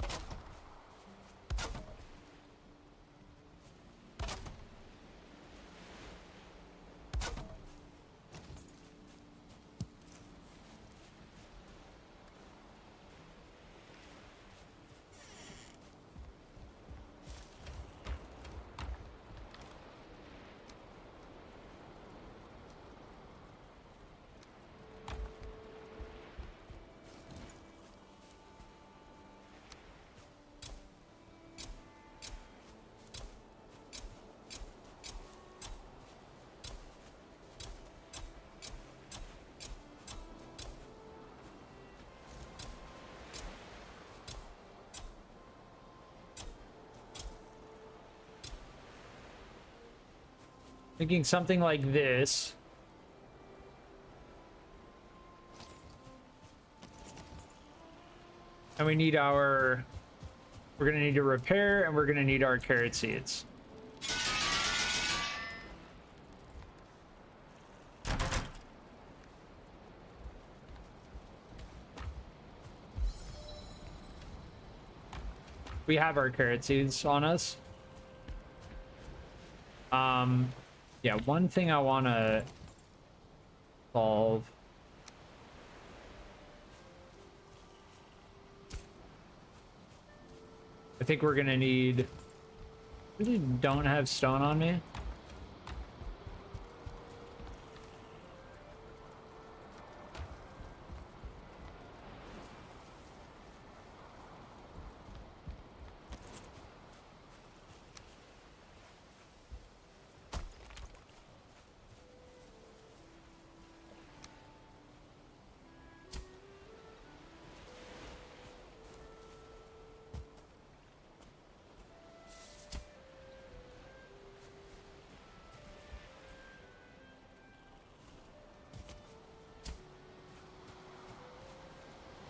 Thinking something like this. And we need our... We're going to need to repair, and we're going to need our carrot seeds. We have our carrot seeds on us. Yeah, one thing I want to solve. I think we're gonna need... Really don't have stone on me.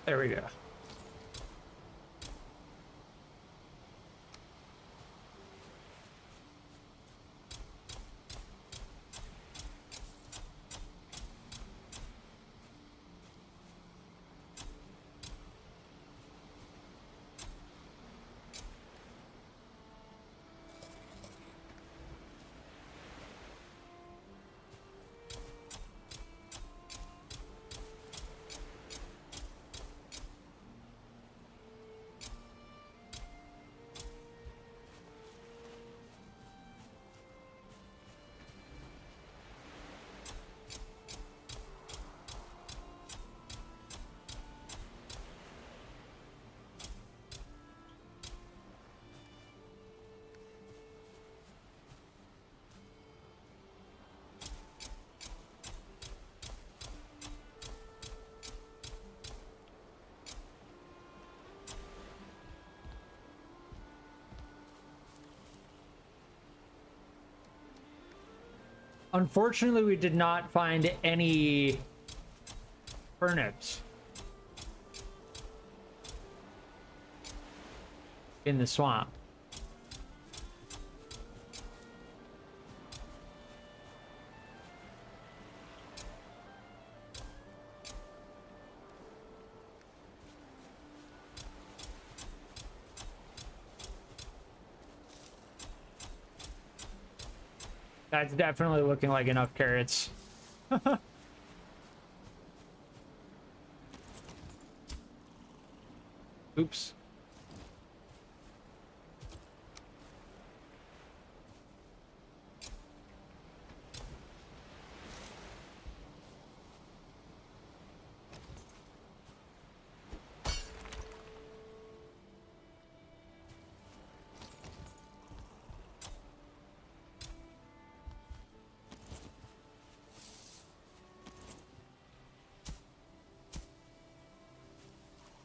There we go. Unfortunately, we did not find any turnips in the swamp. That's definitely looking like enough carrots. Oops.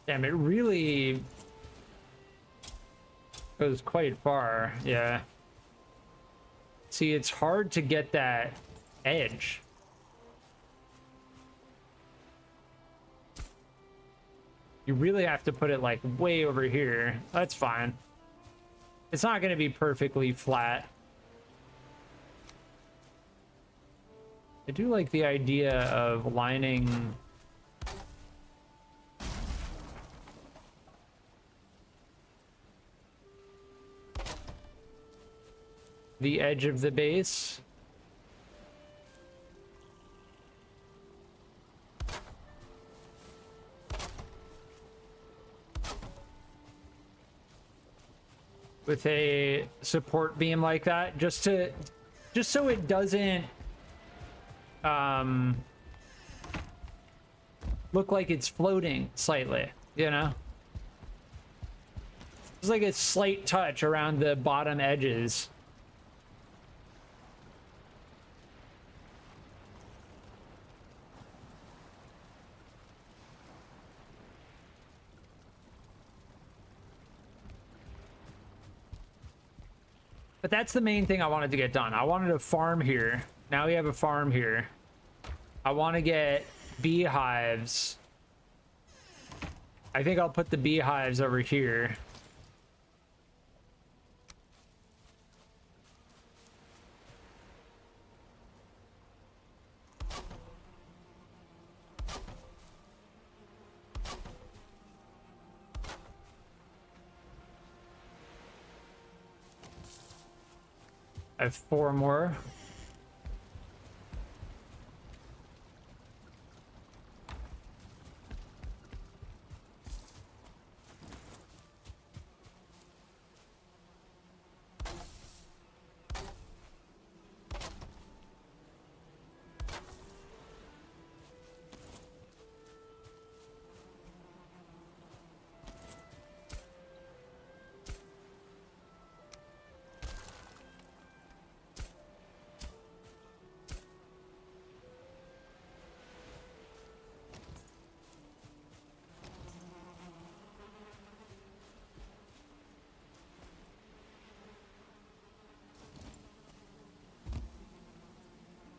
Damn, it really goes quite far. Yeah. See, it's hard to get that edge. You really have to put it like way over here. That's fine. It's not going to be perfectly flat. I do like the idea of lining the edge of the base. With a support beam like that, just so it doesn't look like it's floating slightly, you know? It's like a slight touch around the bottom edges. But that's the main thing I wanted to get done. I wanted a farm here. Now we have a farm here. I want to get beehives. I think I'll put the beehives over here. I have 4 more.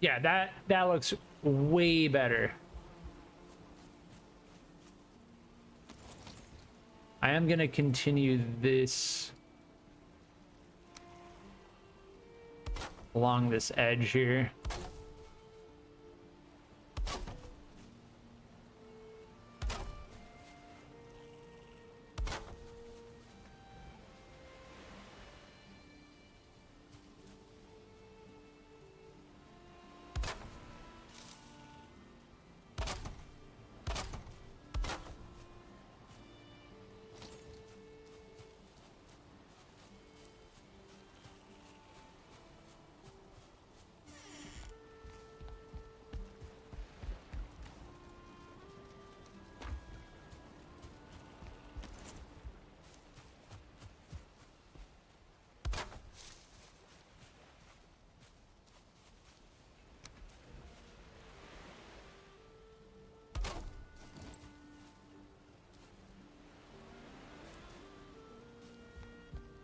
Yeah, that looks way better. I am gonna continue this along this edge here.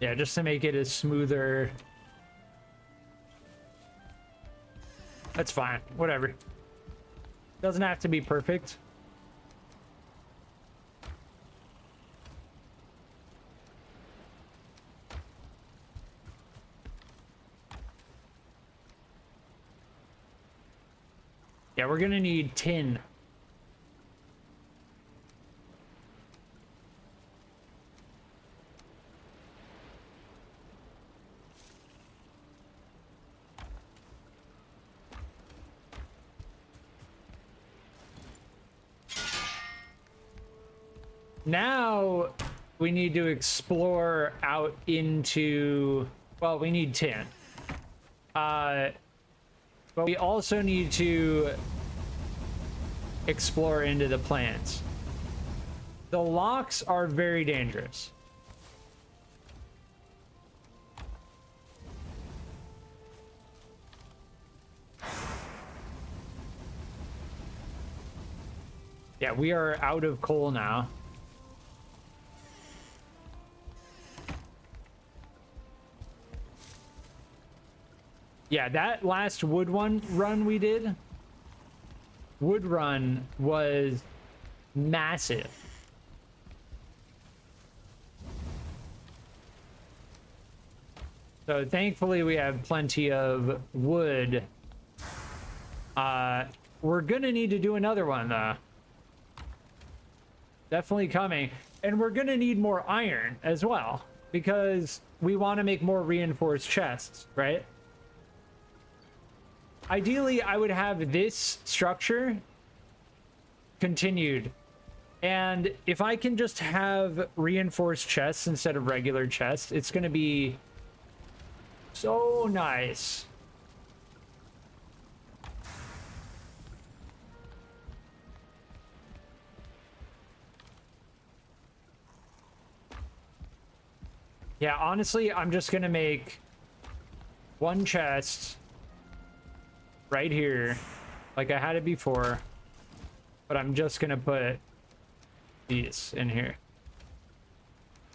Yeah, just to make it a smoother. That's fine. Whatever. Doesn't have to be perfect. Yeah, we're gonna need tin. Now we need to explore out into, well, we need tin. But we also need to explore into the plants. The locks are very dangerous. Yeah, we are out of coal now. Yeah, that last wood run we did, wood run was massive. So thankfully we have plenty of wood. We're gonna need to do another one though. Definitely coming. And we're gonna need more iron as well, because we want to make more reinforced chests, right? Ideally, I would have this structure continued. And if I can just have reinforced chests instead of regular chests, it's going to be so nice. Yeah, honestly, I'm just going to make one chest right here, like I had it before, but I'm just gonna put these in here.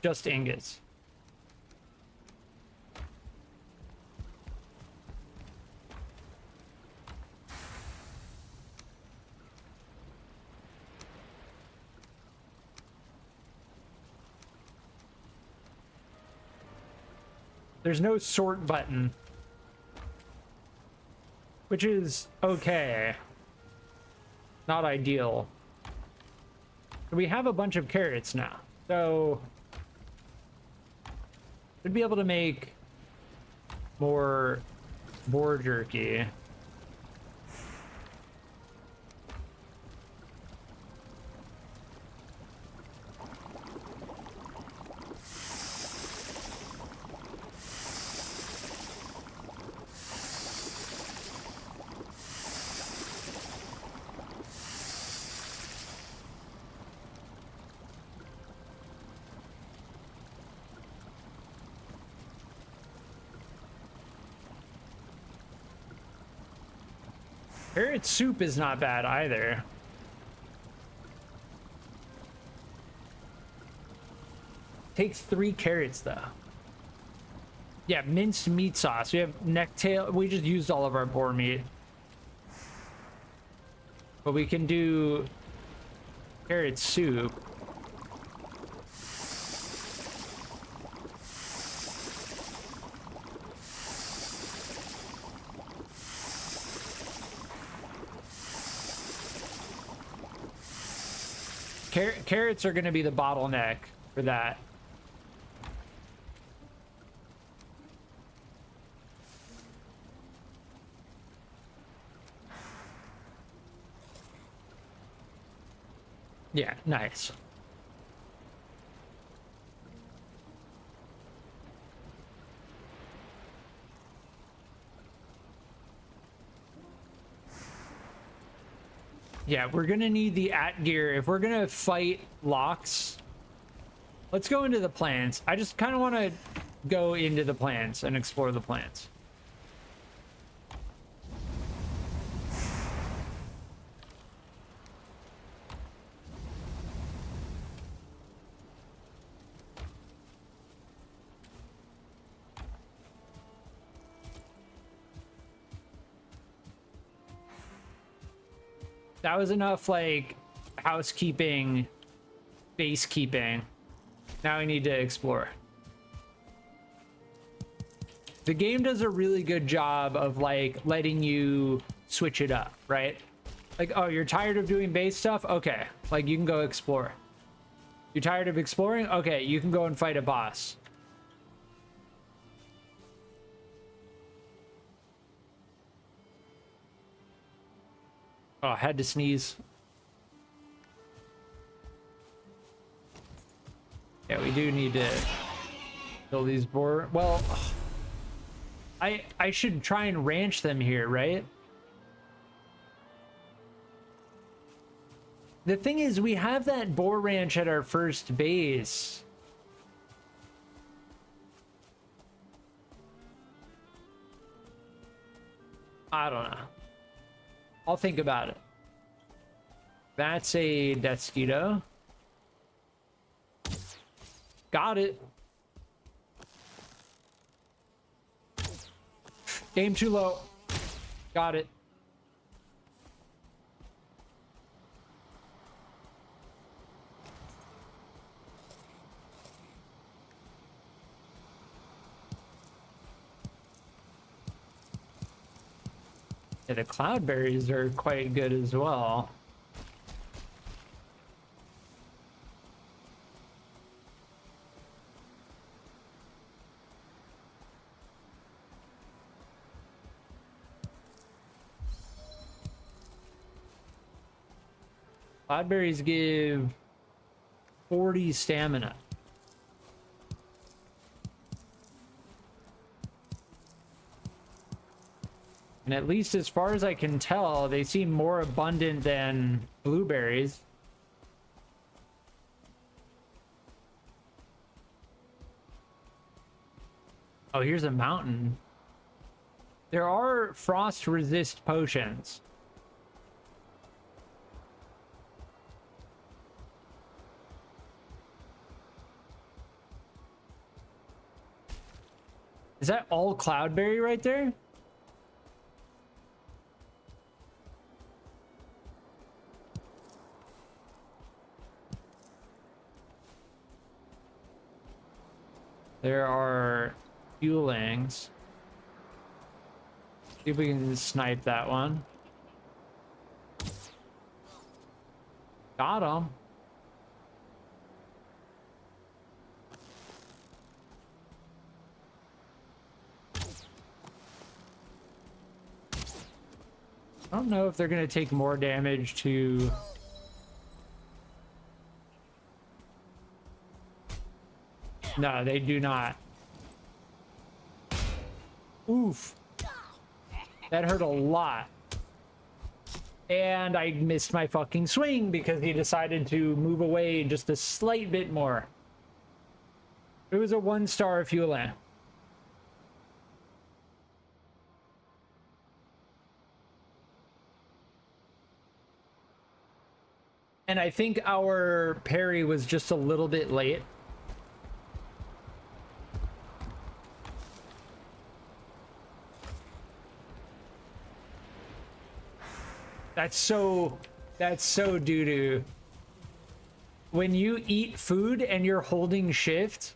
Just ingots. There's no sort button, which is okay. Not ideal. We have a bunch of carrots now, so we'd be able to make more boar jerky. Carrot soup is not bad either. Takes 3 carrots though. Yeah, minced meat sauce. We have necktail. We just used all of our boar meat. But we can do carrot soup. Carrots are going to be the bottleneck for that. Yeah, nice. Yeah, we're gonna need the gear if we're gonna fight locks. Let's go into the plants. I just kind of want to go into the plants and explore the plants. That was enough, like, housekeeping, base keeping. Now we need to explore. The game does a really good job of, like, letting you switch it up, right? Like, oh, you're tired of doing base stuff? Okay, like, you can go explore. You're tired of exploring? Okay, you can go and fight a boss. Oh, I had to sneeze. Yeah, we do need to kill these boar. Well, I should try and ranch them here, right? The thing is, we have that boar ranch at our first base. I don't know. I'll think about it. That's a Desquito. Got it. Game too low. Got it. Yeah, the cloudberries are quite good as well. Cloudberries give 40 stamina. And at least as far as I can tell, they seem more abundant than blueberries. Oh, here's a mountain. There are frost resist potions. Is that all cloudberry right there? There are fuelings. See if we can snipe that one. Got him. I don't know if they're going to take more damage to... No, they do not. Oof. That hurt a lot. And I missed my fucking swing because he decided to move away just a slight bit more. It was a 1-star fueling. And I think our parry was just a little bit late. That's so doo-doo. When you eat food and you're holding shift,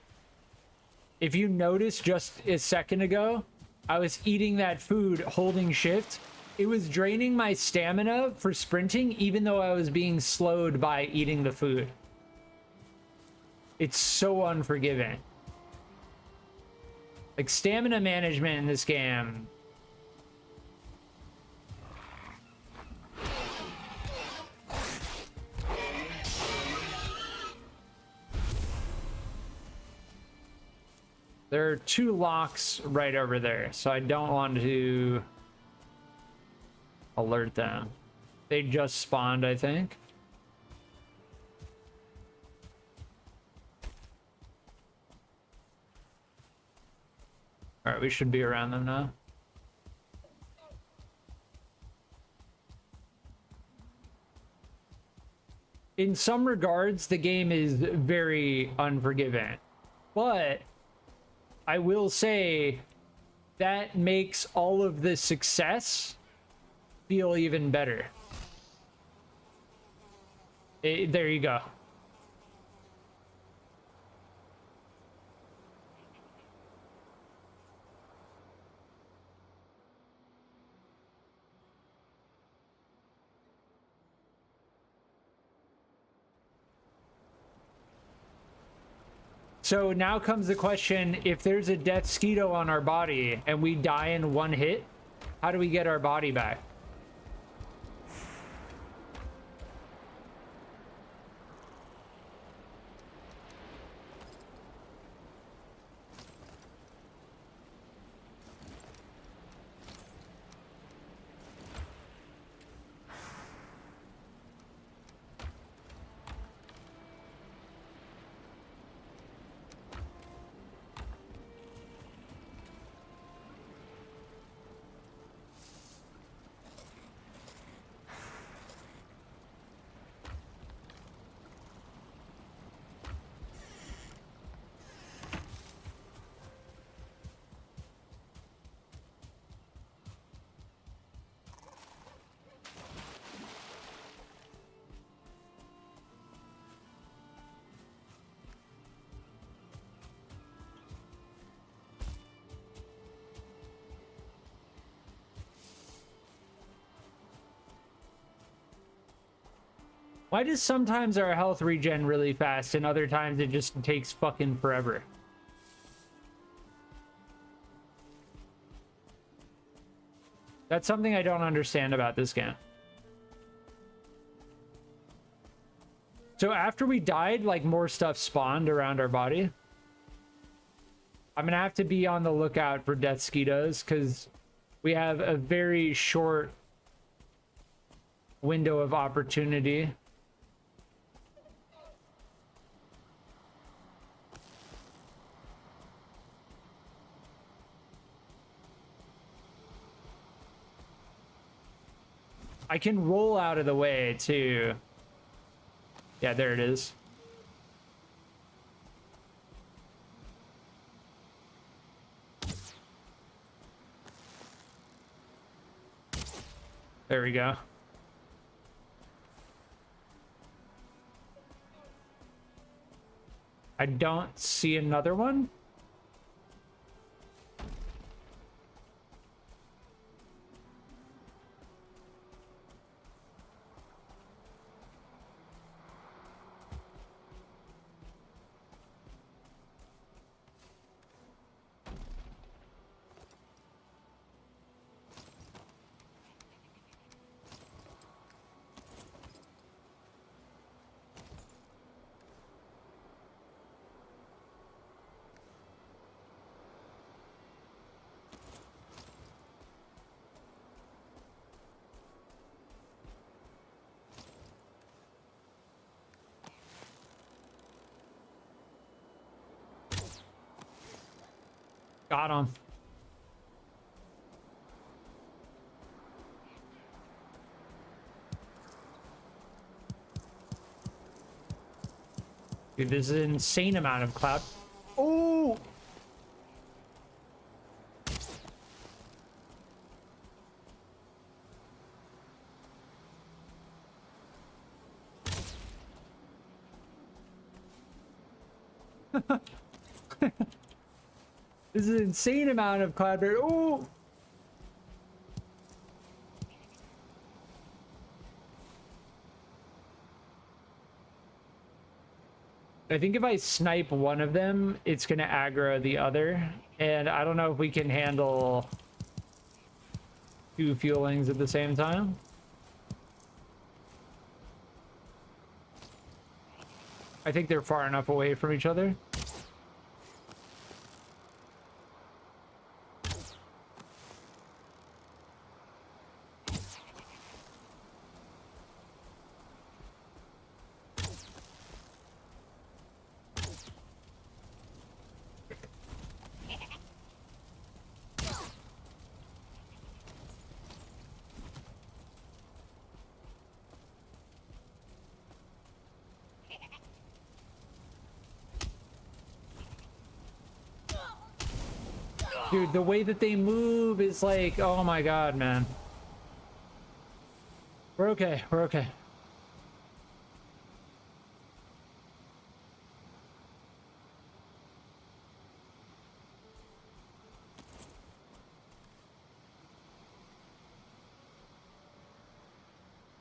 if you notice just a second ago, I was eating that food holding shift. It was draining my stamina for sprinting, even though I was being slowed by eating the food. It's so unforgiving. Like, stamina management in this game. There are 2 locks right over there, so I don't want to alert them. They just spawned, I think. All right, we should be around them now. In some regards, the game is very unforgiving, but I will say that makes all of the success feel even better. There you go. So now comes the question, if there's a death skeeto on our body and we die in 1 hit, how do we get our body back? Why does sometimes our health regen really fast and other times it just takes fucking forever? That's something I don't understand about this game. So after we died, like, more stuff spawned around our body. I'm gonna have to be on the lookout for death skeetos because we have a very short window of opportunity. I can roll out of the way too. Yeah, there it is. There we go. I don't see another one. Got him. Dude, this is an insane amount of cloud. Oh! This is an insane amount of cloud barrier. Oh! I think if I snipe one of them, it's gonna aggro the other. And I don't know if we can handle two fuelings at the same time. I think they're far enough away from each other. Dude, the way that they move is like, oh my god, man. We're okay, we're okay.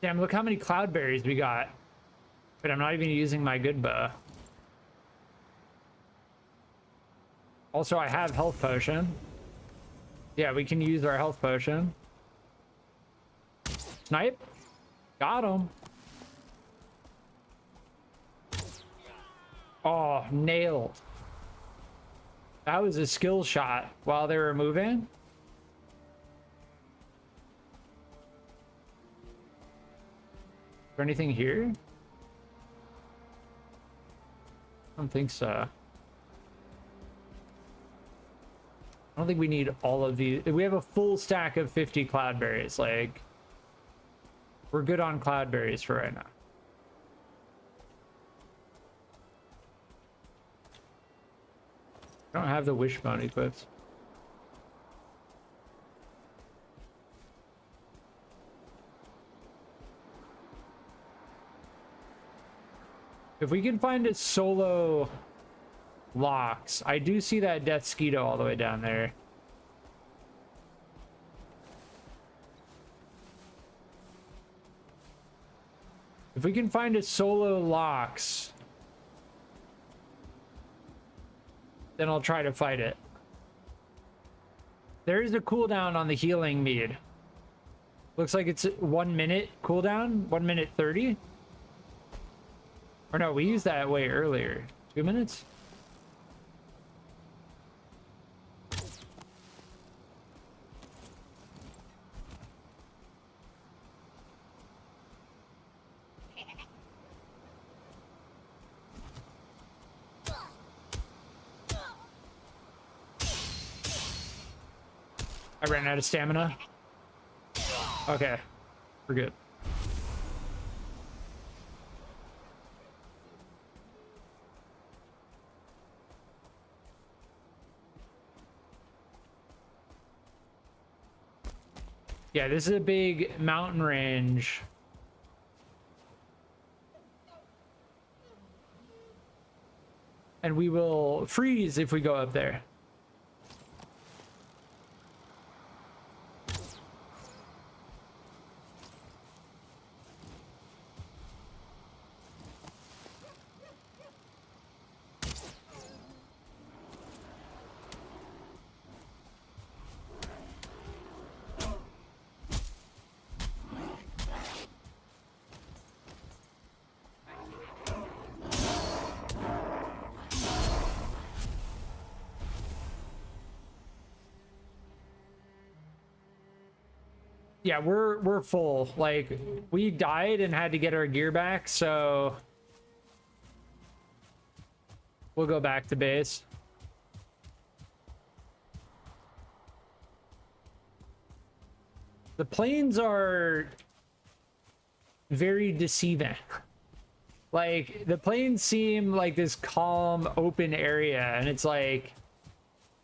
Damn, look how many cloudberries we got. But I'm not even using my good bow. Also, I have health potion. Yeah, we can use our health potion. Snipe. Got him. Oh, nailed. That was a skill shot while they were moving. Is there anything here? I don't think so. I don't think we need all of these. We have a full stack of 50 cloudberries. Like, we're good on cloudberries for right now. I don't have the wishbone equipped. If we can find a solo locks, I do see that death skeeto all the way down there. If we can find a solo locks, then I'll try to fight it. There is a cooldown on the healing mead. Looks like it's 1 minute cooldown, 1 minute 30. Or no, we used that way earlier. 2 minutes? I ran out of stamina. Okay, we're good. Yeah, this is a big mountain range. And we will freeze if we go up there. Yeah, we're full. Like, we died and had to get our gear back, so we'll go back to base. The planes are very deceiving. Like, the planes seem like this calm, open area, and it's like,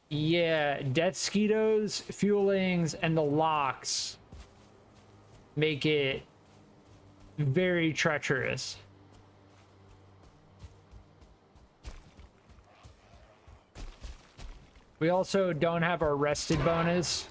yeah, death skeetos, fuelings, and the locks make it very treacherous. We also don't have our rested bonus.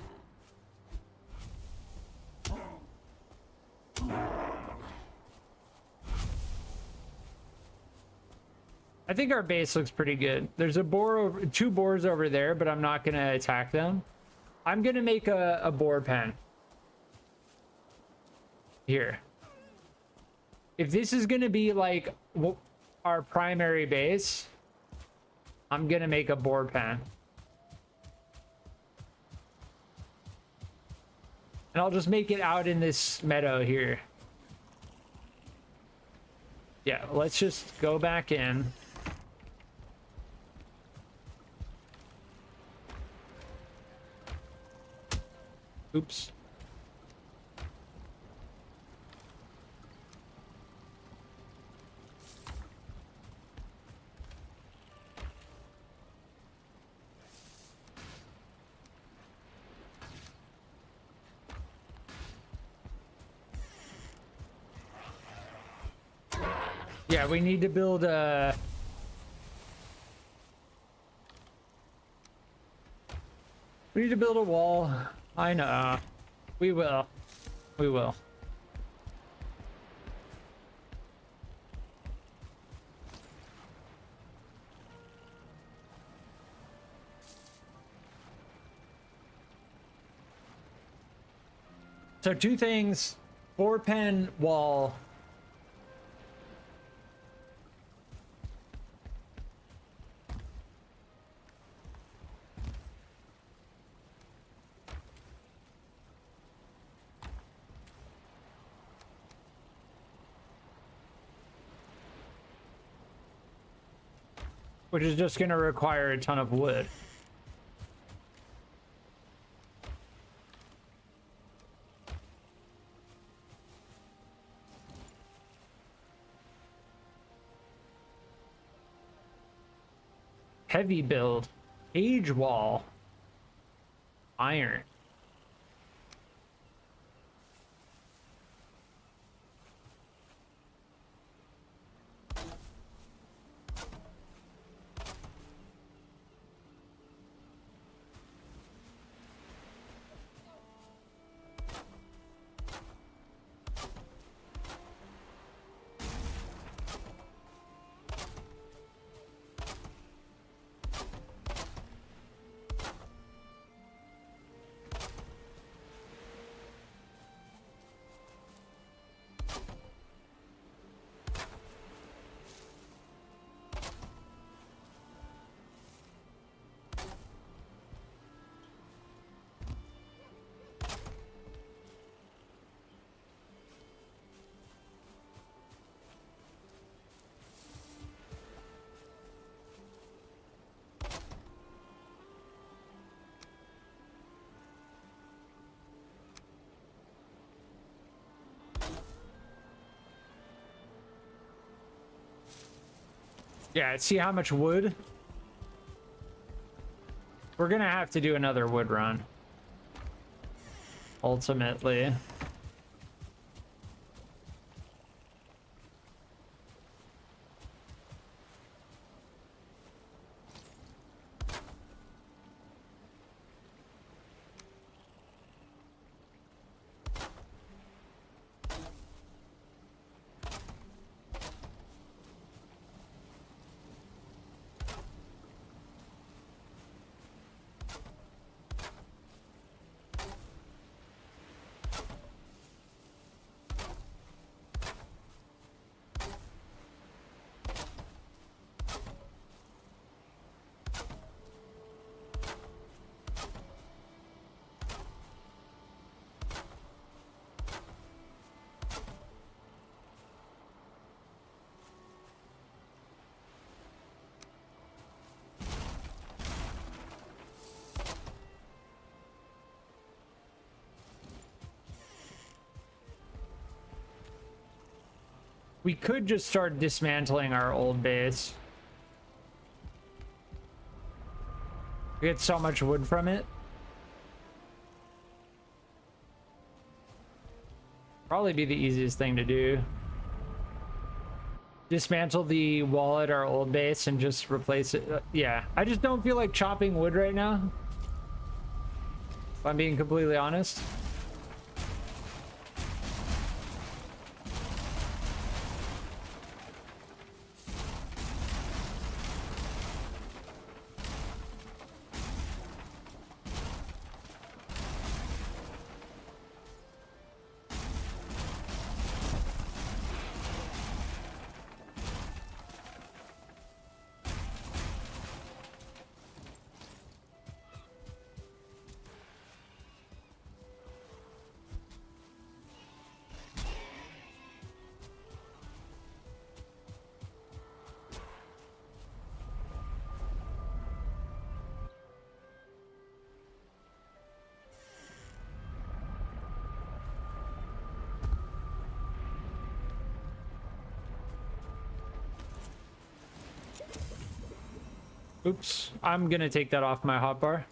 I think our base looks pretty good. There's a boar over, 2 boars over there, but I'm not gonna attack them. I'm gonna make a boar pen here. If this is gonna be like our primary base, I'm gonna make a boar pen. And I'll just make it out in this meadow here. Yeah, let's just go back in. Oops. Yeah, we need to build a... We need to build a wall. I know. We will. We will. So 2 things. 4-pen wall. Which is just going to require a ton of wood. Heavy build. Cage wall. Iron. Yeah, see how much wood? We're gonna have to do another wood run. Ultimately. We could just start dismantling our old base. We get so much wood from it. Probably be the easiest thing to do. Dismantle the wall at our old base and just replace it. Yeah, I just don't feel like chopping wood right now, if I'm being completely honest. Oops, I'm gonna take that off my hotbar.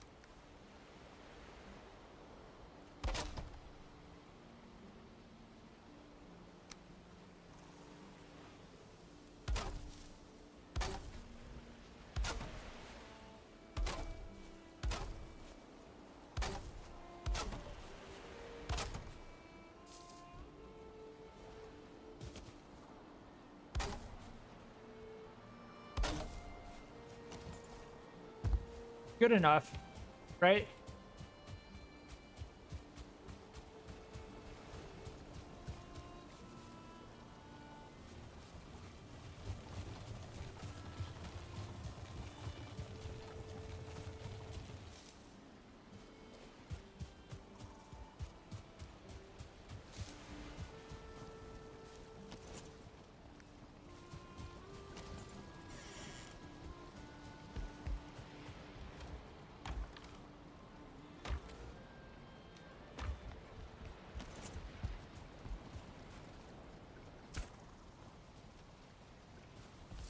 Good enough, right?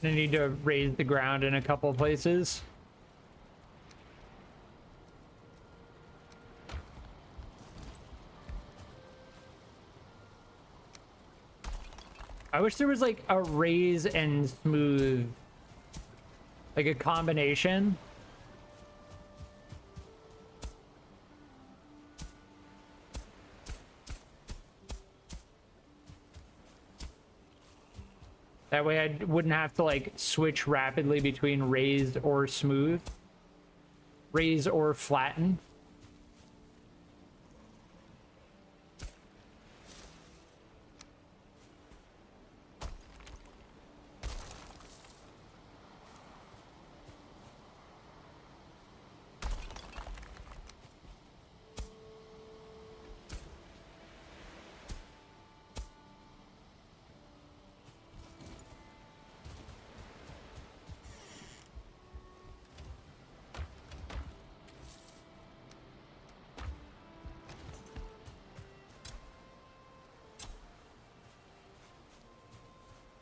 I need to raise the ground in a couple places. I wish there was like a raise and smooth, like a combination. That way I wouldn't have to like switch rapidly between raised or smooth, raise or flatten.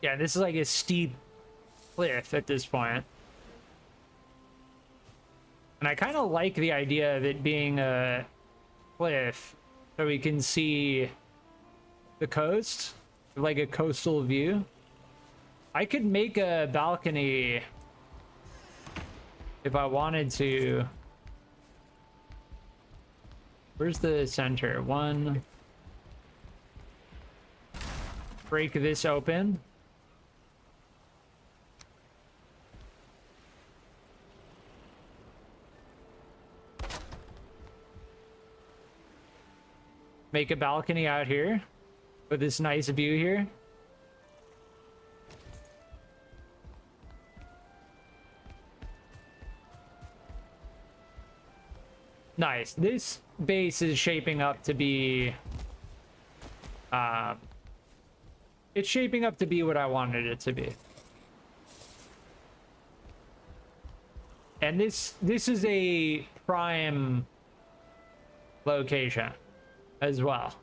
Yeah, this is like a steep cliff at this point. And I kind of like the idea of it being a cliff so we can see the coast, like a coastal view. I could make a balcony if I wanted to. Where's the center? One. Break this open. Make a balcony out here with this nice view here. Nice. This base is shaping up to be it's shaping up to be what I wanted it to be. And this is a prime location as well.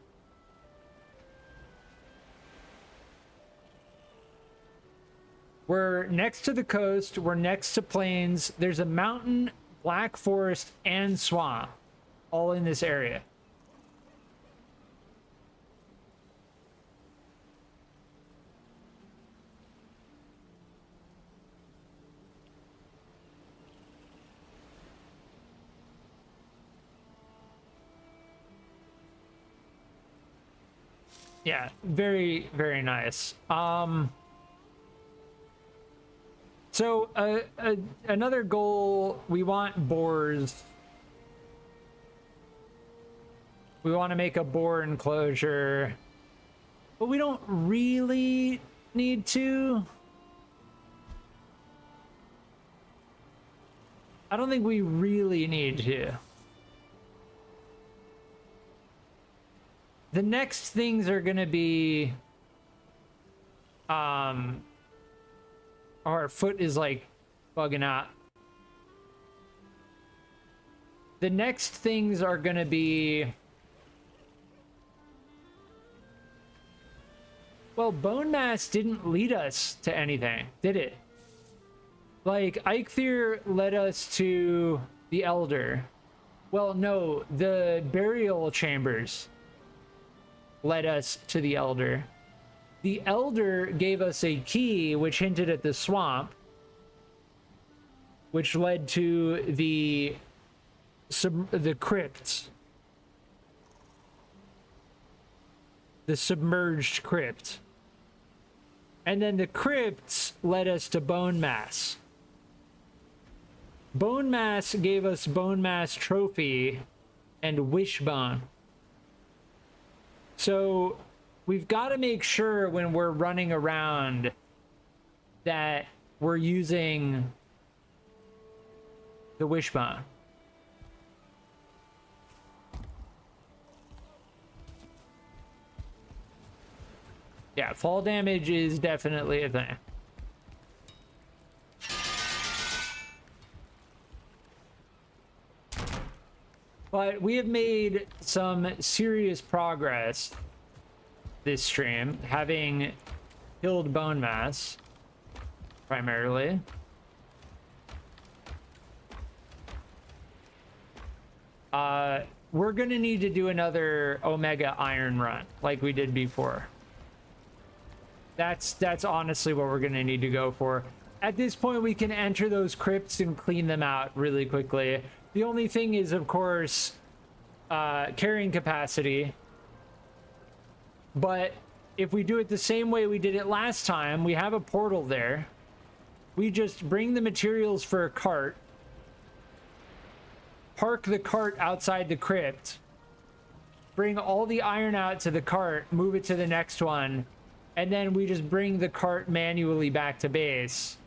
We're next to the coast. We're next to plains. There's a mountain, black forest, and swamp all in this area. Yeah, very, very nice. So another goal, we want boars. We want to make a boar enclosure, but we don't really need to. I don't think we really need to. The next things are going to be, our foot is like bugging out. The next things are going to be, well, Bonemass didn't lead us to anything, did it? Like, Eikthyr led us to the Elder. Well, no, the burial chambers led us to the Elder. The Elder gave us a key which hinted at the swamp, which led to the crypt. The submerged crypt. And then the crypts led us to Bonemass. Bonemass gave us Bonemass Trophy and Wishbone. So we've got to make sure when we're running around that we're using the Wishbone. Yeah, fall damage is definitely a thing. But we have made some serious progress this stream, having killed Bonemass, primarily. We're gonna need to do another Omega Iron run, like we did before. That's honestly what we're gonna need to go for. At this point, we can enter those crypts and clean them out really quickly. The only thing is, of course, carrying capacity. But if we do it the same way we did it last time, we have a portal there. We just bring the materials for a cart, park the cart outside the crypt, bring all the iron out to the cart, move it to the next one, and then we just bring the cart manually back to base.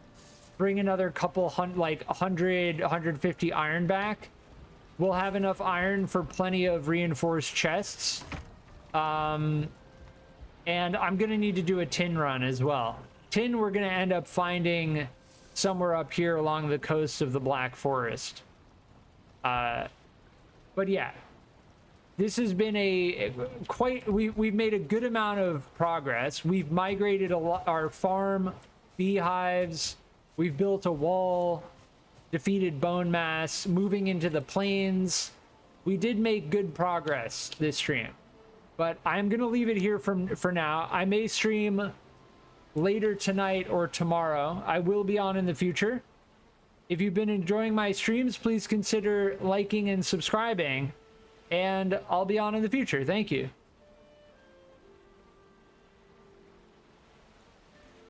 Bring another couple like 100, 150 iron back. We'll have enough iron for plenty of reinforced chests. And I'm gonna need to do a tin run as well. Tin we're gonna end up finding somewhere up here along the coast of the Black Forest. But yeah, this has been we've made a good amount of progress. We've migrated our farm, beehives. We've built a wall, defeated Bonemass, moving into the plains. We did make good progress this stream, but I'm gonna leave it here for now. I may stream later tonight or tomorrow. I will be on in the future. If you've been enjoying my streams, please consider liking and subscribing, and I'll be on in the future. Thank you.